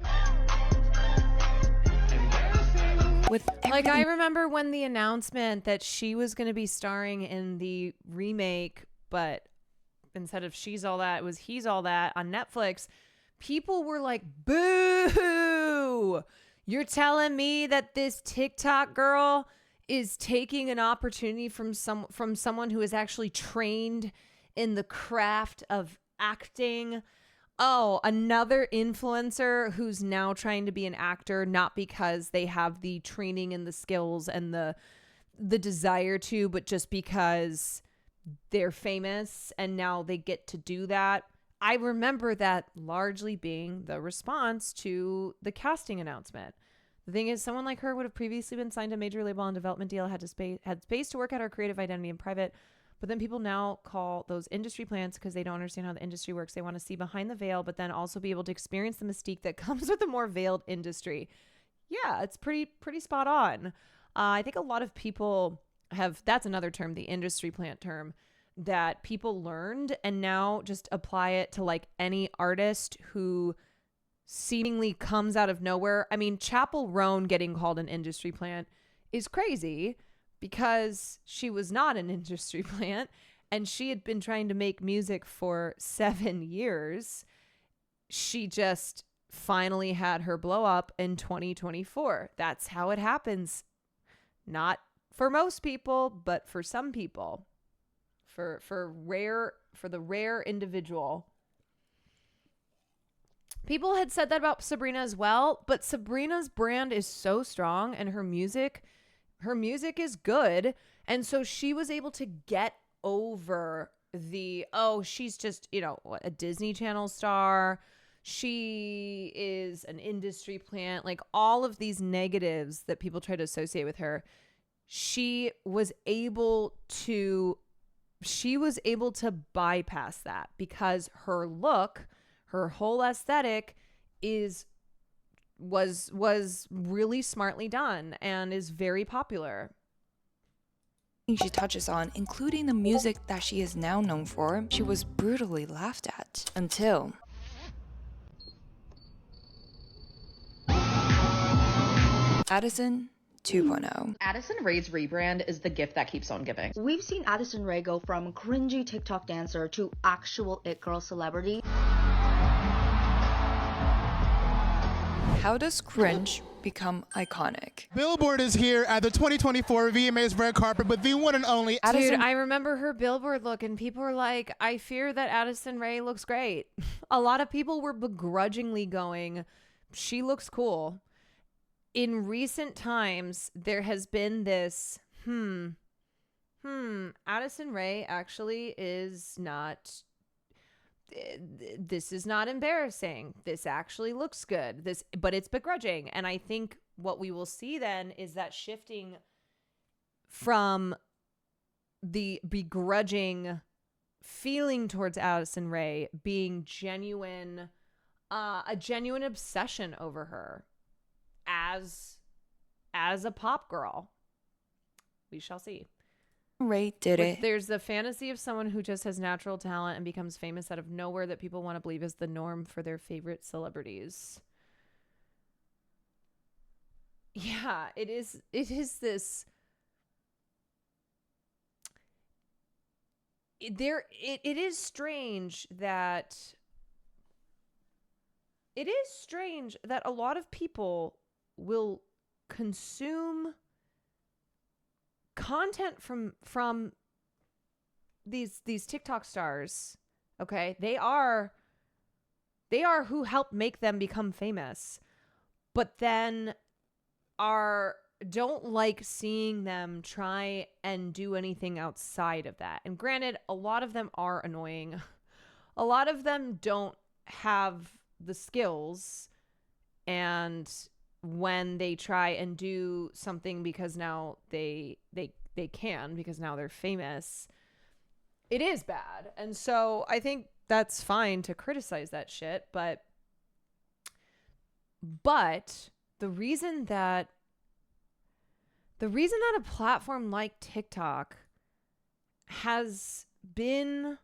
Like, I remember when the announcement that she was going to be starring in the remake, but instead of She's All That, it was He's All That on Netflix. People were like, boo! You're telling me that this TikTok girl is taking an opportunity from someone who is actually trained in the craft of acting. Oh, another influencer who's now trying to be an actor, not because they have the training and the skills and the desire to, but just because they're famous and now they get to do that. I remember that largely being the response to the casting announcement. The thing is, someone like her would have previously been signed to a major label on development deal, had space to work out her creative identity in private, but then people now call those industry plants because they don't understand how the industry works. They want to see behind the veil, but then also be able to experience the mystique that comes with a more veiled industry. Yeah, it's pretty spot on. I think a lot of people that's another term, the industry plant term, that people learned and now just apply it to like any artist who seemingly comes out of nowhere. I mean, Chappell Roan getting called an industry plant is crazy because she was not an industry plant and she had been trying to make music for 7 years. She just finally had her blow up in 2024. That's how it happens. Not for most people, but for some people, for the rare individual. People had said that about Sabrina as well, but Sabrina's brand is so strong and her music is good. And so she was able to get over she's just, a Disney Channel star. She is an industry plant. Like all of these negatives that people try to associate with her, she was able to bypass that because her look, her whole aesthetic was really smartly done and is very popular. She touches on, including the music that she is now known for, she was brutally laughed at until Addison 2.0. Addison Rae's rebrand is the gift that keeps on giving. We've seen Addison Rae go from cringy TikTok dancer to actual it girl celebrity. How does cringe become iconic? Billboard is here at the 2024 VMAs red carpet with the one and only Dude, I remember her Billboard look and people were like, I fear that Addison Rae looks great. A lot of people were begrudgingly going, she looks cool. In recent times, there has been this, Addison Rae actually is not, this is not embarrassing. This actually looks good. But it's begrudging. And I think what we will see then is that shifting from the begrudging feeling towards Addison Rae being genuine, a genuine obsession over her. As a pop girl. We shall see. Rae did it. There's the fantasy of someone who just has natural talent and becomes famous out of nowhere that people want to believe is the norm for their favorite celebrities. Yeah, it is this. It is strange that. It is strange that a lot of people will consume content from these TikTok stars. Okay, they are who helped make them become famous, but then don't like seeing them try and do anything outside of that. And granted, a lot of them are annoying. A lot of them don't have the skills, and when they try and do something because now they can because now they're famous, it is bad. And so I think that's fine to criticize that shit, but the reason that a platform like TikTok has been,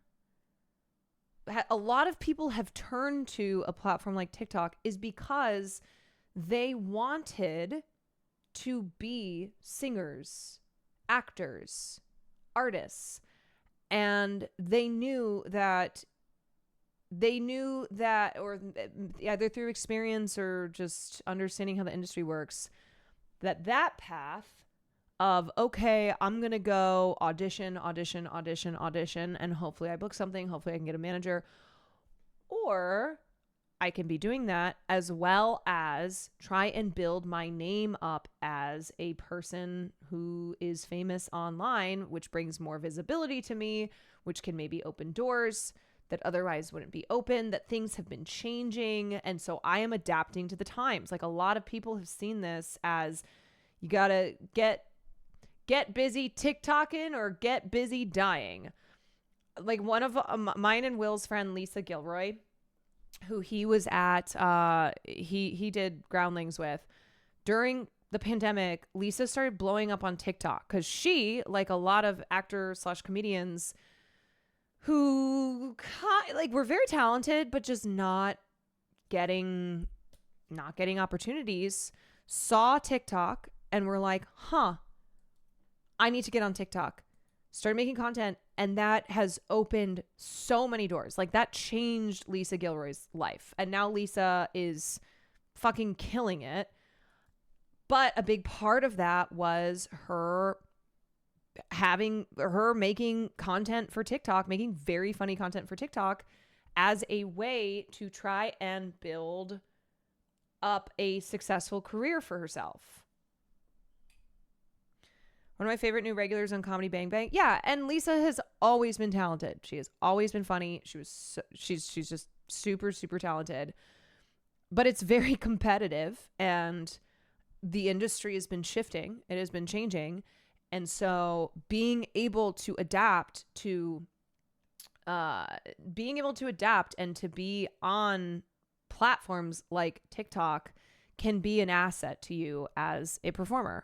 a lot of people have turned to a platform like TikTok is because they wanted to be singers, actors, artists, and they knew that, or either through experience or just understanding how the industry works, that path of, okay, I'm going to go audition, and hopefully I book something, hopefully I can get a manager, or I can be doing that as well as try and build my name up as a person who is famous online, which brings more visibility to me, which can maybe open doors that otherwise wouldn't be open, that things have been changing. And so I am adapting to the times. Like a lot of people have seen this as you got to get busy TikToking or get busy dying. Like one of mine and Will's friend, Lisa Gilroy, who he was at, he did Groundlings with. During the pandemic, Lisa started blowing up on TikTok because she, like a lot of actor/comedians who were very talented, but just not getting opportunities, saw TikTok and were like, I need to get on TikTok. Started making content, and that has opened so many doors. Like that changed Lisa Gilroy's life. And now Lisa is fucking killing it. But a big part of that was her making content for TikTok, making very funny content for TikTok as a way to try and build up a successful career for herself. One of my favorite new regulars on Comedy Bang Bang. Yeah, and Lisa has always been talented. She has always been funny. She's just super, super talented. But it's very competitive, and the industry has been shifting. It has been changing. And so being able to adapt and to be on platforms like TikTok can be an asset to you as a performer.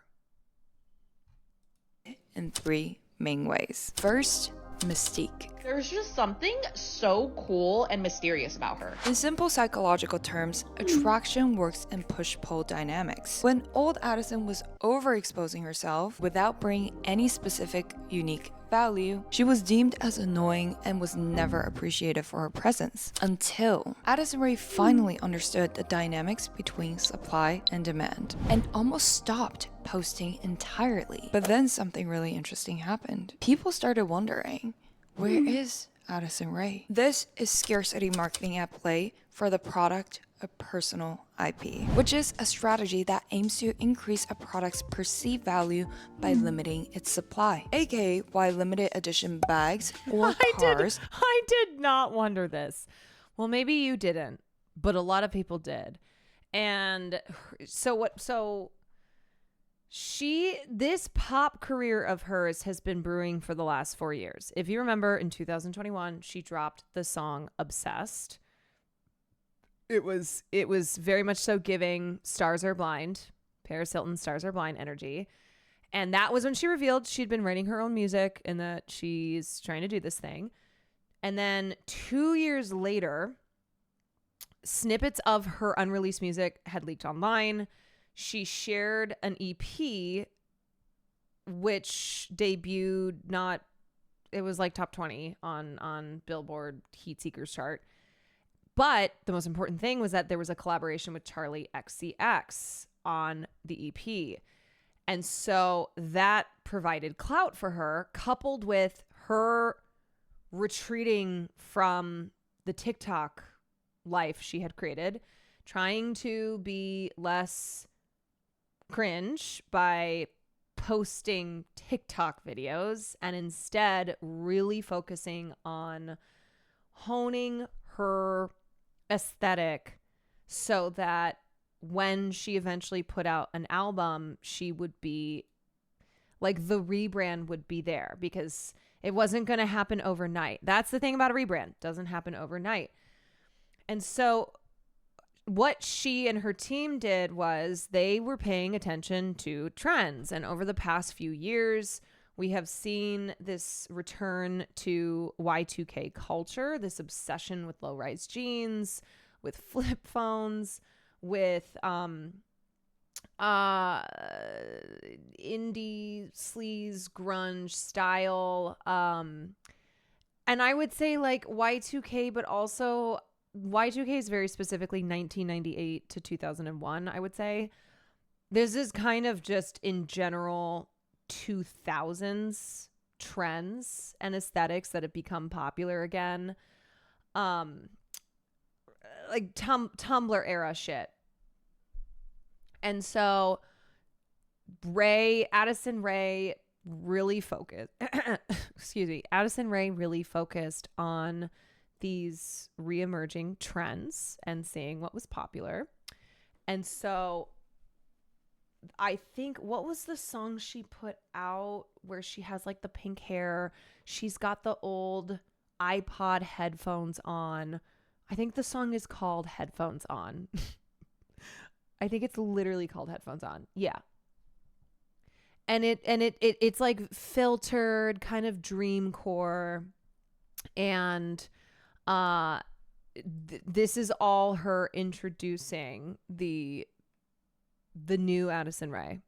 In 3 main ways. First, mystique. There's just something so cool and mysterious about her. In simple psychological terms, attraction works in push-pull dynamics. When old Addison was overexposing herself without bringing any specific, unique value, she was deemed as annoying and was never appreciated for her presence. Until Addison Rae finally understood the dynamics between supply and demand and almost stopped posting entirely. But then something really interesting happened. People started wondering, where is Addison Rae? This is scarcity marketing at play for the product of personal IP, which is a strategy that aims to increase a product's perceived value by limiting its supply, aka why limited edition bags or cars. I did not wonder this. Well, maybe you didn't, but a lot of people did. And this pop career of hers has been brewing for the last 4 years. If you remember, in 2021, she dropped the song Obsessed. It was very much so giving Stars Are Blind, Paris Hilton Stars Are Blind energy. And that was when she revealed she'd been writing her own music and that she's trying to do this thing. And then 2 years later, snippets of her unreleased music had leaked online. She shared an EP which debuted it was like top 20 on Billboard Heatseekers chart. But the most important thing was that there was a collaboration with Charli XCX on the EP. And so that provided clout for her, coupled with her retreating from the TikTok life she had created, trying to be less cringe by posting TikTok videos and instead really focusing on honing her aesthetic so that when she eventually put out an album, she would be like, the rebrand would be there, because it wasn't going to happen overnight. That's the thing about a rebrand. It doesn't happen overnight. And so what she and her team did was they were paying attention to trends. And over the past few years, we have seen this return to Y2K culture, this obsession with low-rise jeans, with flip phones, with indie sleaze grunge style. And I would say like Y2K, but also Y2K is very specifically 1998 to 2001, I would say. This is kind of just in general 2000s trends and aesthetics that have become popular again. Like Tumblr era shit. And so Addison Rae really focused Addison Rae really focused on these re-emerging trends and seeing what was popular. And so I think, what was the song she put out where she has like the pink hair? She's got the old iPod headphones on. I think the song is called Headphones On. I think it's literally called Headphones On. Yeah. And it's like filtered, kind of dreamcore. And this is all her introducing the new Addison Rae.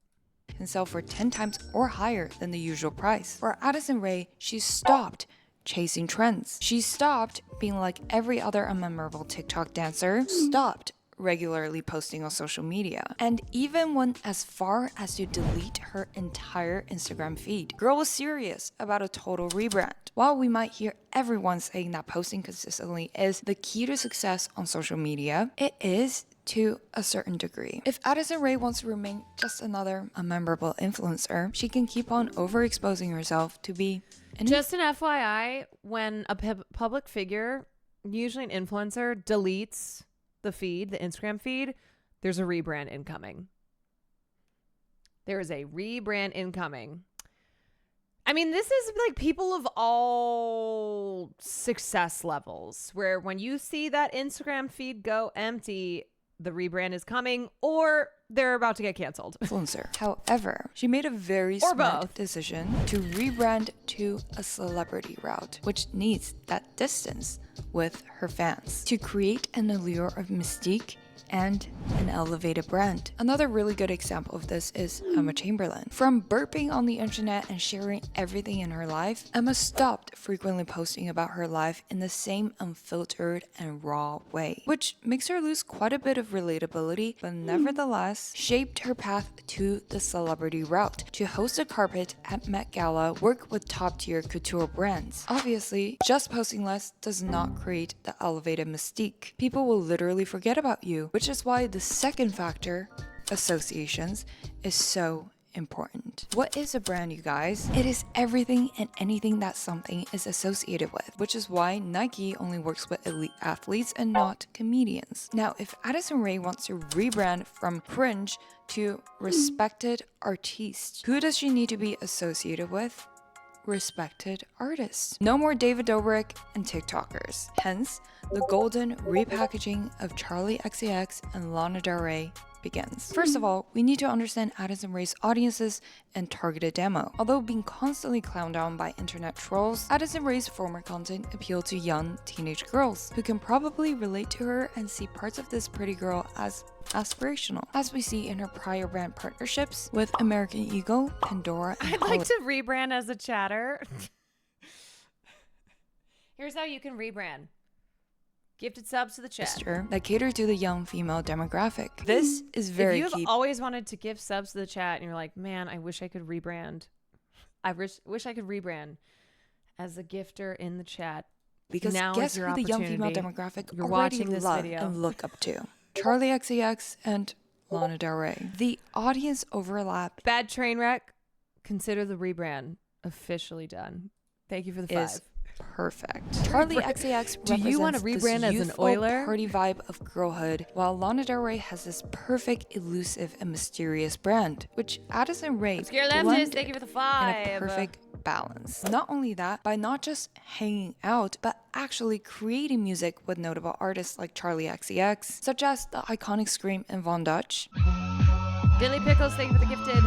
And sell for 10 times or higher than the usual price. For Addison Rae, she stopped chasing trends. She stopped being like every other unmemorable TikTok dancer, stopped regularly posting on social media, and even went as far as to delete her entire Instagram feed. Girl was serious about a total rebrand. While we might hear everyone saying that posting consistently is the key to success on social media, it is to a certain degree. If Addison Rae wants to remain just another unmemorable influencer, she can keep on overexposing herself to be just an FYI, when a public figure, usually an influencer, deletes the feed, the Instagram feed, there's a rebrand incoming. There is a rebrand incoming. I mean, this is like people of all success levels, where when you see that Instagram feed go empty, the rebrand is coming or they're about to get canceled. Influencer. However, she made a very smart decision to rebrand to a celebrity route, which needs that distance with her fans to create an allure of mystique and an elevated brand. Another really good example of this is Emma Chamberlain. From burping on the internet and sharing everything in her life, Emma stopped frequently posting about her life in the same unfiltered and raw way, which makes her lose quite a bit of relatability, but nevertheless shaped her path to the celebrity route to host a carpet at Met Gala, work with top-tier couture brands. Obviously, just posting less does not create the elevated mystique. People will literally forget about you, which is why the second factor, associations, is so important. What is a brand, you guys? It is everything and anything that something is associated with, which is why Nike only works with elite athletes and not comedians. Now, if Addison Rae wants to rebrand from cringe to respected artiste, who does she need to be associated with? Respected artists. No more David Dobrik and TikTokers. Hence, the golden repackaging of Charli XCX and Lana Del Rey begins. First of all, we need to understand Addison Rae's audiences and targeted demo. Although being constantly clowned on by internet trolls, Addison Rae's former content appealed to young teenage girls who can probably relate to her and see parts of this pretty girl as aspirational, as we see in her prior brand partnerships with American Eagle, Pandora, and I'd like to rebrand as a chatter. Here's how you can rebrand. Gifted subs to the chat. That cater to the young female demographic. This is very If key. you've always wanted to gift subs to the chat and you're like, man, I wish I could rebrand. I wish I could rebrand as a gifter in the chat. Because now guess is your who the young female opportunity. demographic You're already watching this love video. and look up to? Charli XCX and Lana Del Rey. The audience overlap Bad train wreck. Consider the rebrand officially done. Thank you for the 5. is perfect. Charli XCX Do you want to represents rebrand this as an youthful Oiler? party vibe of girlhood, while Lana Del Rey has this perfect, elusive, and mysterious brand, which Addison Rae Scare Leftist, blended thank you for the in 5. a perfect balance. Not only that, by not just hanging out, but actually creating music with notable artists like Charli XCX, such as the iconic Scream and Von Dutch. Dilly Pickles, thank you for the gifted.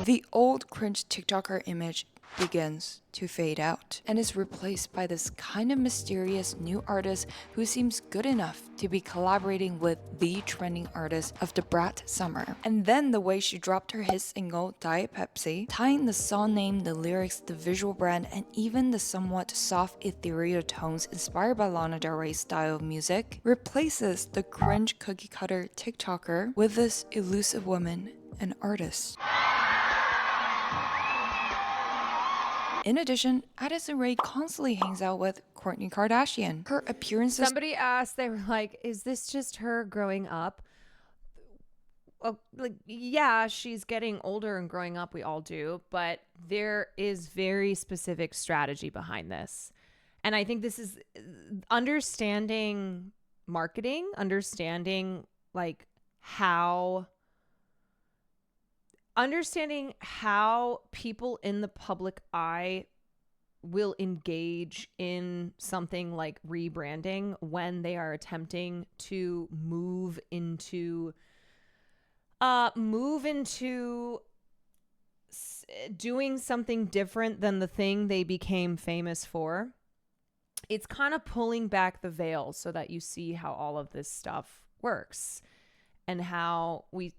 The old cringe TikToker image begins to fade out and is replaced by this kind of mysterious new artist who seems good enough to be collaborating with the trending artist of the Brat summer. And then the way she dropped her hit single Diet Pepsi, tying the song name, the lyrics, the visual brand, and even the somewhat soft ethereal tones inspired by Lana Del Rey's style of music, replaces the cringe cookie cutter TikToker with this elusive woman and artist. In addition, Addison Rae constantly hangs out with Kourtney Kardashian. Her appearances... Somebody asked, they were like, is this just her growing up? Well, like, yeah, she's getting older and growing up, we all do, but there is very specific strategy behind this. And I think this is understanding marketing, understanding like understanding how people in the public eye will engage in something like rebranding when they are attempting to move into doing something different than the thing they became famous for. It's kind of pulling back the veil so that you see how all of this stuff works. And how we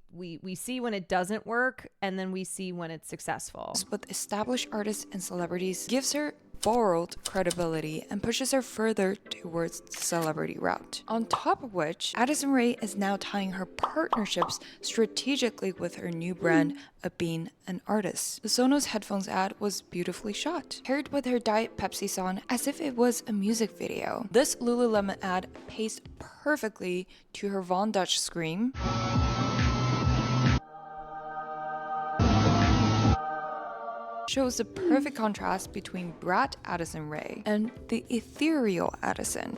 see when it doesn't work, and then we see when it's successful. With established artists and celebrities gives her borrowed credibility and pushes her further towards the celebrity route. On top of which, Addison Rae is now tying her partnerships strategically with her new brand of being an artist. The Sonos headphones ad was beautifully shot, paired with her Diet Pepsi song as if it was a music video. This Lululemon ad paced perfectly to her Von Dutch scream, shows the perfect contrast between brat Addison Rae and the ethereal Addison.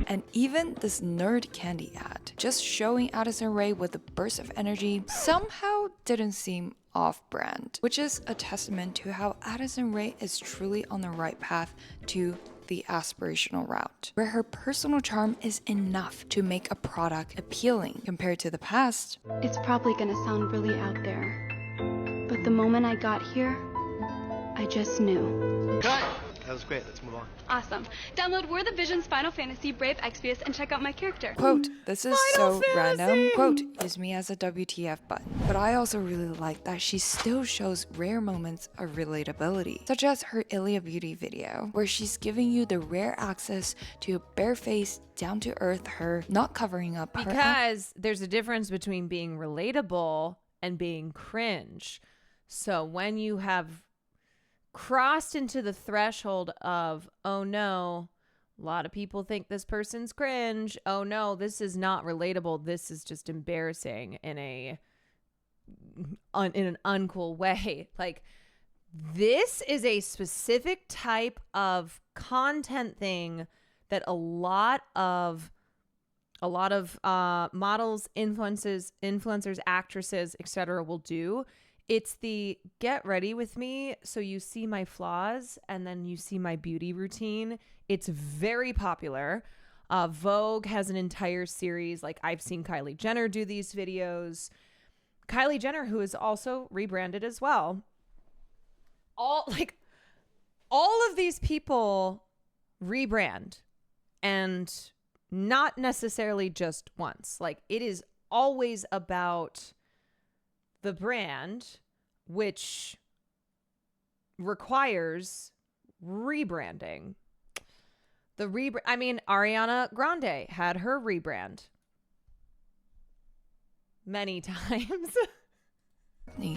And even this nerd candy ad, just showing Addison Rae with a burst of energy, somehow didn't seem off-brand, which is a testament to how Addison Rae is truly on the right path to the aspirational route, where her personal charm is enough to make a product appealing compared to the past. It's probably gonna sound really out there, but the moment I got here, I just knew. Cut! That was great. Let's move on. Awesome. Download War the Vision's Final Fantasy Brave Exvius and check out my character. Quote, this is so random. Quote, use me as a WTF button. But I also really like that she still shows rare moments of relatability, such as her Ilia Beauty video, where she's giving you the rare access to a bare-faced, down-to-earth her, not covering up her. Because there's a difference between being relatable and being cringe. So when you have crossed into the threshold of, oh no, a lot of people think this person's cringe. Oh no, this is not relatable. This is just embarrassing in an uncool way. Like, this is a specific type of content thing that a lot of models, influencers, actresses, etc. will do. It's the get ready with me so you see my flaws and then you see my beauty routine. It's very popular. Vogue has an entire series. Like, I've seen Kylie Jenner do these videos. Kylie Jenner, who is also rebranded as well. All of these people rebrand, and not necessarily just once. Like, it is always about the brand, which requires rebranding. Ariana Grande had her rebrand many times.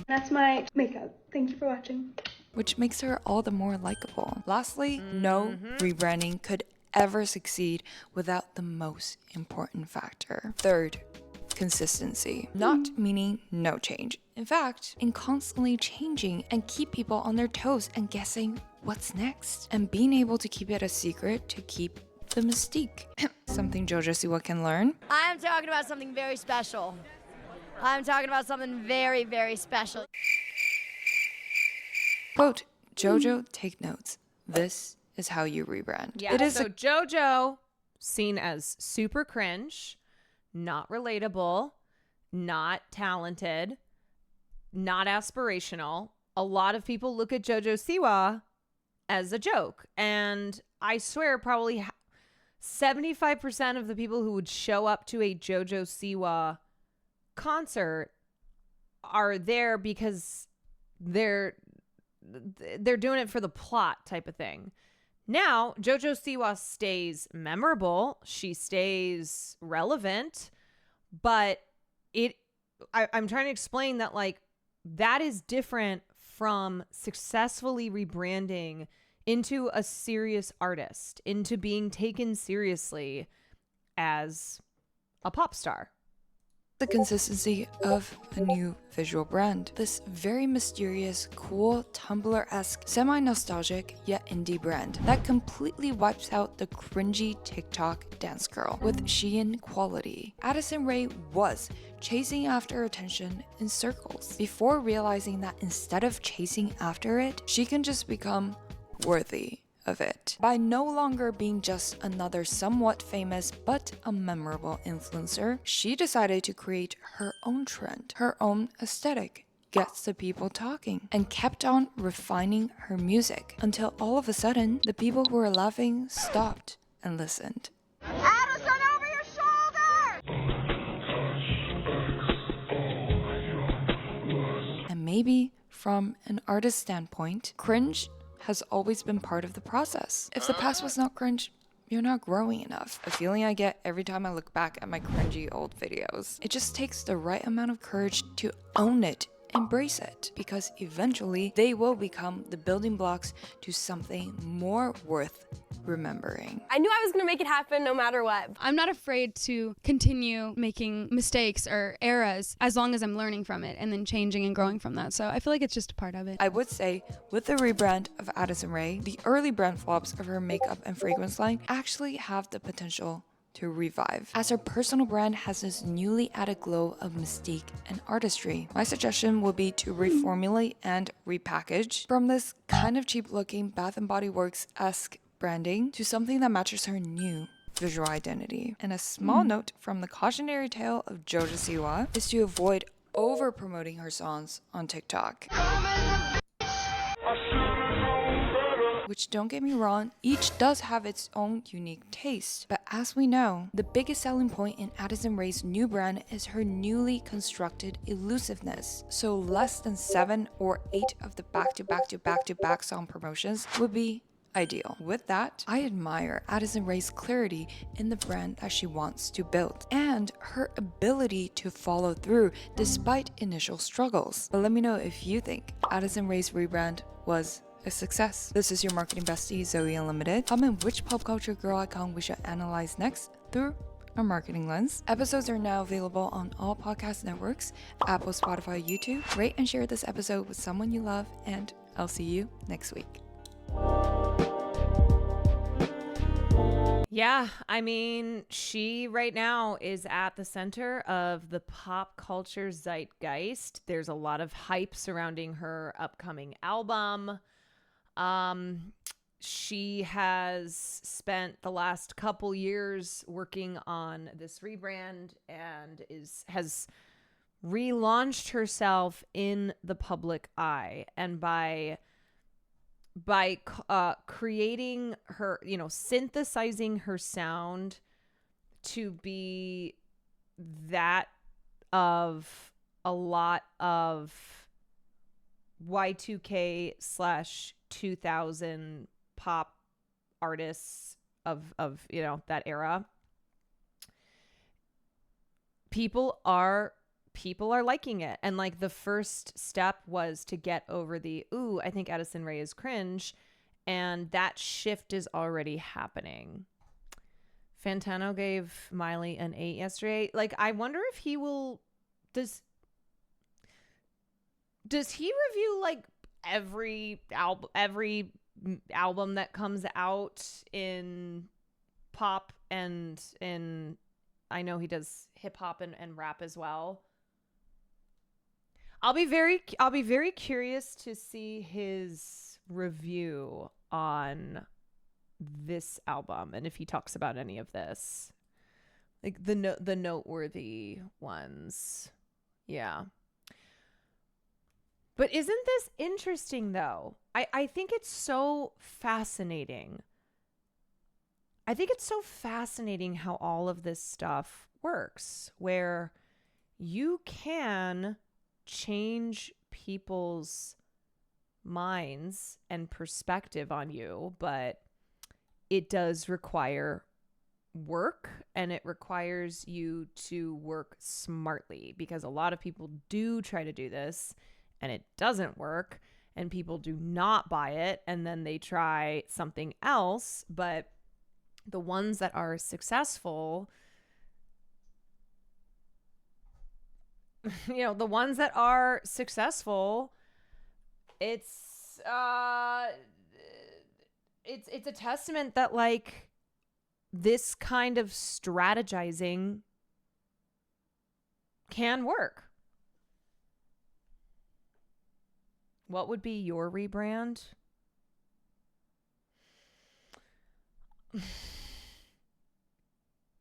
That's my makeup. Thank you for watching. Which makes her all the more likable. Lastly, no rebranding could ever succeed without the most important factor. Third, consistency. Not meaning no change. In fact, in constantly changing and keep people on their toes and guessing what's next. And being able to keep it a secret to keep the mystique. Something JoJo Siwa can learn. I'm talking about something very special. I'm talking about something very, very special. Quote, JoJo, take notes. This is how you rebrand. Yeah, it is so JoJo, seen as super cringe, not relatable, not talented, not aspirational. A lot of people look at JoJo Siwa as a joke. And I swear probably 75% of the people who would show up to a JoJo Siwa concert are there because they're doing it for the plot type of thing. Now, JoJo Siwa stays memorable. She stays relevant, but I'm trying to explain that, like, that is different from successfully rebranding into a serious artist, into being taken seriously as a pop star. The consistency of a new visual brand. This very mysterious, cool, Tumblr-esque, semi-nostalgic, yet indie brand that completely wipes out the cringy TikTok dance girl with Shein quality. Addison Rae was chasing after attention in circles before realizing that instead of chasing after it, she can just become worthy of it. By no longer being just another somewhat famous but a memorable influencer, she decided to create her own trend, her own aesthetic, gets the people talking, and kept on refining her music until all of a sudden, the people who were laughing stopped and listened. Addison, over your shoulder! And maybe from an artist standpoint, cringe has always been part of the process. If the past was not cringe, you're not growing enough. A feeling I get every time I look back at my cringy old videos. It just takes the right amount of courage to own it, embrace it, because eventually they will become the building blocks to something more worth remembering. I knew I was gonna make it happen no matter what. I'm not afraid to continue making mistakes or errors as long as I'm learning from it and then changing and growing from that. So I feel like it's just a part of it. I would say with the rebrand of Addison Rae, the early brand flops of her makeup and fragrance line actually have the potential to revive, as her personal brand has this newly added glow of mystique and artistry. My suggestion would be to reformulate and repackage from this kind of cheap looking Bath & Body Works-esque branding to something that matches her new visual identity. And a small note from the cautionary tale of Jojo Siwa is to avoid over promoting her songs on TikTok. Which, don't get me wrong, each does have its own unique taste. But as we know, the biggest selling point in Addison Rae's new brand is her newly constructed elusiveness. So less than 7 or 8 of the back-to-back song promotions would be ideal. With that, I admire Addison Rae's clarity in the brand that she wants to build and her ability to follow through despite initial struggles. But let me know if you think Addison Rae's rebrand was a success. This is your marketing bestie, Zoe Unlimited. Comment which pop culture girl icon we should analyze next through a marketing lens. Episodes are now available on all podcast networks, Apple, Spotify, YouTube. Rate and share this episode with someone you love, and I'll see you next week. Yeah, I mean, she right now is at the center of the pop culture zeitgeist. There's a lot of hype surrounding her upcoming album. She has spent the last couple years working on this rebrand and has relaunched herself in the public eye. And by creating her, synthesizing her sound to be that of a lot of Y2K/2000 pop artists of that era. People are liking it. And like the first step was to get over I think Addison Rae is cringe. And that shift is already happening. Fantano gave Miley an 8 yesterday. Like, I wonder if he will, does he review like every album that comes out in pop and in, I know he does hip hop and rap as well. I'll be very curious to see his review on this album and if he talks about any of this, like the noteworthy ones. Yeah. But isn't this interesting though? I think it's so fascinating. I think it's so fascinating how all of this stuff works, where you can change people's minds and perspective on you, but it does require work, and it requires you to work smartly, because a lot of people do try to do this and it doesn't work, and people do not buy it, and then they try something else. But the ones that are successful, the ones that are successful, it's a testament that like this kind of strategizing can work. What would be your rebrand?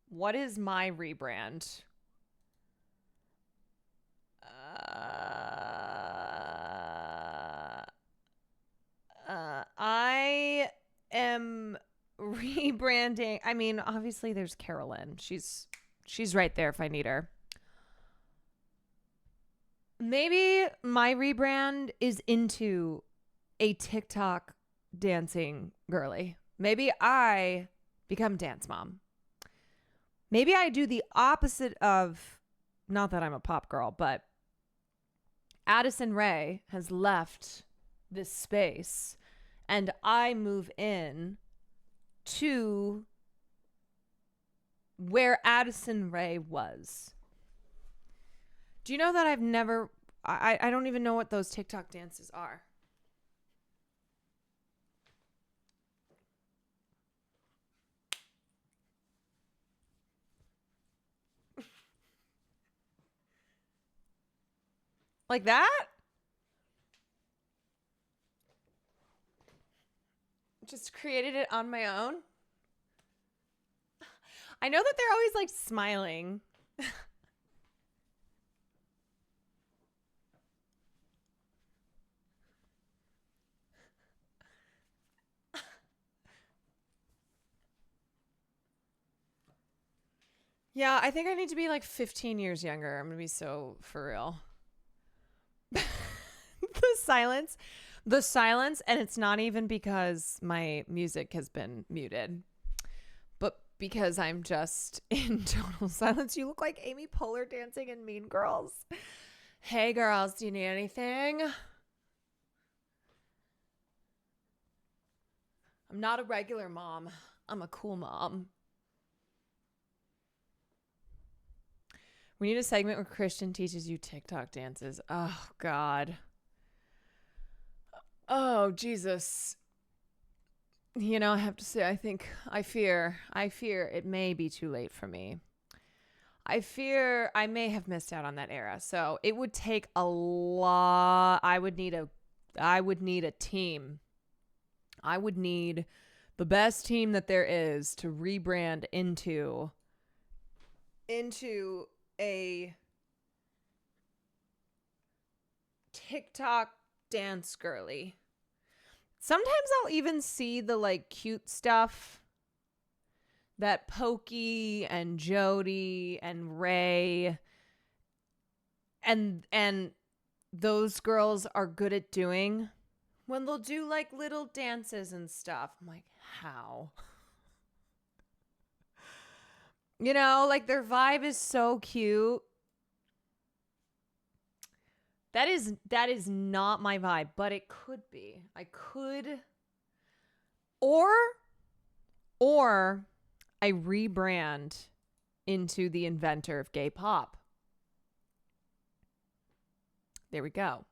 What is my rebrand? I am rebranding. I mean, obviously there's Carolyn. She's right there if I need her. Maybe my rebrand is into a TikTok dancing girly. Maybe I become dance mom. Maybe I do the opposite of, not that I'm a pop girl, but Addison Rae has left this space and I move in to where Addison Rae was. Do you know that I've never, I don't even know what those TikTok dances are. Like that? Just created it on my own. I know that they're always like smiling. Yeah, I think I need to be like 15 years younger. I'm going to be so for real. The silence, and it's not even because my music has been muted, but because I'm just in total silence. You look like Amy Poehler dancing in Mean Girls. Hey girls, do you need anything? I'm not a regular mom. I'm a cool mom. We need a segment where Christian teaches you TikTok dances. Oh, God. Oh, Jesus. You know, I have to say, I fear it may be too late for me. I fear I may have missed out on that era. So it would take a lot. I would need a team. I would need the best team that there is to rebrand into a TikTok dance girly. Sometimes I'll even see the like cute stuff that Pokey and Jody and Ray and those girls are good at doing when they'll do like little dances and stuff. I'm like, how? You know, like their vibe is so cute. That is not my vibe, but it could be. I could, or I rebrand into the inventor of gay pop. There we go.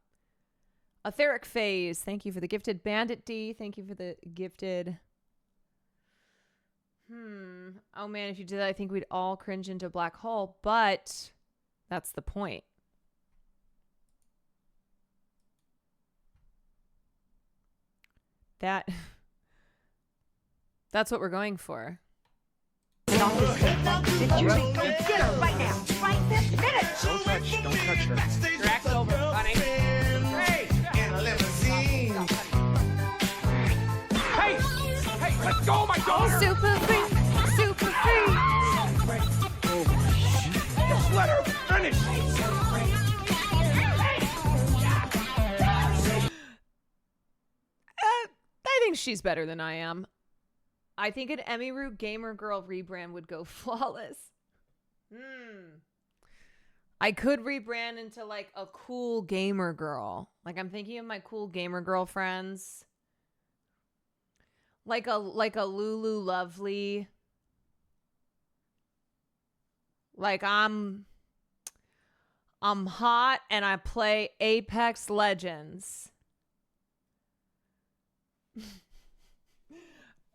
Etheric Phase, thank you for the gifted. Bandit D, thank you for the gifted. Oh man, if you did that, I think we'd all cringe into a black hole, but that's the point. That's what we're going for. Get her right now, right this minute. Don't touch her. Your act's over, honey. Hey! In a limousine. Hey! Hey, let go of my daughter! Super free, super free. Just let her finish! I think she's better than I am. I think an Emiru Gamer Girl rebrand would go flawless. I could rebrand into like a cool gamer girl. Like I'm thinking of my cool gamer girl friends. Like a Lulu Lovely. Like I'm hot and I play Apex Legends.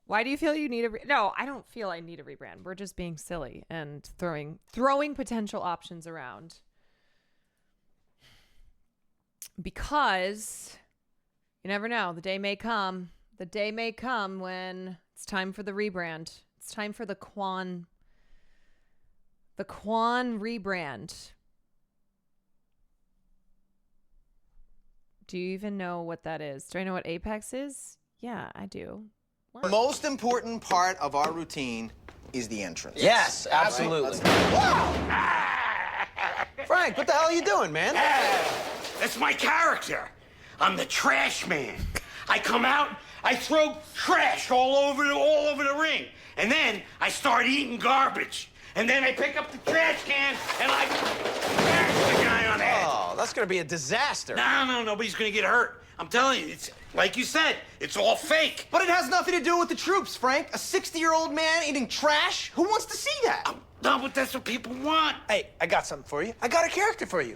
Why do you feel you need a No, I don't feel I need a rebrand. We're just being silly and throwing potential options around. Because you never know. The day may come. The day may come when it's time for the rebrand. It's time for the Quan rebrand. Do you even know what that is? Do I know what Apex is? Yeah, I do. What? The most important part of our routine is the entrance. Yes, absolutely. Frank, what the hell are you doing, man? That's my character. I'm the trash man. I come out, I throw trash all over the ring. And then I start eating garbage. And then I pick up the trash can and I bash the guy on the head. Oh, that's gonna be a disaster. No, nobody's gonna get hurt. I'm telling you, it's like you said, it's all fake. But it has nothing to do with the troops, Frank. A 60-year-old man eating trash? Who wants to see that? No, but that's what people want. Hey, I got something for you. I got a character for you.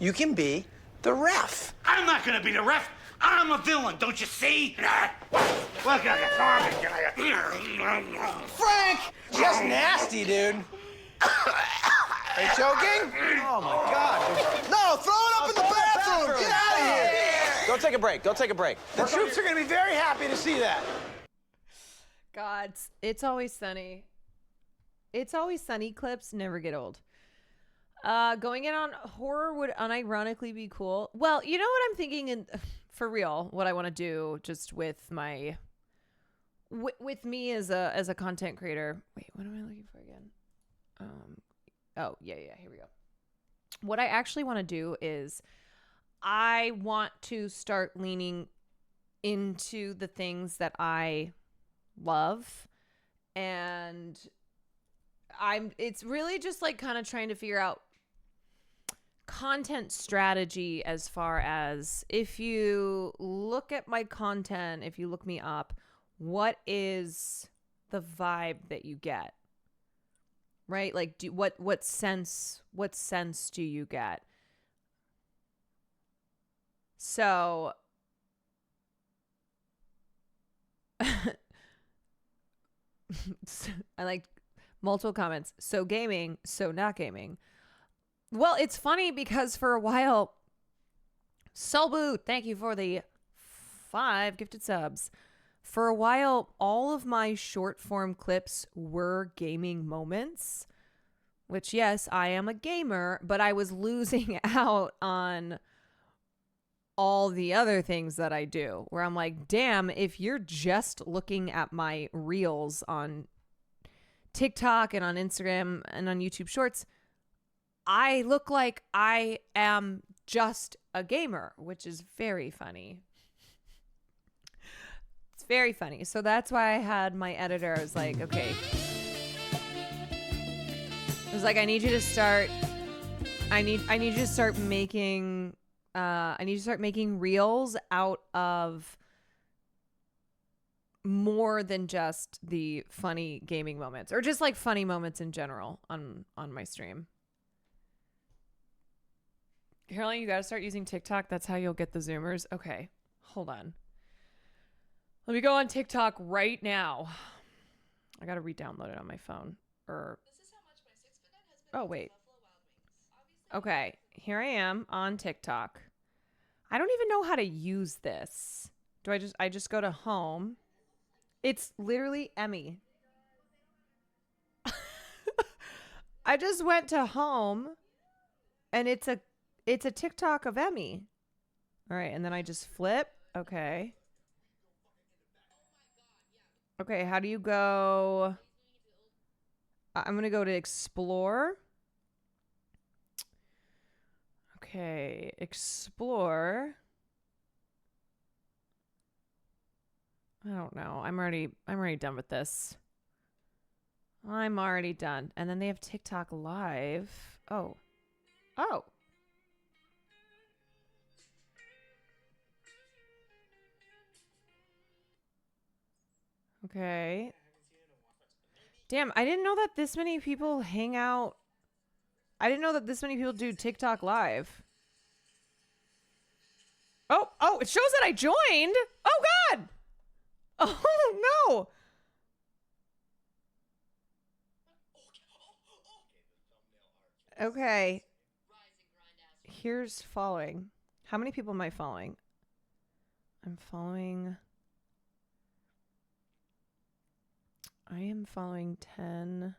You can be the ref. I'm not gonna be the ref. I'm a villain, don't you see? Look at the Frank! Just nasty, dude. Are you choking? Oh, my God. No, throw it up in the bathroom. Get out of here. Go take a break. Go take a break. The troops are going to be very happy to see that. God, It's Always Sunny. It's Always Sunny clips never get old. Going in on horror would unironically be cool. Well, you know what I'm thinking, and for real, what I want to do just with my with me as a content creator. Wait, what am I looking for again? Oh, yeah, here we go. What I actually want to do is I want to start leaning into the things that I love, and it's really just like kind of trying to figure out content strategy, as far as if you look at my content, if you look me up, what is the vibe that you get, right? Like, what sense do you get? So I like multiple comments. So gaming, so not gaming. Well, it's funny because for a while, Soulboot, thank you for the 5 gifted subs. For a while, all of my short form clips were gaming moments, which, yes, I am a gamer, but I was losing out on all the other things that I do, where I'm like, damn, if you're just looking at my reels on TikTok and on Instagram and on YouTube Shorts, I look like I am just a gamer, which is very funny. It's very funny. So that's why I had my editor. I was like, okay. I was like, I need you to start making reels out of more than just the funny gaming moments, or just like funny moments in general on my stream. Caroline, you got to start using TikTok. That's how you'll get the Zoomers. Okay, hold on. Let me go on TikTok right now. I got to re-download it on my phone. Oh, wait. Okay, here I am on TikTok. I don't even know how to use this. I just go to home. It's literally Emmy. I just went to home and it's a TikTok of Emmy. All right, and then I just flip. Okay. Okay, how do you go? I'm going to go to explore. Okay, explore. I don't know. I'm already done with this. I'm already done. And then they have TikTok Live. Oh. Okay. Damn, I didn't know that this many people hang out. I didn't know that this many people do TikTok Live. Oh, it shows that I joined. Oh, God. Oh, no. Okay. Here's following. How many people am I following? I am following 10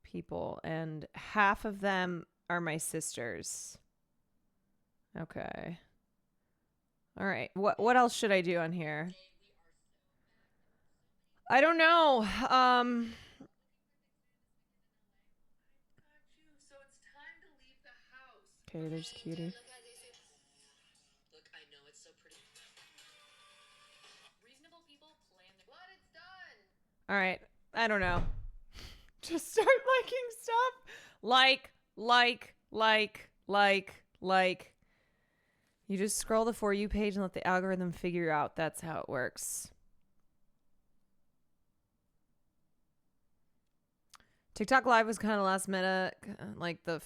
people, and half of them are my sisters. Okay. All right. What else should I do on here? I don't know. Okay, there's Cutie. so pretty. Reasonable people plan their... What? It's done! All right. I don't know. Just start liking stuff. Like. You just scroll the For You page and let the algorithm figure out that's how it works. TikTok Live was kind of last minute.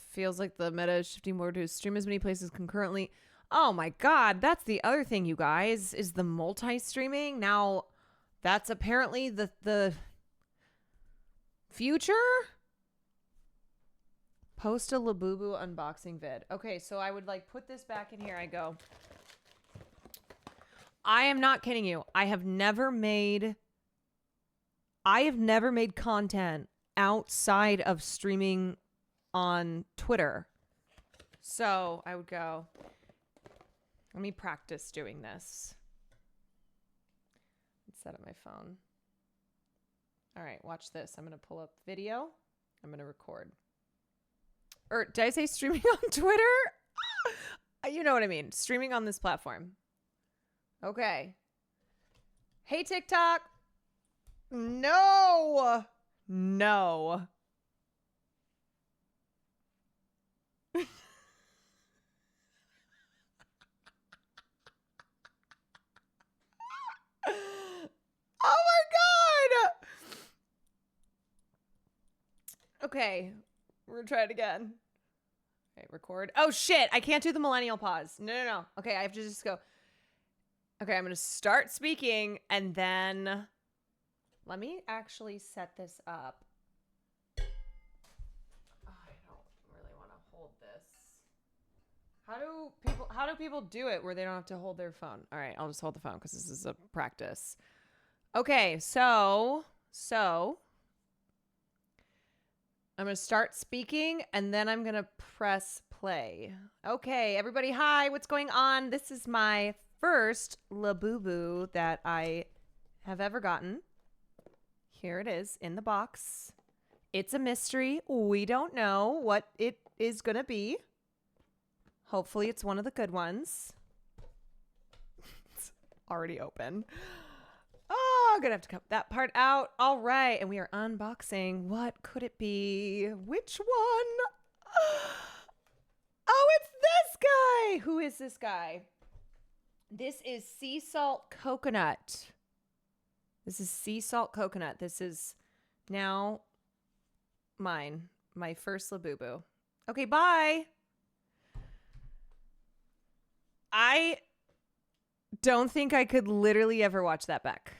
Feels like the meta is shifting more to stream as many places concurrently. Oh my God. That's the other thing, you guys, is the multi-streaming. Now, that's apparently the future. Post a Labubu unboxing vid. Okay, so I would put this back in here. I go. I am not kidding you. I have never made content outside of streaming on Twitter. So I would go, let me practice doing this. Let's set up my phone. All right, watch this. I'm going to pull up video. I'm going to record. Or did I say streaming on Twitter? You know what I mean. Streaming on this platform. Okay. Hey, TikTok. No. Oh my God. Okay. We're going to try it again. Okay, record. Oh, shit. I can't do the millennial pause. No. Okay, I have to just go. Okay, I'm going to start speaking, and then let me actually set this up. Oh, I don't really want to hold this. How do people do it where they don't have to hold their phone? All right, I'll just hold the phone because this is a practice. Okay, so I'm going to start speaking, and then I'm going to press play. Okay, everybody, hi. What's going on? This is my first Labubu that I have ever gotten. Here it is in the box. It's a mystery. We don't know what it is going to be. Hopefully, it's one of the good ones. It's already open. Oh, I'm going to have to cut that part out. All right. And we are unboxing. What could it be? Which one? Oh, it's this guy. Who is this guy? This is sea salt coconut. This is sea salt coconut. This is now mine. My first Labubu. Okay, bye. I don't think I could literally ever watch that back.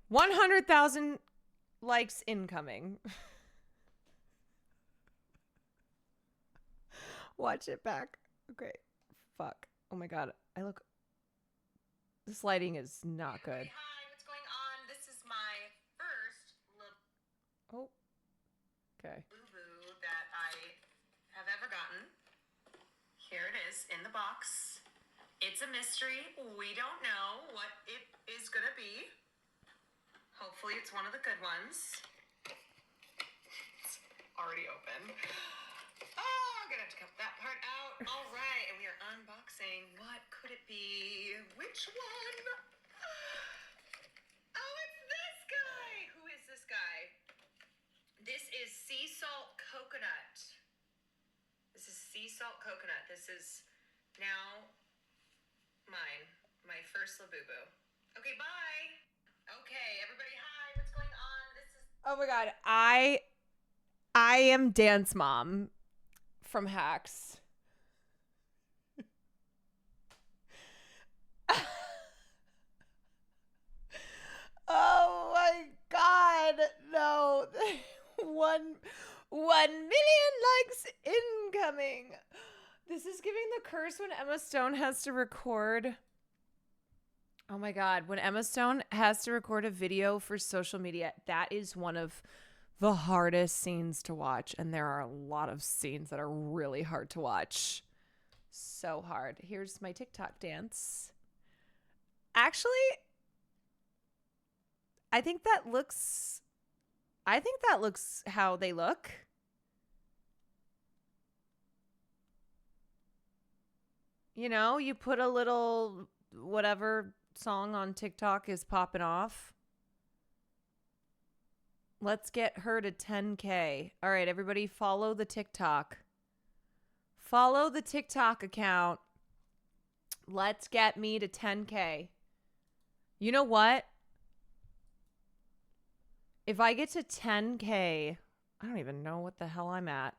$100,000 likes incoming. Watch it back. Okay. Fuck. Oh my God. This lighting is not good. Hi, what's going on? This is my first Oh. Okay. Labubu that I have ever gotten. Here it is in the box. It's a mystery. We don't know what it is gonna be. Hopefully it's one of the good ones. It's already open. Oh, I'm gonna have to cut that part out. All right, and we are unboxing. What could it be? Which one? Oh, it's this guy. Who is this guy? This is sea salt coconut. This is sea salt coconut. This is now mine. My first Labubu. Okay, bye. Okay, everybody, hi. What's going on? This is... Oh my God. I am Dance Mom from Hacks. Oh my God. No. 1 million likes incoming. This is giving the curse when Emma Stone has to record. Oh my God. When Emma Stone has to record a video for social media, that is one of the hardest scenes to watch. And there are a lot of scenes that are really hard to watch. So hard. Here's my TikTok dance. Actually, I think that looks how they look. You know, you put a little whatever song on TikTok is popping off. Let's get her to 10K. All right, everybody follow the TikTok. Follow the TikTok account. Let's get me to 10K. You know what? If I get to 10K, I don't even know what the hell I'm at.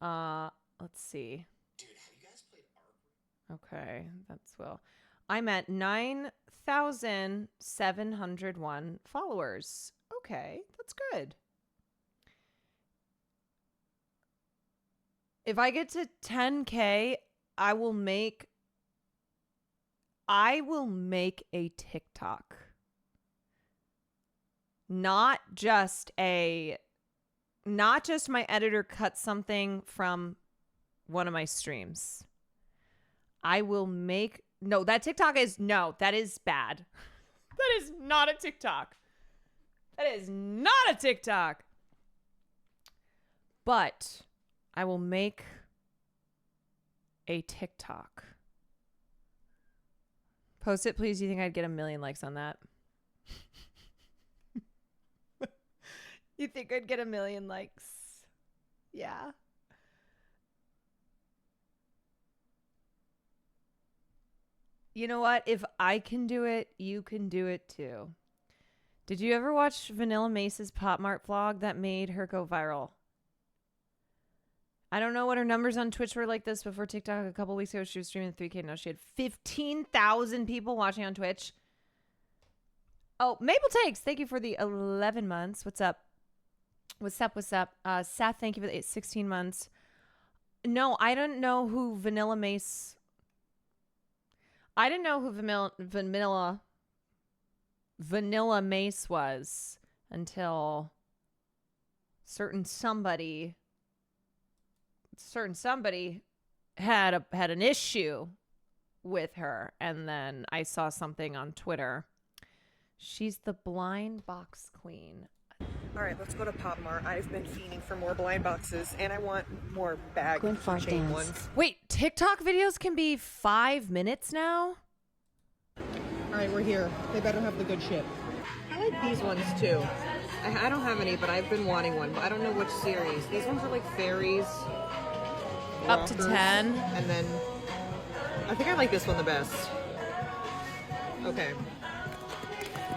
Let's see. Dude, have you guys played Ark? Okay, that's well. I'm at 9,701 followers. Okay, that's good. If I get to 10K, I will make a TikTok. Not just my editor cut something from one of my streams. I will make that TikTok is that is bad. That is not a TikTok. That is not a TikTok. But I will make a TikTok. Post it, please. You think I'd get 1 million likes on that? You think I'd get 1 million likes? Yeah. You know what? If I can do it, you can do it too. Did you ever watch Vanilla Mace's Pop Mart vlog that made her go viral? I don't know what her numbers on Twitch were like this before TikTok. A couple weeks ago, she was streaming 3K. Now she had 15,000 people watching on Twitch. Oh, Maple Takes, thank you for the 11 months. What's up? What's up? What's up? Seth, thank you for the 16 months. No, I don't know who Vanilla Mace... I didn't know who Vanilla Mace was until certain somebody had an issue with her, and then I saw something on Twitter. She's the blind box queen. All right, let's go to Pop Mart. I've been fiending for more blind boxes, and I want more bag chain ones. Wait, TikTok videos can be 5 minutes now? All right, we're here. They better have the good shit. I like these ones too. I don't have any, but I've been wanting one. But I don't know which series. These ones are like fairies. Up to 10. And then I think I like this one the best. Okay.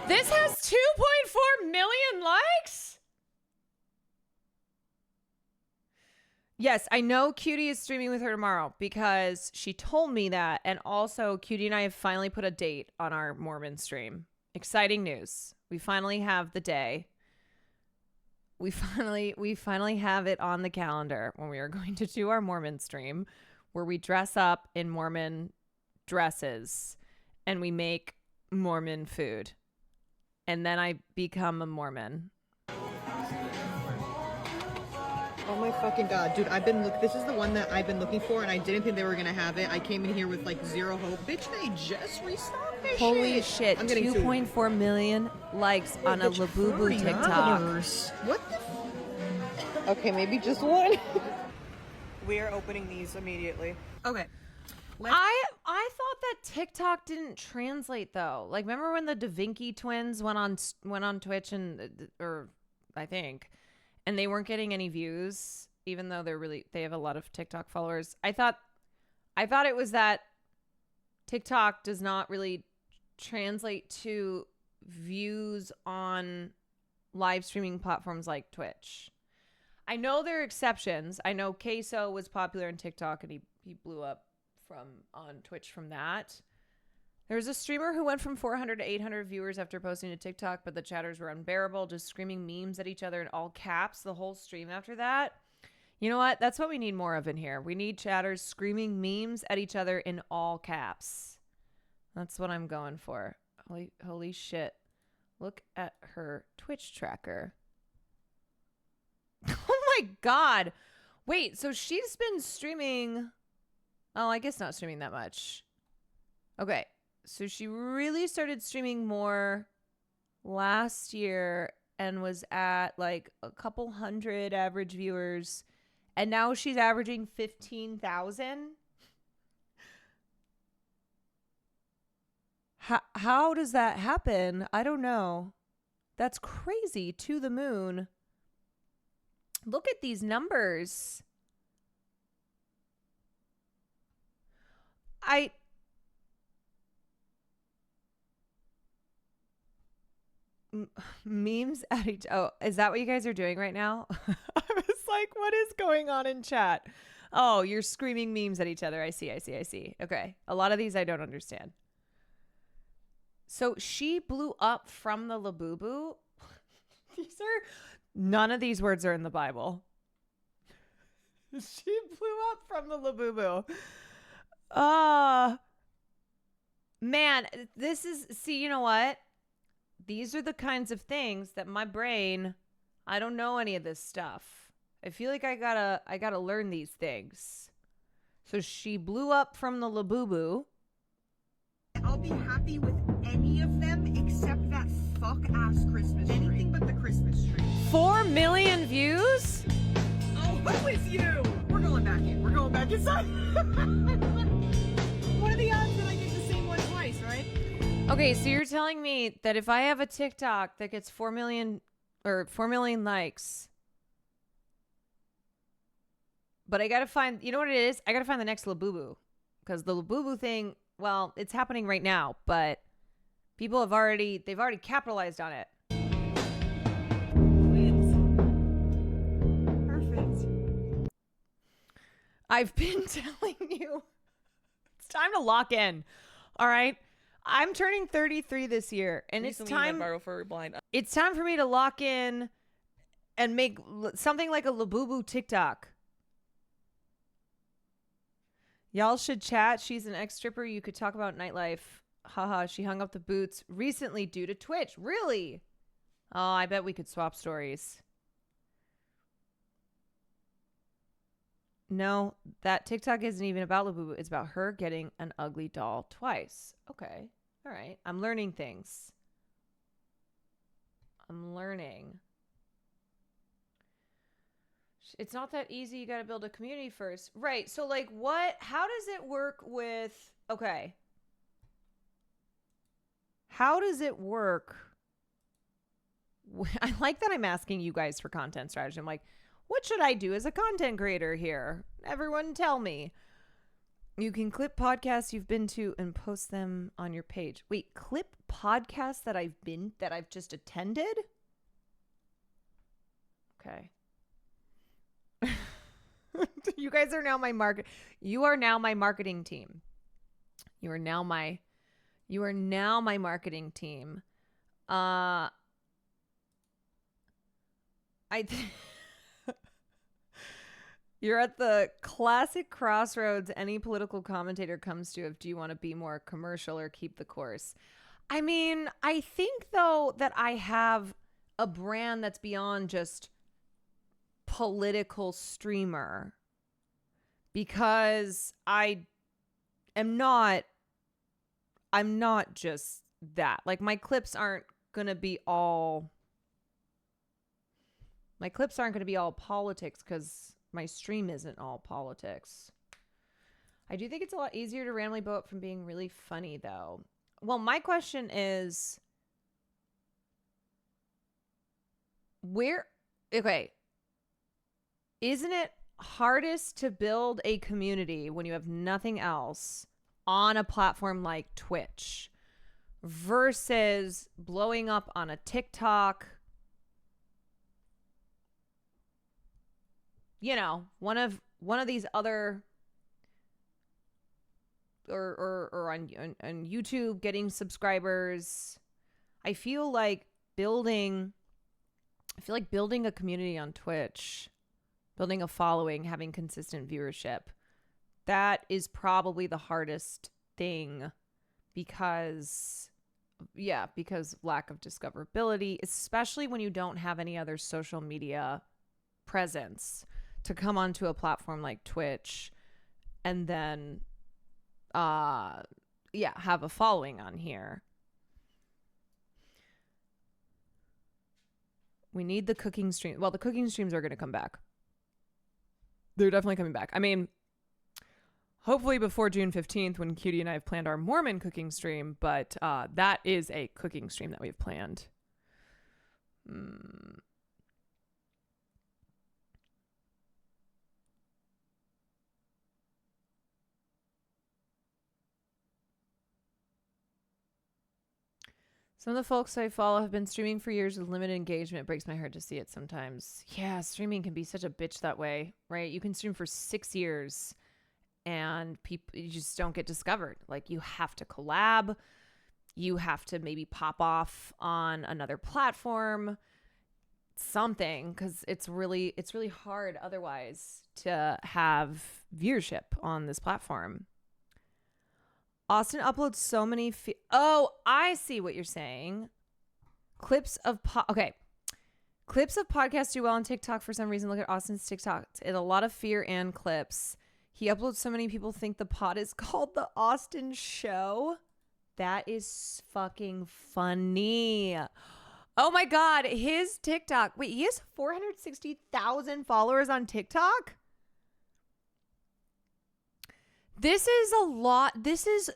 This has 2.4 million likes? Yes, I know Cutie is streaming with her tomorrow because she told me that. And also, Cutie and I have finally put a date on our Mormon stream. Exciting news. We finally have the day. We finally have it on the calendar when we are going to do our Mormon stream where we dress up in Mormon dresses and we make Mormon food. And then I become a Mormon. Oh my fucking god, dude! This is the one that I've been looking for, and I didn't think they were gonna have it. I came in here with like zero hope. Bitch, they just restocked this shit. Holy shit! 2.4 million likes on a Labubu TikTok. What the? Okay, maybe just one. We are opening these immediately. Okay. I thought that TikTok didn't translate though. Like, remember when the DaVinci twins went on Twitch and they weren't getting any views, even though they have a lot of TikTok followers. I thought it was that TikTok does not really translate to views on live streaming platforms like Twitch. I know there are exceptions. I know Queso was popular in TikTok and he blew up on Twitch from that. There's a streamer who went from 400 to 800 viewers after posting to TikTok, but the chatters were unbearable, just screaming memes at each other in all caps the whole stream after that. You know what? That's what we need more of in here. We need chatters screaming memes at each other in all caps. That's what I'm going for. Holy shit. Look at her Twitch tracker. Oh my god. Wait, so she's been streaming... Oh, I guess not streaming that much. Okay. So she really started streaming more last year and was at like a couple hundred average viewers, and now she's averaging 15,000. How does that happen? I don't know. That's crazy. To the moon. Look at these numbers. Memes at each. Oh, is that what you guys are doing right now? I was like, what is going on in chat? Oh, you're screaming memes at each other. I see. Okay. A lot of these I don't understand. So she blew up from the Labubu. None of these words are in the Bible. She blew up from the Labubu. Man, this is, see, you know what? These are the kinds of things that my brain, I don't know any of this stuff. I feel like I gotta learn these things. So she blew up from the Labubu. I'll be happy with any of them except that fuck-ass Christmas tree. Anything but the Christmas tree. 4 million views? Oh, who is you? We're going back in. We're going back inside. What are the odds that I get the same one twice, right? Okay, so you're telling me that if I have a TikTok that gets 4 million likes, but I gotta find, you know what it is? I gotta find the next Labubu, because the Labubu thing, well, it's happening right now, but people they've already capitalized on it. Perfect. I've been telling you, it's time to lock in. All right. I'm turning 33 this year, and it's time. It's time for me to lock in and make something like a Labubu TikTok. Y'all should chat. She's an ex-stripper. You could talk about nightlife. Haha, she hung up the boots recently due to Twitch. Really? Oh, I bet we could swap stories. No, that TikTok isn't even about Labubu. It's about her getting an ugly doll twice. Okay. All right. I'm learning things. I'm learning. It's not that easy. You got to build a community first. Right. So like how does it work with, okay. How does it work? I like that I'm asking you guys for content strategy. I'm like, what should I do as a content creator here? Everyone tell me. You can clip podcasts you've been to and post them on your page. Wait, clip podcasts that I've just attended? Okay. You guys are now my you are now my marketing team. You are now my marketing team. You're at the classic crossroads any political commentator comes to of, do you want to be more commercial or keep the course? I mean, I think though that I have a brand that's beyond just political streamer, because I'm not just that. Like my clips aren't going to be all politics, because my stream isn't all politics. I do think it's a lot easier to randomly blow up from being really funny, though. Well, my question is, isn't it hardest to build a community when you have nothing else on a platform like Twitch versus blowing up on a TikTok? You know, one of these other, or on YouTube, getting subscribers. I feel like building a community on Twitch, building a following, having consistent viewership, that is probably the hardest thing, because lack of discoverability, especially when you don't have any other social media presence to come onto a platform like Twitch and then have a following on here. We need the cooking stream. Well, the cooking streams are going to come back. They're definitely coming back. I mean, hopefully before June 15th when Cutie and I have planned our Mormon cooking stream, but that is a cooking stream that we've planned. Some of the folks I follow have been streaming for years with limited engagement. It breaks my heart to see it sometimes. Yeah, streaming can be such a bitch that way, right? You can stream for 6 years and you just don't get discovered. Like, you have to collab. You have to maybe pop off on another platform, something, because it's really hard otherwise to have viewership on this platform. Austin uploads so many. Oh, I see what you're saying. Clips of podcasts do well on TikTok for some reason. Look at Austin's TikTok. It's a lot of fear and clips. He uploads so many people think the pod is called The Austin Show. That is fucking funny. Oh my God, his TikTok. Wait, he has 460,000 followers on TikTok? This is a lot. This is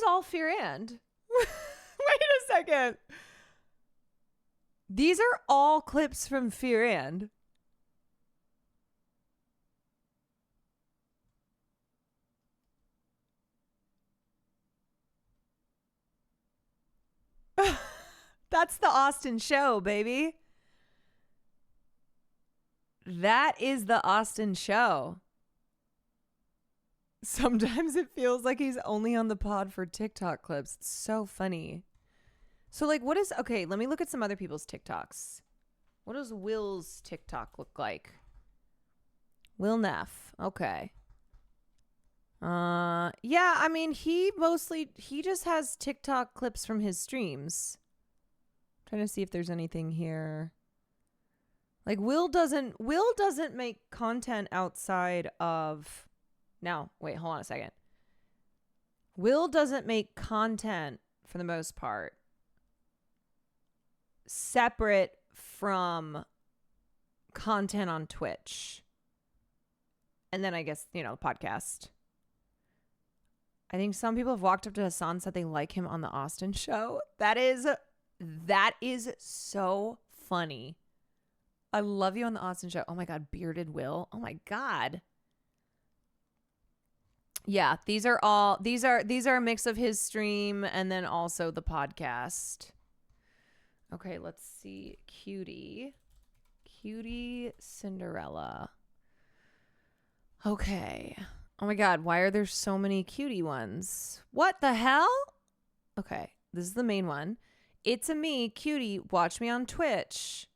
all Fear and. Wait a second. These are all clips from Fear and. That's The Austin Show, baby. That is The Austin Show. Sometimes it feels like he's only on the pod for TikTok clips. It's so funny. So, like, okay, let me look at some other people's TikToks. What does Will's TikTok look like? Will Neff. Okay. Yeah, I mean, he just has TikTok clips from his streams. I'm trying to see if there's anything here. Like, Will doesn't make content outside of... Now, wait, hold on a second. Will doesn't make content, for the most part, separate from content on Twitch. And then I guess, the podcast. I think some people have walked up to Hassan and said they like him on The Austin Show. That is so funny. I love you on The Austin Show. Oh my God, Bearded Will. Oh my God. Yeah, these are a mix of his stream and then also the podcast. Okay, let's see. Cutie Cinderella. Okay. Oh my God, why are there so many cutie ones? What the hell? Okay, this is the main one. It's a me, Cutie. Watch me on Twitch.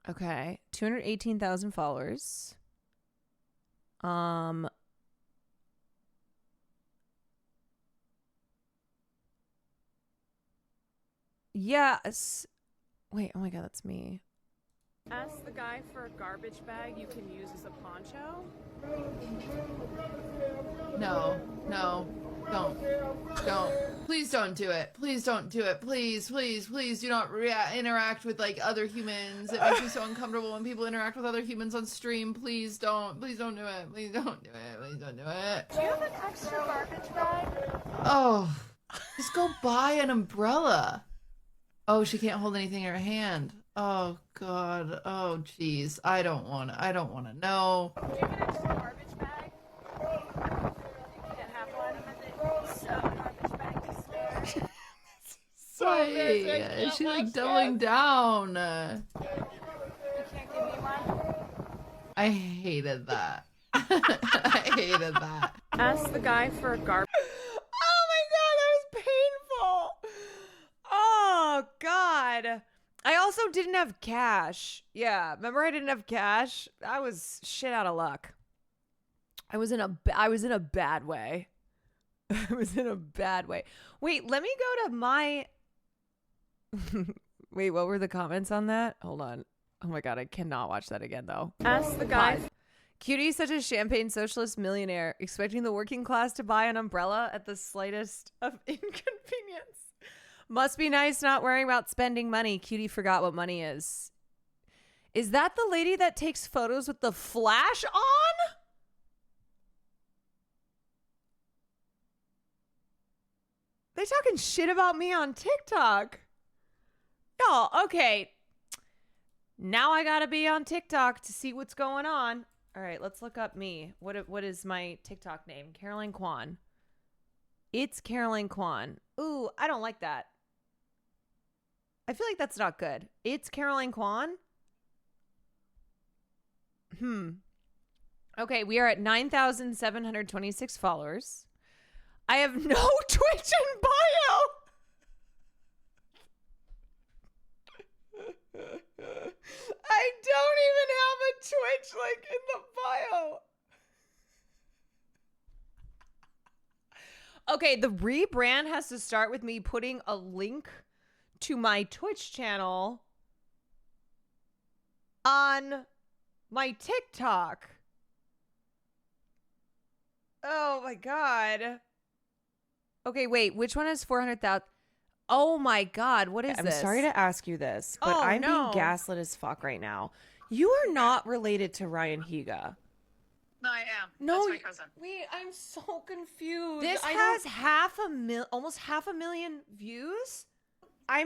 Okay, 218,000 followers. Yes. Wait, oh my God, that's me. Ask the guy for a garbage bag you can use as a poncho. No, don't. Please don't do it. Please don't do it. Please do not interact with like other humans. It makes me so uncomfortable when people interact with other humans on stream. Please don't do it. Please don't do it. Do you have an extra garbage bag? Oh, just go buy an umbrella. Oh, she can't hold anything in her hand. Oh God. Oh jeez. I don't want to know. Do you have an extra garbage bag? You can't have one. So garbage bag to spare. Is she like doubling down? You can't give me one? I hated that. I hated that. Ask the guy for a garbage. Oh my God, that was painful. Oh God. I also didn't have cash. Yeah, remember I didn't have cash? I was shit out of luck. I was in a bad way. I was in a bad way. Wait, let me go to my... Wait, what were the comments on that? Hold on. Oh my God, I cannot watch that again though. Ask the guy. Cutie is such a champagne socialist millionaire, expecting the working class to buy an umbrella at the slightest of inconvenience. Must be nice not worrying about spending money. Cutie forgot what money is. Is that the lady that takes photos with the flash on? They talking shit about me on TikTok. Y'all, okay. Now I gotta be on TikTok to see what's going on. All right, let's look up me. What is my TikTok name? Caroline Kwan. It's Caroline Kwan. Ooh, I don't like that. I feel like that's not good. It's Caroline Kwan. Okay, we are at 9,726 followers. I have no Twitch in bio. I don't even have a Twitch like in the bio. Okay, the rebrand has to start with me putting a link to my Twitch channel on my TikTok. Oh my God. Okay, wait, which one is 400,000? Oh my God, what is this? I'm sorry to ask you this, but I'm being gaslit as fuck right now. You are not related to Ryan Higa. No, I am. No, That's my cousin. Wait, I'm so confused. This has almost 500,000 views. I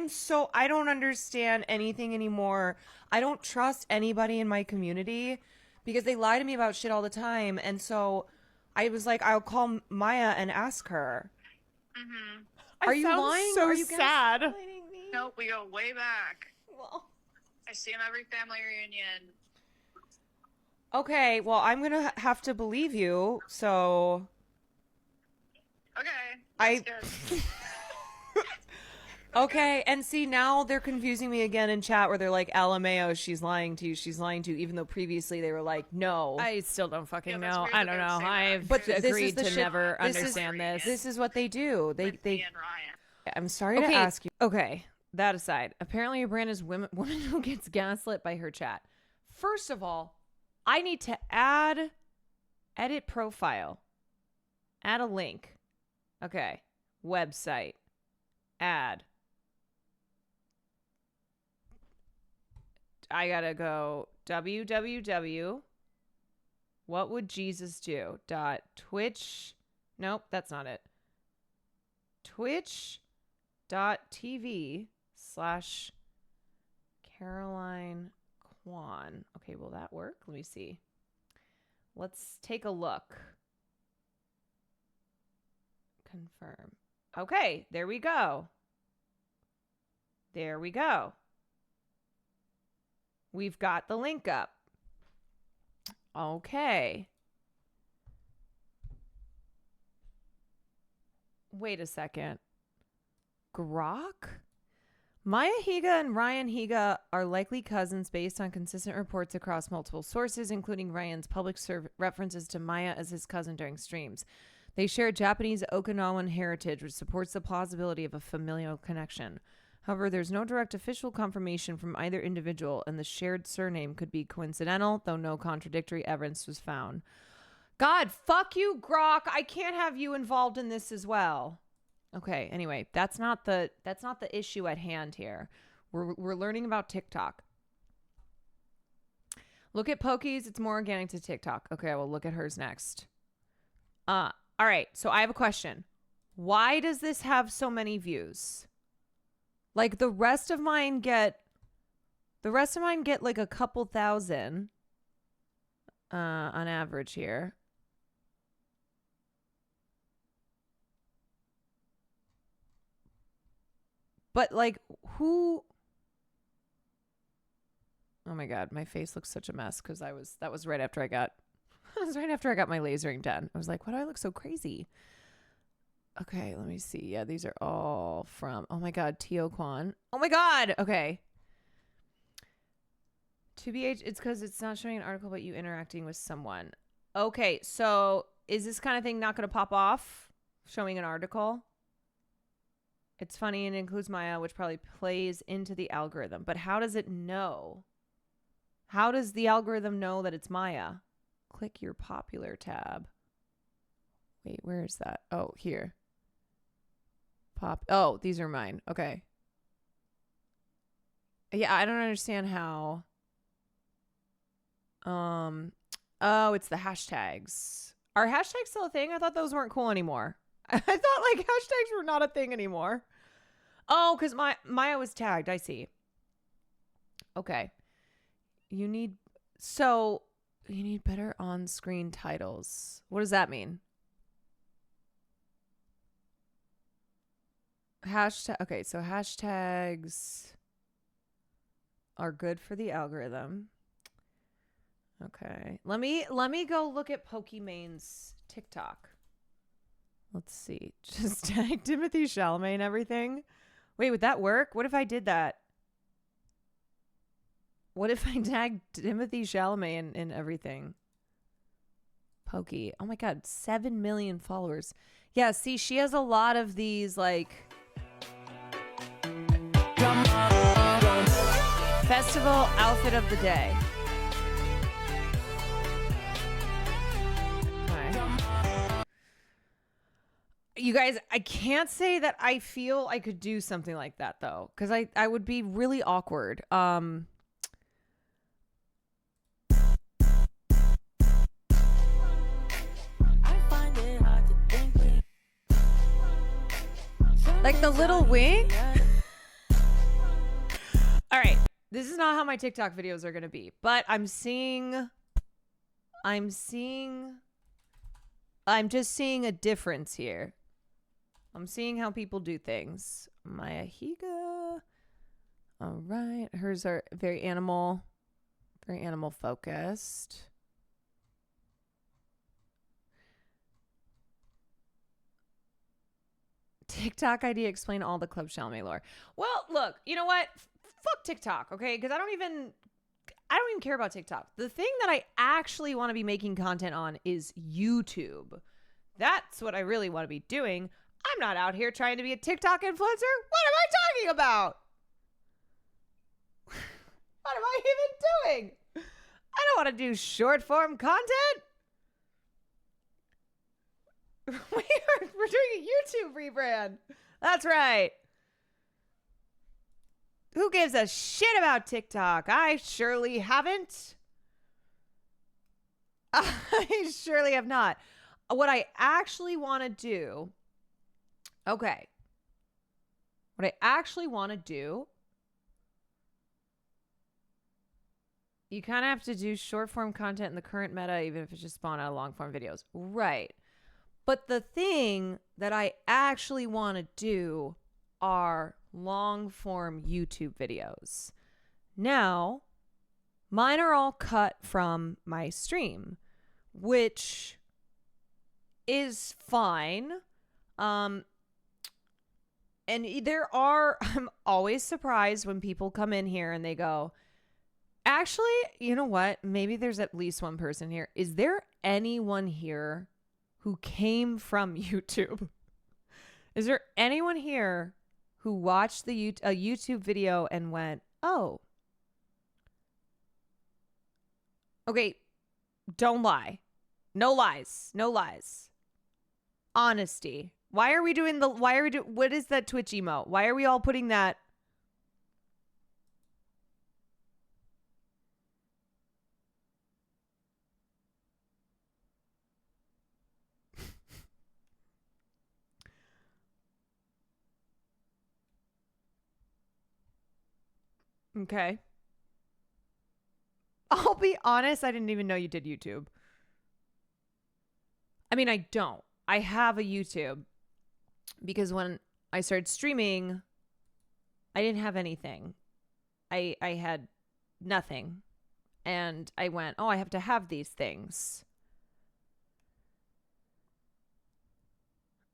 don't understand anything anymore. I don't trust anybody in my community because they lie to me about shit all the time. And so I was like, I'll call Maya and ask her. Mm-hmm. Are you lying? So Are you sad. Nope, we go way back. Well, I see him every family reunion. Okay, well, I'm going to have to believe you. So Okay. Okay, and see, now they're confusing me again in chat where they're like, LMAO, she's lying to you, even though previously they were like, no. I still don't fucking know. I don't know. I've this agreed is the to shit- never this understand is, this. This is what they do. They I'm sorry to ask you. Okay, that aside, apparently your brand is woman who gets gaslit by her chat. First of all, I need to edit profile, add a link. Okay, website, add. I gotta go www.whatwouldjesusdo.twitch. Nope, that's not it. Twitch.tv/Caroline Kwan. Okay, will that work? Let me see. Let's take a look. Confirm. Okay, there we go. There we go. We've got the link up. Okay. Wait a second. Grok? Maya Higa and Ryan Higa are likely cousins based on consistent reports across multiple sources, including Ryan's public references to Maya as his cousin during streams. They share Japanese Okinawan heritage, which supports the plausibility of a familial connection. However, there's no direct official confirmation from either individual, and the shared surname could be coincidental, though no contradictory evidence was found. God, fuck you, Grok. I can't have you involved in this as well. Okay, anyway, that's not the issue at hand here. We're learning about TikTok. Look at Pokey's, it's more organic to TikTok. Okay, I will look at hers next. All right, so I have a question. Why does this have so many views? Like the rest of mine get like a couple thousand on average here. But like who? Oh my God, my face looks such a mess because that was right after I got my lasering done. I was like, why do I look so crazy? Okay, let me see. Yeah, these are all from, oh my God, Tio Kwan. Oh my God. Okay. It's because it's not showing an article about you interacting with someone. Okay, so is this kind of thing not going to pop off? Showing an article? It's funny and it includes Maya, which probably plays into the algorithm. But how does it know? How does the algorithm know that it's Maya? Click your popular tab. Wait, where is that? Oh, here. Pop. Oh, these are mine. Okay. Yeah, I don't understand how. Oh, it's the hashtags. Are hashtags still a thing? I thought those weren't cool anymore. I thought like hashtags were not a thing anymore. Oh, because Maya was tagged. I see. Okay. You need better on-screen titles. What does that mean? Okay, so hashtags are good for the algorithm. Okay. Let me go look at Pokemon's TikTok. Let's see. Just tag Timothy Chalamet and everything. Wait, would that work? What if I did that? What if I tagged Timothy Chalamet and everything? Pokey. Oh my god, 7 million followers. Yeah, see, she has a lot of these like festival outfit of the day. You guys, I can't say that I feel I could do something like that though, because I would be really awkward. Like the little wing? All right. This is not how my TikTok videos are going to be, but I'm just seeing a difference here. I'm seeing how people do things. Maya Higa. All right. Hers are very animal focused. TikTok ID explain all the Club Chalamet lore. Well, look, you know what? Fuck TikTok, okay? Because I don't even care about TikTok. The thing that I actually want to be making content on is YouTube. That's what I really want to be doing. I'm not out here trying to be a TikTok influencer. What am I talking about? What am I even doing? I don't want to do short form content. We're doing a YouTube rebrand. That's right. Who gives a shit about TikTok? I surely haven't. I surely have not. What I actually want to do. Okay. What I actually want to do. You kind of have to do short form content in the current meta, even if it's just spawn out of long form videos. Right. But the thing that I actually want to do are long form YouTube videos. Now, mine are all cut from my stream, which is fine. And I'm always surprised when people come in here and they go, actually, you know what? Maybe there's at least one person here. Is there anyone here who came from YouTube? Is there anyone here who watched a YouTube video and went, oh, okay, don't lie. No lies. No lies. Honesty. What is that Twitch emote? Why are we all putting that? Okay. I'll be honest, I didn't even know you did YouTube. I mean, I don't. I have a YouTube because when I started streaming, I didn't have anything. I had nothing. And I went, oh, I have to have these things.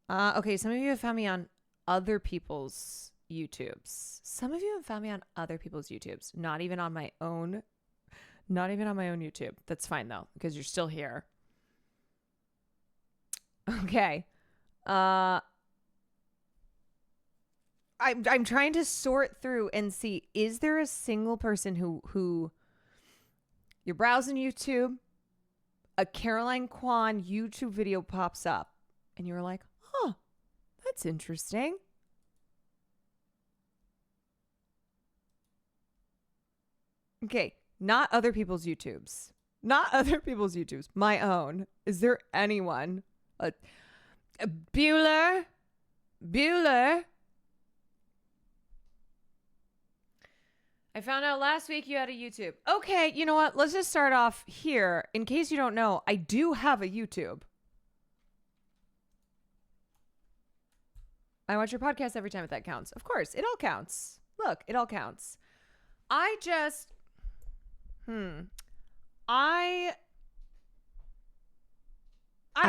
Okay, some of you have found me on other people's YouTubes. Some of you have found me on other people's YouTubes. Not even on my own YouTube. That's fine though, because you're still here. Okay. I'm trying to sort through and see, is there a single person who you're browsing YouTube, a Caroline Kwan YouTube video pops up, and you're like, oh, that's interesting. Okay, not other people's YouTubes. Not other people's YouTubes. My own. Is there anyone? Bueller? I found out last week you had a YouTube. Okay, you know what? Let's just start off here. In case you don't know, I do have a YouTube. I watch your podcast every time if that counts. Of course, it all counts. Look, it all counts. I don't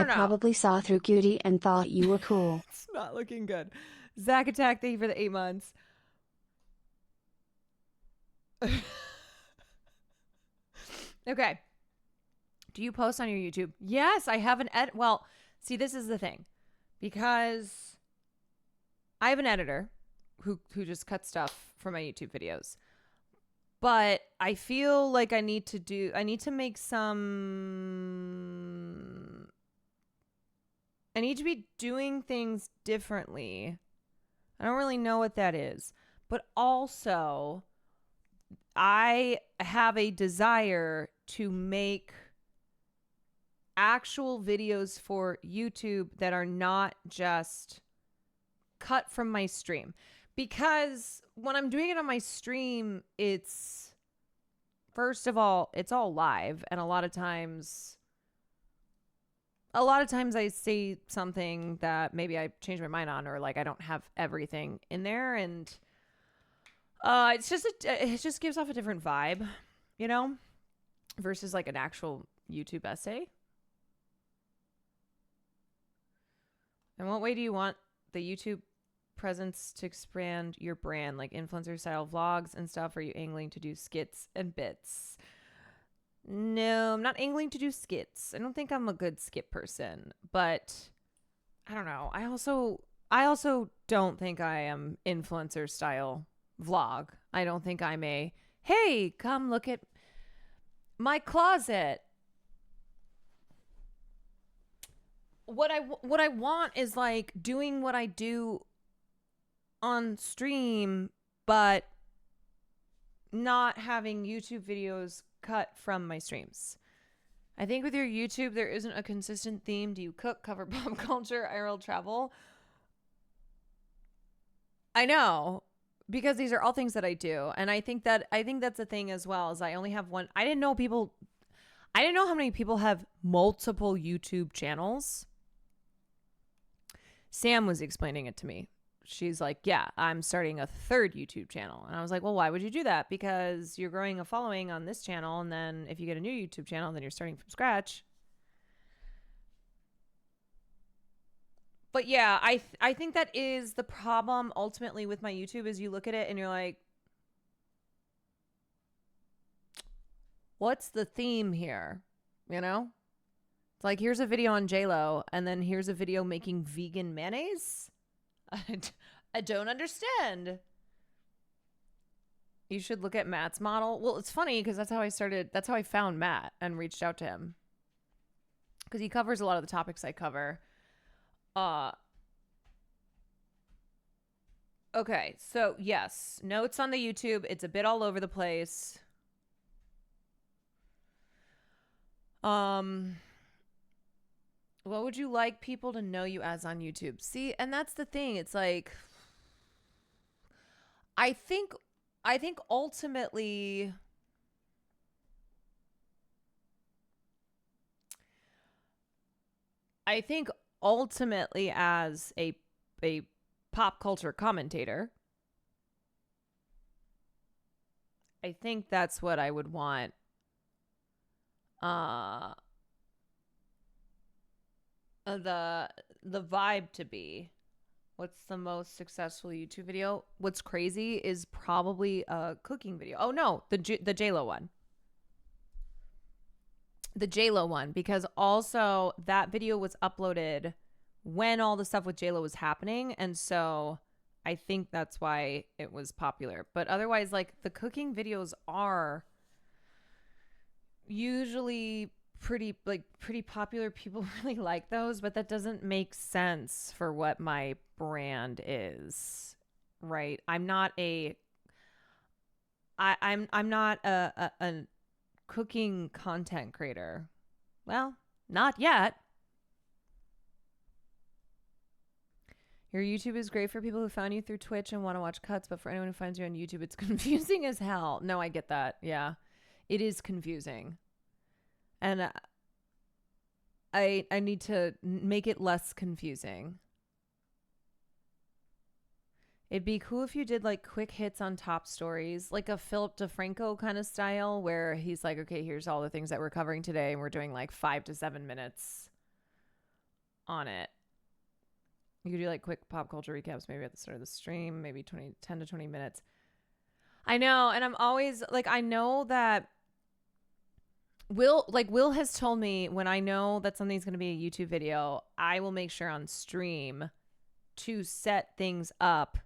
know. Probably saw through Cutie and thought you were cool. It's not looking good. Zach Attack, thank you for the 8 months. Okay. Do you post on your YouTube? Yes, I have an edit. Well, see, this is the thing. Because I have an editor who just cuts stuff for my YouTube videos. But I feel like I need to be doing things differently. I don't really know what that is. But also, I have a desire to make actual videos for YouTube that are not just cut from my stream. Because when I'm doing it on my stream, it's, first of all, it's all live. And a lot of times I say something that maybe I change my mind on, or like I don't have everything in there. And it just gives off a different vibe, you know, versus like an actual YouTube essay. In what way do you want the YouTube presence to expand your brand, like influencer style vlogs and stuff? Are you angling to do skits and bits? No, I'm not angling to do skits. I don't think I'm a good skit person, but I don't know. I also don't think I am influencer style vlog. I don't think I'm a, hey, come look at my closet. What I want is like doing what I do on stream, but not having YouTube videos cut from my streams. I think with your YouTube, there isn't a consistent theme. Do you cook, cover pop culture, IRL travel? I know, because these are all things that I do. And I think that's the thing as well, is I only have one. I didn't know how many people have multiple YouTube channels. Sam was explaining it to me. She's like, yeah, I'm starting a 3rd YouTube channel. And I was like, well, why would you do that? Because you're growing a following on this channel. And then if you get a new YouTube channel, then you're starting from scratch. But yeah, I think that is the problem ultimately with my YouTube, is you look at it and you're like, what's the theme here? You know? It's like, here's a video on JLo, and then here's a video making vegan mayonnaise. I don't understand. You should look at Matt's model. Well, it's funny because that's how I found Matt and reached out to him. Because he covers a lot of the topics I cover. Okay, so yes, notes on the YouTube. It's a bit all over the place. What would you like people to know you as on YouTube? See, and that's the thing. It's like, I think ultimately, as a pop culture commentator, I think that's what I would want. The vibe to be. What's the most successful YouTube video? What's crazy is probably a cooking video. Oh no, the JLo one. The JLo one, because also that video was uploaded when all the stuff with JLo was happening, and so I think that's why it was popular. But otherwise, like, the cooking videos are usually pretty popular. People really like those, but that doesn't make sense for what my brand is, right? I'm not a I'm not a cooking content creator. Well, not yet. Your YouTube is great for people who found you through Twitch and want to watch cuts, but for anyone who finds you on YouTube, it's confusing as hell. No, I get that. Yeah, it is confusing. And I need to make it less confusing. It'd be cool if you did like quick hits on top stories, like a Philip DeFranco kind of style where he's like, okay, here's all the things that we're covering today. And we're doing like 5 to 7 minutes on it. You could do like quick pop culture recaps, maybe at the start of the stream, maybe 10 to 20 minutes. I know. And I'm always like, I know that Will has told me when I know that something's going to be a YouTube video, I will make sure on stream to set things up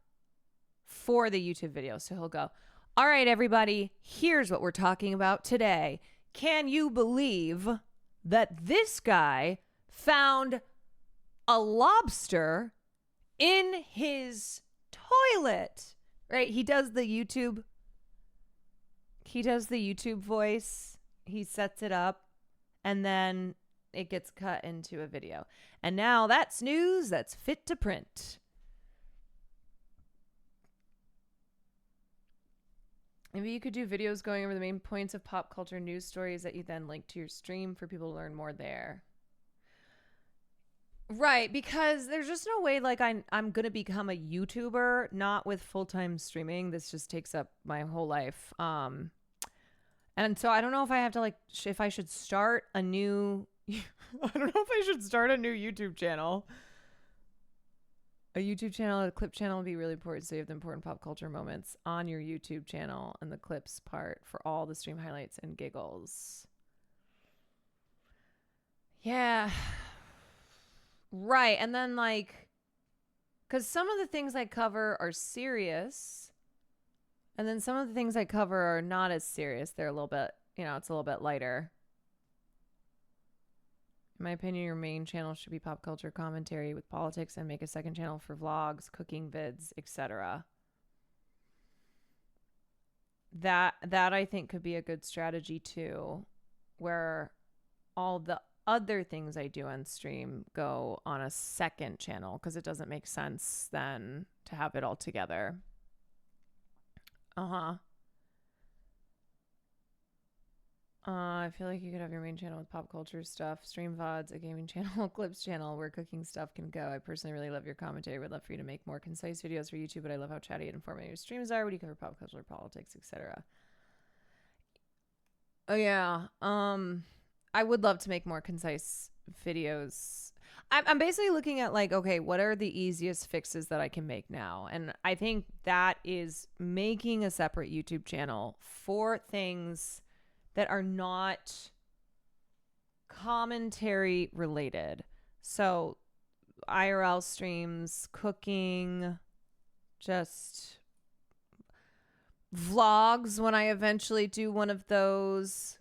for the YouTube video. So he'll go, all right, everybody, here's what we're talking about today. Can you believe that this guy found a lobster in his toilet? Right? He does the YouTube voice. He sets it up and then it gets cut into a video. And now that's news that's fit to print. Maybe you could do videos going over the main points of pop culture news stories that you then link to your stream for people to learn more there. Right, because there's just no way like I'm going to become a YouTuber, not with full-time streaming. This just takes up my whole life. And so I don't know if I have to like, if I should start a new, I don't know if I should start a new YouTube channel. A YouTube channel, a clip channel would be really important. So you have the important pop culture moments on your YouTube channel and the clips part for all the stream highlights and giggles. Yeah. Right. And then like, because some of the things I cover are serious. And then some of the things I cover are not as serious. They're a little bit, it's a little bit lighter. In my opinion, your main channel should be pop culture commentary with politics and make a second channel for vlogs, cooking vids, etc. That I think could be a good strategy too, where all the other things I do on stream go on a second channel because it doesn't make sense then to have it all together. I feel like you could have your main channel with pop culture stuff, stream VODs, a gaming channel, clips channel where cooking stuff can go. I personally really love your commentary. Would love for you to make more concise videos for YouTube, but I love how chatty and informative your streams are. Would you cover pop culture, politics, etc.? Oh yeah. I would love to make more concise videos. I'm basically looking at like, okay, what are the easiest fixes that I can make now? And I think that is making a separate YouTube channel for things that are not commentary related. So IRL streams, cooking, just vlogs when I eventually do one of those.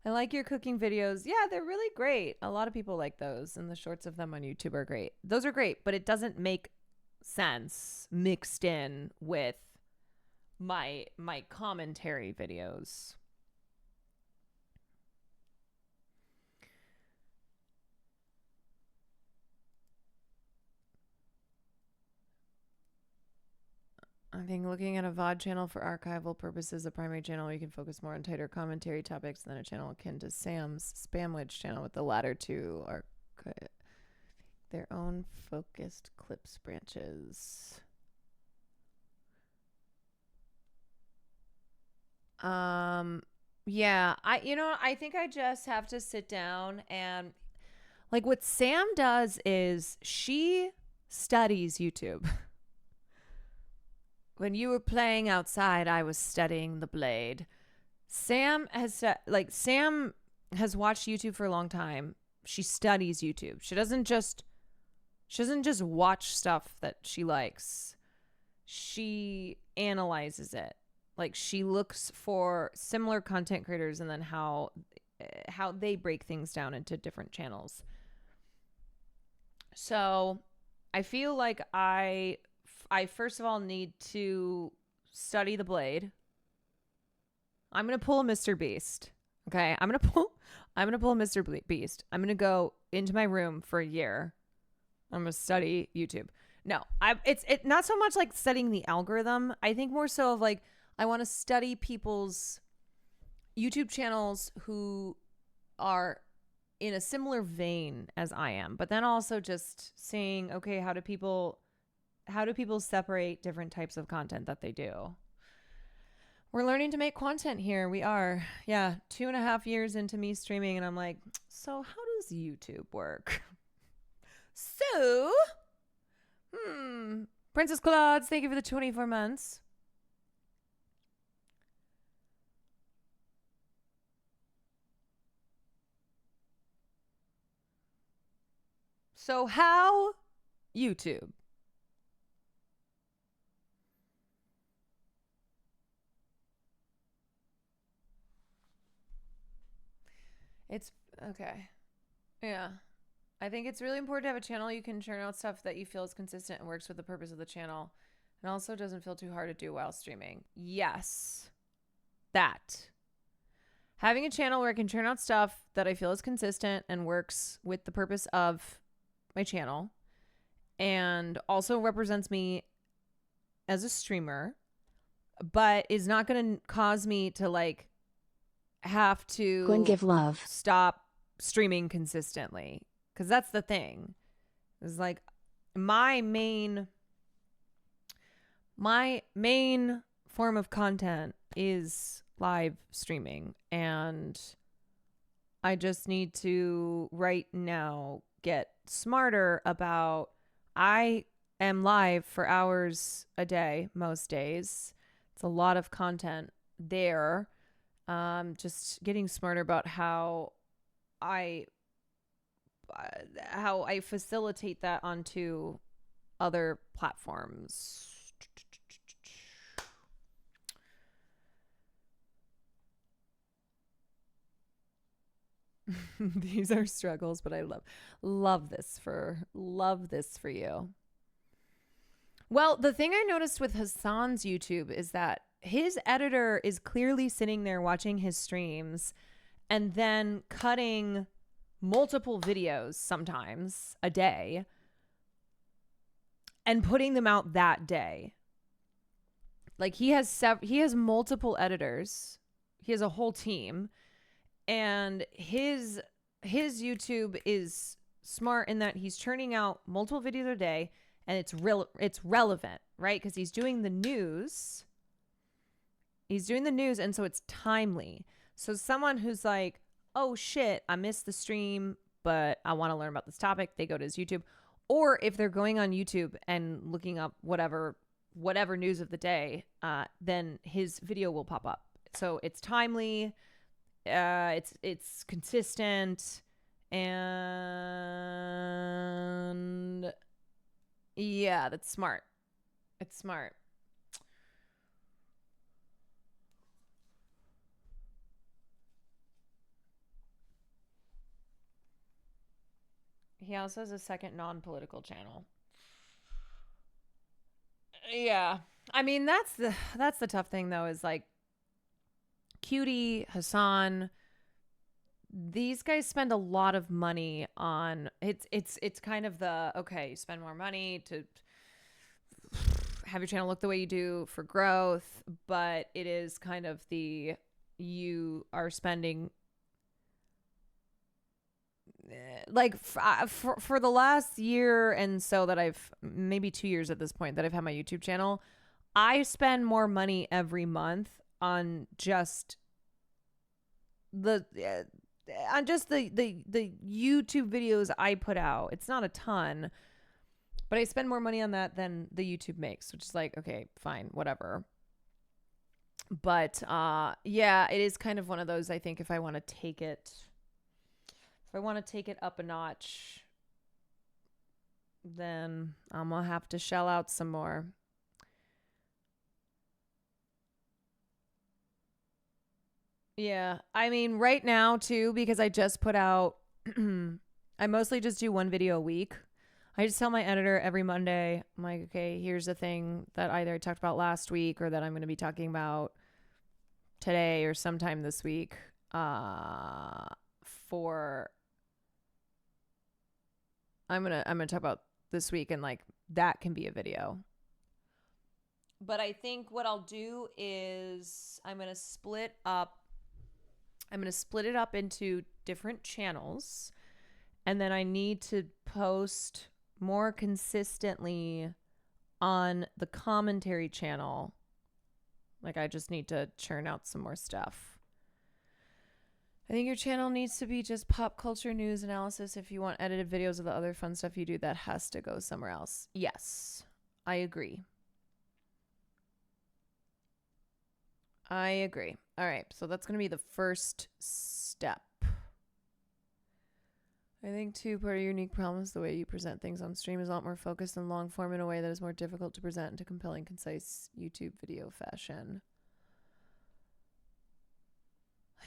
I like your cooking videos. Yeah, they're really great. A lot of people like those, and the shorts of them on YouTube are great. Those are great, but it doesn't make sense mixed in with my commentary videos. I think looking at a VOD channel for archival purposes, a primary channel where you can focus more on tighter commentary topics than a channel akin to Sam's Spamwich channel, with the latter two are their own focused clips branches. Yeah, I think I just have to sit down and like what Sam does is she studies YouTube. When you were playing outside, I was studying the blade. Sam has watched YouTube for a long time. She studies YouTube. She doesn't just watch stuff that she likes. She analyzes it. Like she looks for similar content creators and then how they break things down into different channels. So I feel like I first of all need to study the blade. I'm going to pull a Mr. Beast. Okay? I'm going to pull a Mr. Beast. I'm going to go into my room for a year. I'm going to study YouTube. No, it's not so much like studying the algorithm. I think more so of like I want to study people's YouTube channels who are in a similar vein as I am, but then also just seeing, okay, how do people separate different types of content that they do? We're learning to make content here. We are. Yeah, 2.5 years into me streaming, and I'm like, so how does YouTube work? So, Princess Claude, thank you for the 24 months. So how YouTube? It's okay. Yeah. I think it's really important to have a channel you can churn out stuff that you feel is consistent and works with the purpose of the channel and also doesn't feel too hard to do while streaming. Yes. That. Having a channel where I can churn out stuff that I feel is consistent and works with the purpose of my channel and also represents me as a streamer, but is not going to cause me to like have to Go and give love. Stop streaming consistently. Because that's the thing. It's like my main form of content is live streaming. And I just need to right now get smarter about I am live for hours a day most days. It's a lot of content there. Just getting smarter about how I facilitate that onto other platforms. These are struggles, but I love this for you. Well, the thing I noticed with Hassan's YouTube is that his editor is clearly sitting there watching his streams and then cutting multiple videos sometimes a day and putting them out that day. Like he has multiple editors. He has a whole team, and his YouTube is smart in that he's churning out multiple videos a day, and it's relevant, right? Because he's doing the news. And so it's timely. So someone who's like, oh shit, I missed the stream, but I want to learn about this topic, they go to his YouTube. Or if they're going on YouTube and looking up whatever news of the day, then his video will pop up. So it's timely, it's consistent, and yeah, that's smart. It's smart. He also has a second non-political channel. Yeah. I mean, that's the tough thing though, is like Cutie, Hassan, these guys spend a lot of money on it's kind of the, okay, you spend more money to have your channel look the way you do for growth, but it is kind of the, you are spending like for the last year and so that I've maybe 2 years at this point that I've had my YouTube channel, I spend more money every month on just the YouTube videos I put out. It's not a ton, but I spend more money on that than the YouTube makes, which is like, okay, fine, whatever. But yeah, it is kind of one of those, I think if I want to take it up a notch, then I'm going to have to shell out some more. Yeah. I mean, right now too, because I just put out, I mostly just do one video a week. I just tell my editor every Monday, I'm like, okay, here's the thing that either I talked about last week or that I'm going to be talking about today or sometime this week. I'm gonna talk about this week, and like that can be a video. But I think what I'll do is I'm gonna split it up into different channels, and then I need to post more consistently on the commentary channel. Like I just need to churn out some more stuff. I think your channel needs to be just pop culture news analysis. If you want edited videos of the other fun stuff you do, that has to go somewhere else. Yes, I agree. All right, so that's going to be the first step. I think too, part of your unique problem is the way you present things on stream is a lot more focused and long form in a way that is more difficult to present into compelling, concise YouTube video fashion.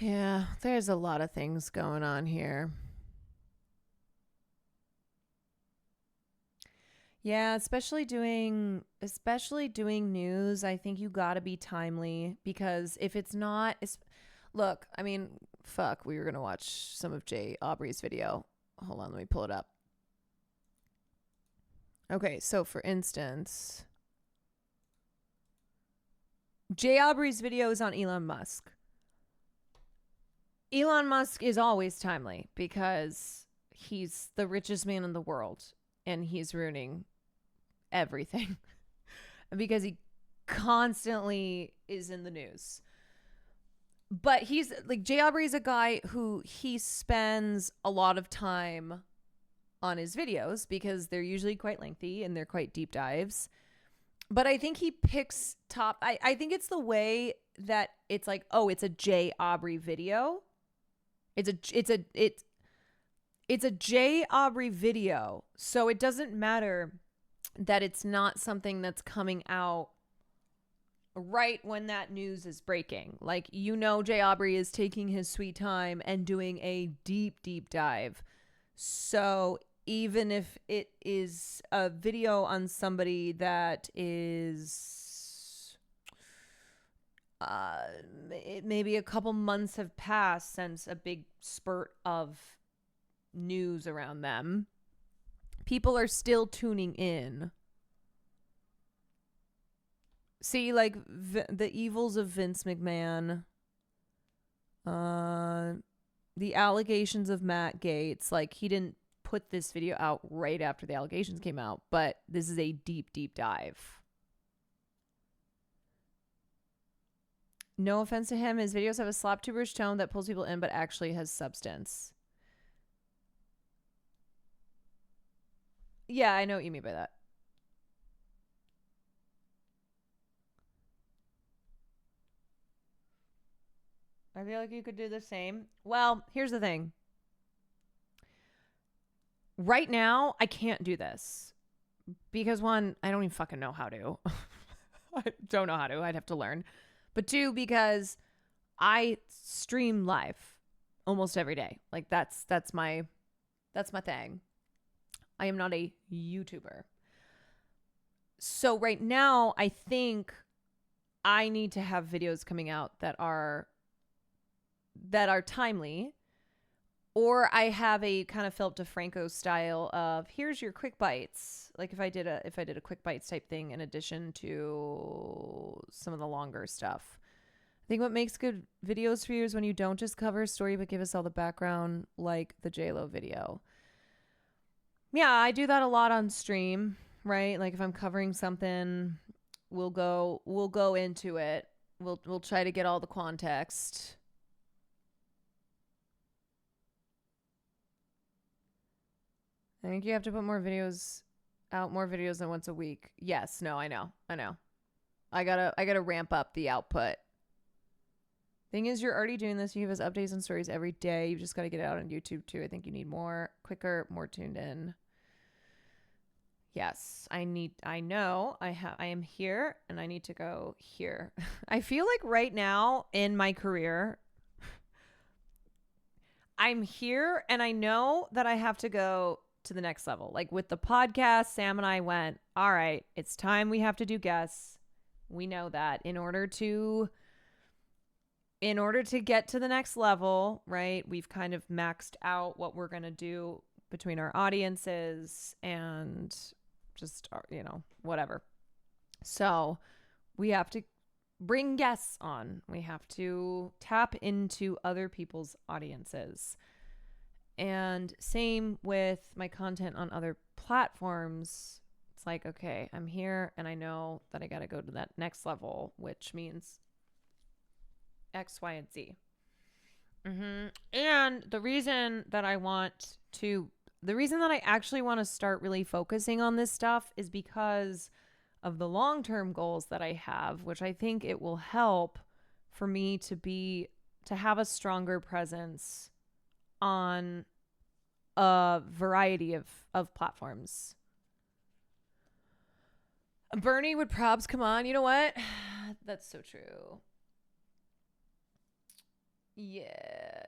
Yeah, there's a lot of things going on here. Yeah, especially doing news, I think you gotta be timely, because if it's not, look, I mean, fuck, we were gonna watch some of Jay Aubrey's video. Hold on, let me pull it up. Okay, so for instance, Jay Aubrey's video is on Elon Musk. Elon Musk is always timely because he's the richest man in the world and he's ruining everything because he constantly is in the news. But he's like, Jay Aubrey's a guy who he spends a lot of time on his videos because they're usually quite lengthy and they're quite deep dives. But I think he picks I think it's the way that it's like, oh, it's a Jay Aubrey video. It's a Jay Aubrey video. So it doesn't matter that it's not something that's coming out right when that news is breaking. Like, you know, Jay Aubrey is taking his sweet time and doing a deep, deep dive. So even if it is a video on somebody that is maybe a couple months have passed since a big spurt of news around them, people are still tuning in. See, like, the evils of Vince McMahon, the allegations of Matt Gaetz. Like, he didn't put this video out right after the allegations came out, but this is a deep, deep dive. No offense to him, his videos have a slaptuberish tone that pulls people in, but actually has substance. Yeah, I know what you mean by that. I feel like you could do the same. Well, here's the thing. Right now, I can't do this. Because one, I don't even fucking know how to. I don't know how to. I'd have to learn. But two, because I stream live almost every day. Like, that's my thing. I am not a YouTuber. So right now, I think I need to have videos coming out that are timely, or I have a kind of Philip DeFranco style of here's your quick bites. Like if I did a quick bites type thing in addition to some of the longer stuff. I think what makes good videos for you is when you don't just cover a story but give us all the background, like the JLo video. Yeah, I do that a lot on stream, right? Like if I'm covering something, we'll go into it. We'll try to get all the context. I think you have to put more videos than once a week. Yes, no, I know. I gotta ramp up the output. Thing is, you're already doing this. You give us updates and stories every day. You've just got to get it out on YouTube too. I think you need quicker, more tuned in. Yes, I am here and I need to go here. I feel like right now in my career, I'm here and I know that I have to go to the next level. Like with the podcast, Sam and I went, all right, it's time we have to do guests. We know that in order to get to the next level, right? We've kind of maxed out what we're going to do between our audiences and just, whatever. So we have to bring guests on. We have to tap into other people's audiences. And same with my content on other platforms. It's like, okay, I'm here and I know that I got to go to that next level, which means X, Y, and Z. And the reason that I actually want to start really focusing on this stuff is because of the long-term goals that I have, which I think it will help for me to have a stronger presence on a variety of platforms. Bernie, would probs come on? You know what? That's so true. Yeah.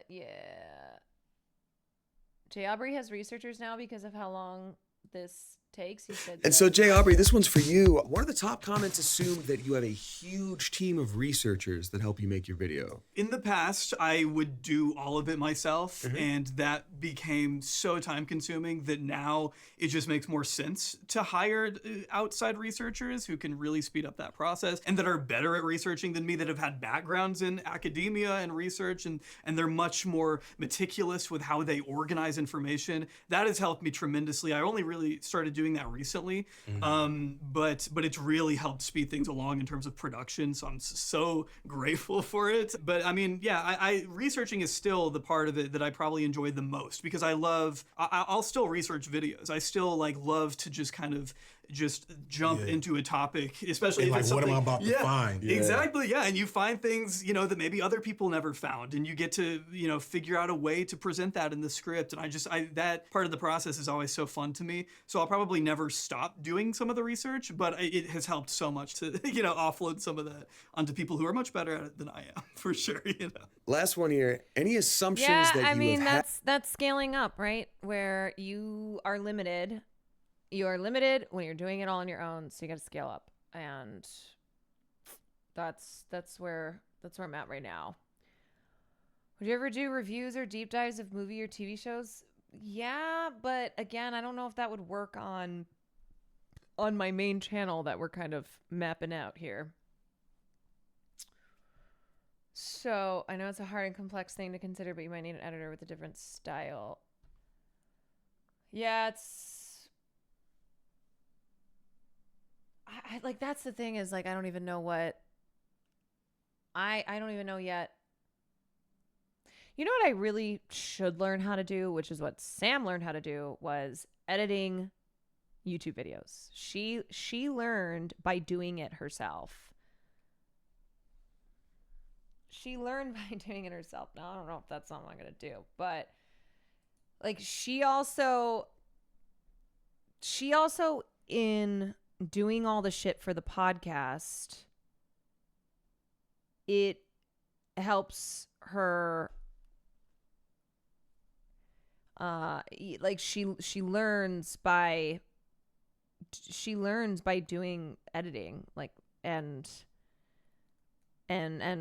Jay Aubrey has researchers now because of how long this takes. He said. And so, Jay Aubrey, this one's for you. One of the top comments assumed that you have a huge team of researchers that help you make your video. In the past, I would do all of it myself, and that became so time-consuming that now it just makes more sense to hire outside researchers who can really speed up that process and that are better at researching than me, that have had backgrounds in academia and research, and they're much more meticulous with how they organize information. That has helped me tremendously. I only really started doing that recently, but it's really helped speed things along in terms of production, so I'm so grateful for it. But I mean, yeah, I researching is still the part of it that I probably enjoy the most, because I'll still research videos. I still love to just kind of jump into a topic, especially if it's something. What am I about to find? Exactly, yeah. And you find things, that maybe other people never found, and you get to, figure out a way to present that in the script. And that part of the process is always so fun to me. So I'll probably never stop doing some of the research, but it has helped so much to, offload some of that onto people who are much better at it than I am, for sure. Last one here. Any assumptions that you have that's scaling up, right? Where you are limited. You are limited when you're doing it all on your own, so you got to scale up, and that's where I'm at right now. Would you ever do reviews or deep dives of movie or TV shows? Yeah, but again, I don't know if that would work on my main channel that we're kind of mapping out here. So I know it's a hard and complex thing to consider, but you might need an editor with a different style. Yeah, that's the thing is, I don't even know what I don't even know yet. You know what I really should learn how to do, which is what Sam learned how to do, was editing YouTube videos. She learned by doing it herself. She learned by doing it herself. Now, I don't know if that's something I'm going to do, but she also in doing all the shit for the podcast, it helps her she learns by doing editing, and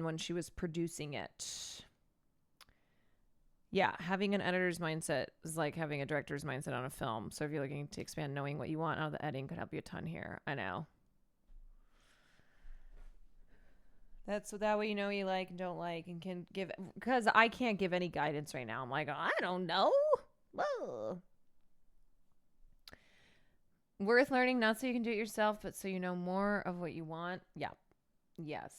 when she was producing it. Yeah, having an editor's mindset is like having a director's mindset on a film. So if you're looking to expand, knowing what you want out of the editing could help you a ton here. I know. That's so that way you know what you like and don't like, and can give, because I can't give any guidance right now. I'm like, I don't know. Whoa. Worth learning, not so you can do it yourself, but so you know more of what you want. Yeah. Yes.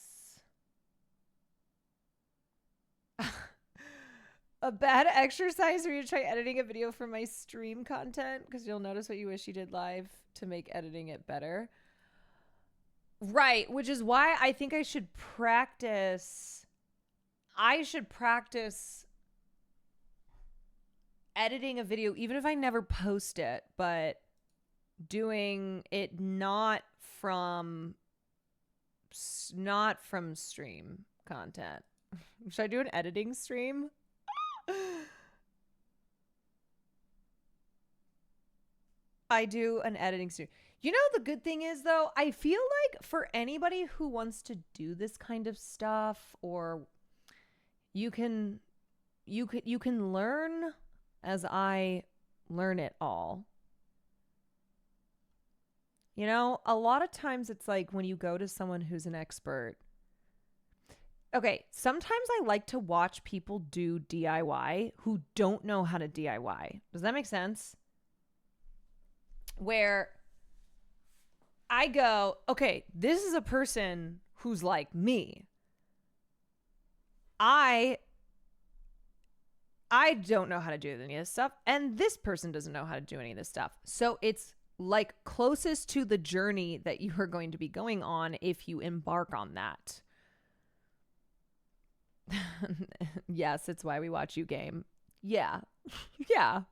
A bad exercise for you to try editing a video for my stream content, because you'll notice what you wish you did live to make editing it better. Right, which is why I think I should practice editing a video, even if I never post it, but doing it not from stream content. Should I do an editing stream? I do an editing studio. You know, the good thing is, though, I feel like for anybody who wants to do this kind of stuff, or you can learn as I learn it all. You know, a lot of times it's like when you go to someone who's an expert. Okay, sometimes I like to watch people do DIY who don't know how to DIY. Does that make sense? Where I go, okay, this is a person who's like me. I don't know how to do any of this stuff, and this person doesn't know how to do any of this stuff. So it's like closest to the journey that you are going to be going on if you embark on that. Yes, it's why we watch you game. Yeah. Yeah.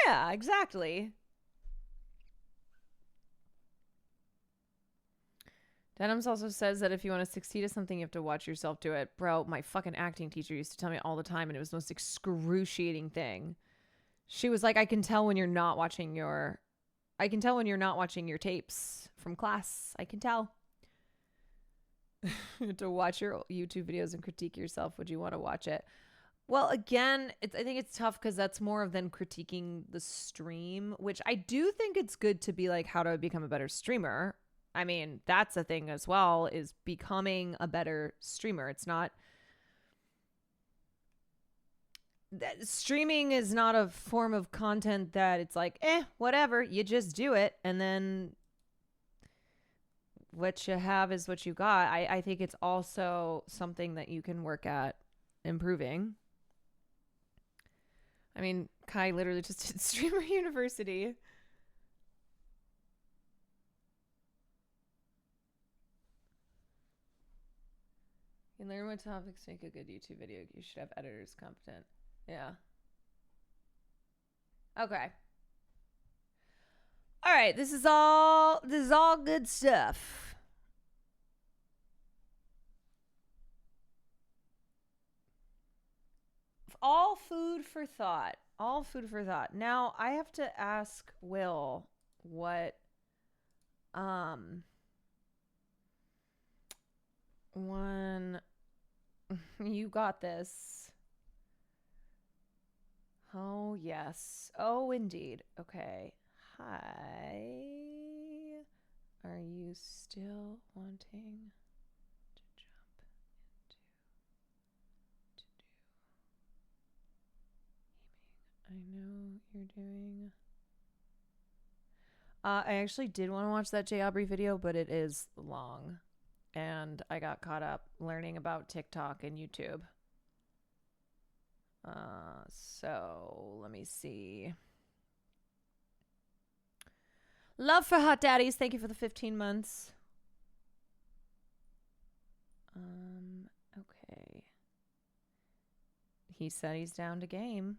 Yeah, exactly. Denims also says that if you want to succeed at something, you have to watch yourself do it. Bro, my fucking acting teacher used to tell me all the time, and it was the most excruciating thing. She was like, I can tell when you're not watching your tapes from class. I can tell. To watch your YouTube videos and critique yourself, would you want to watch it? Well, again, I think it's tough because that's more of than critiquing the stream, which I do think it's good to be like how to become a better streamer. I mean, that's a thing as well, is becoming a better streamer. It's not... Streaming is not a form of content that it's like, whatever, you just do it, and then what you have is what you got. I think it's also something that you can work at improving. I mean, Kai literally just did Streamer University. You learn what topics make a good YouTube video. You should have editors competent. Yeah. Okay. All right, this is all good stuff. All food for thought. All food for thought. Now, I have to ask Will what one you got this. Oh, yes. Oh, indeed. Okay. Hi. Are you still wanting to jump into to do gaming? I know you're doing. I actually did want to watch that Jay Aubrey video, but it is long. And I got caught up learning about TikTok and YouTube. So let me see. Love for Hot Daddies. Thank you for the 15 months. Okay. He said he's down to game.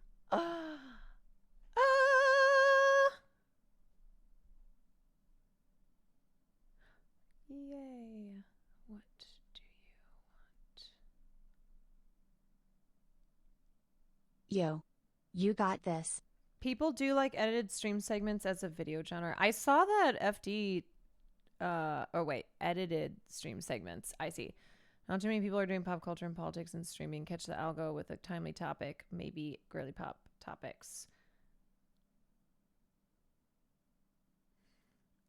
Yay. What do you want? Yo, you got this. People do like edited stream segments as a video genre. I saw that FD, edited stream segments. I see. Not too many people are doing pop culture and politics and streaming. Catch the algo with a timely topic, maybe girly pop topics.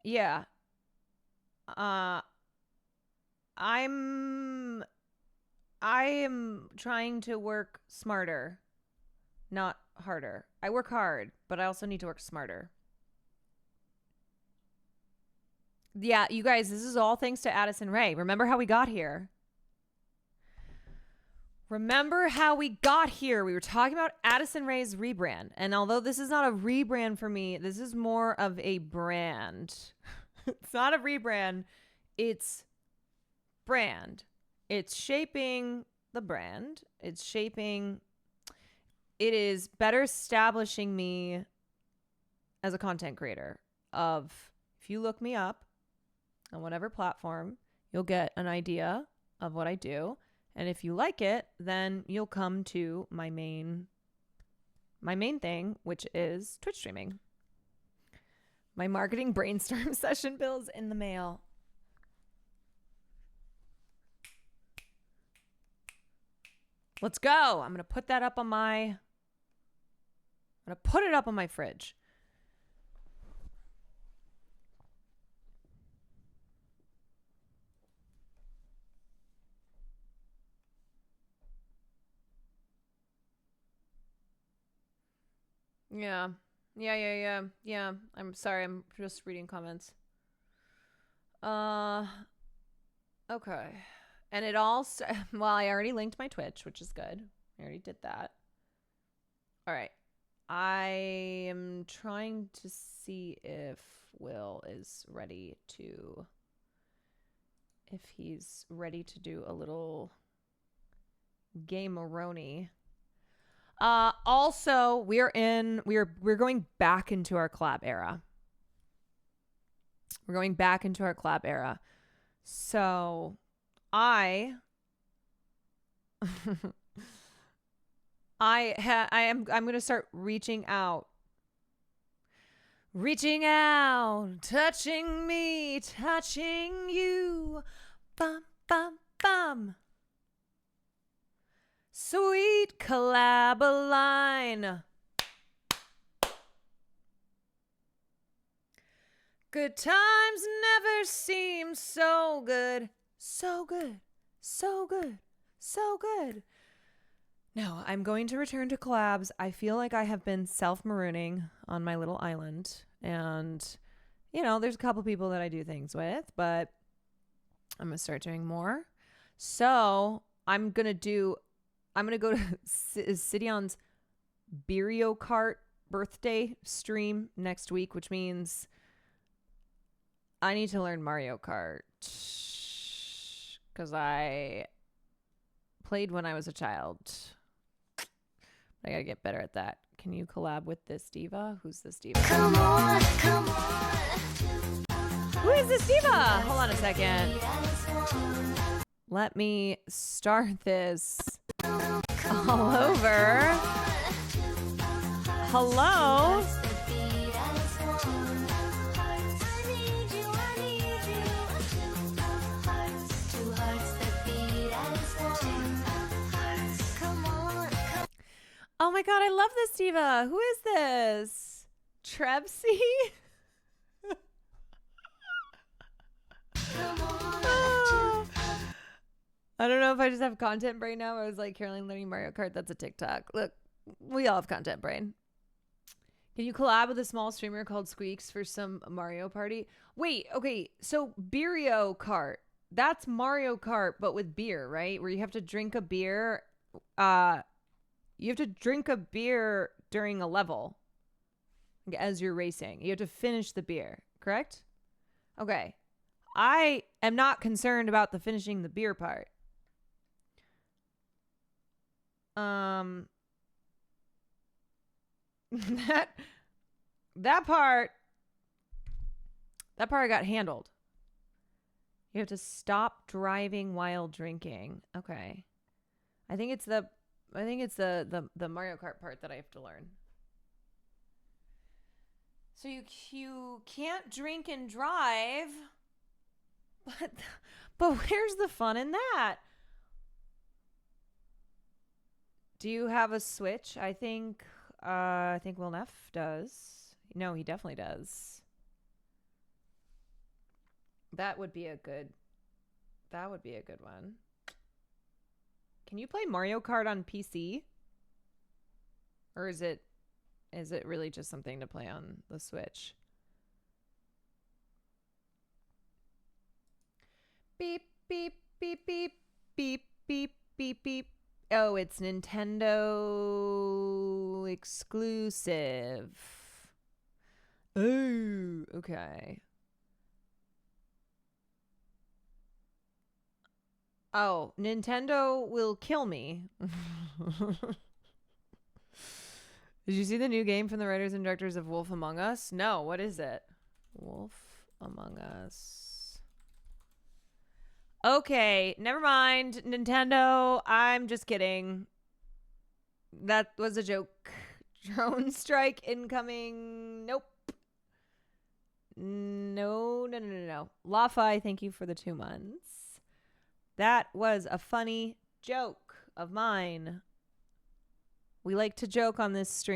Yeah. I am trying to work smarter, not harder. I work hard, but I also need to work smarter. Yeah, you guys, this is all thanks to Addison Rae. Remember how we got here? Remember how we got here? We were talking about Addison Rae's rebrand. And although this is not a rebrand for me, this is more of a brand. It's not a rebrand. It's brand. It's shaping the brand. It is better establishing me as a content creator. If you look me up on whatever platform, you'll get an idea of what I do. And if you like it, then you'll come to my main thing, which is Twitch streaming. My marketing brainstorm session bill's in the mail. Let's go. I'm going to put that up on my fridge. Yeah. I'm sorry. I'm just reading comments. Okay. And it all well, I already linked my Twitch, which is good. I already did that. All right. I am trying to see if Will is ready to if he's ready to do a little game-a-roni. Also, we're going back into our collab era. We're going back into our collab era. So I'm going to start reaching out, touching me, touching you, bum, bum, bum. Sweet Collaboline. Good times never seem so good. So good. So good. So good. No, I'm going to return to collabs. I feel like I have been self-marooning on my little island. And, you know, there's a couple people that I do things with, but I'm going to start doing more. So I'm going to go to Sidion's Beerio Kart birthday stream next week, which means I need to learn Mario Kart because I played when I was a child. I gotta get better at that. Can you collab with this diva? Who's this diva? Come on, come on. Who is this diva? Hold on a second. Let me start this all over. Hello. Oh my god, I love this diva. Who is this? Trebsy? Oh. I don't know if I just have content brain now. I was like, Caroline learning Mario Kart. That's a TikTok. Look, we all have content brain. Can you collab with a small streamer called Squeaks for some Mario Party? Wait, okay. So Beerio Kart. That's Mario Kart, but with beer, right? Where you have to drink a beer. You have to drink a beer during a level as you're racing. You have to finish the beer, correct? Okay. I am not concerned about the finishing the beer part. That part got handled. You have to stop driving while drinking. Okay. I think it's the Mario Kart part that I have to learn. So you can't drink and drive, but where's the fun in that? Do you have a Switch? I think Will Neff does. No, he definitely does. That would be a good one. Can you play Mario Kart on PC? Or is it really just something to play on the Switch? Beep, beep, beep, beep, beep, beep, beep, beep. Oh, it's Nintendo exclusive. Oh, okay. Oh, Nintendo will kill me. Did you see the new game from the writers and directors of Wolf Among Us? No, what is it? Wolf Among Us. Okay, never mind. Nintendo, I'm just kidding. That was a joke. Drone strike incoming. Nope. No. Lafi, thank you for the 2 months. That was a funny joke of mine. We like to joke on this stream.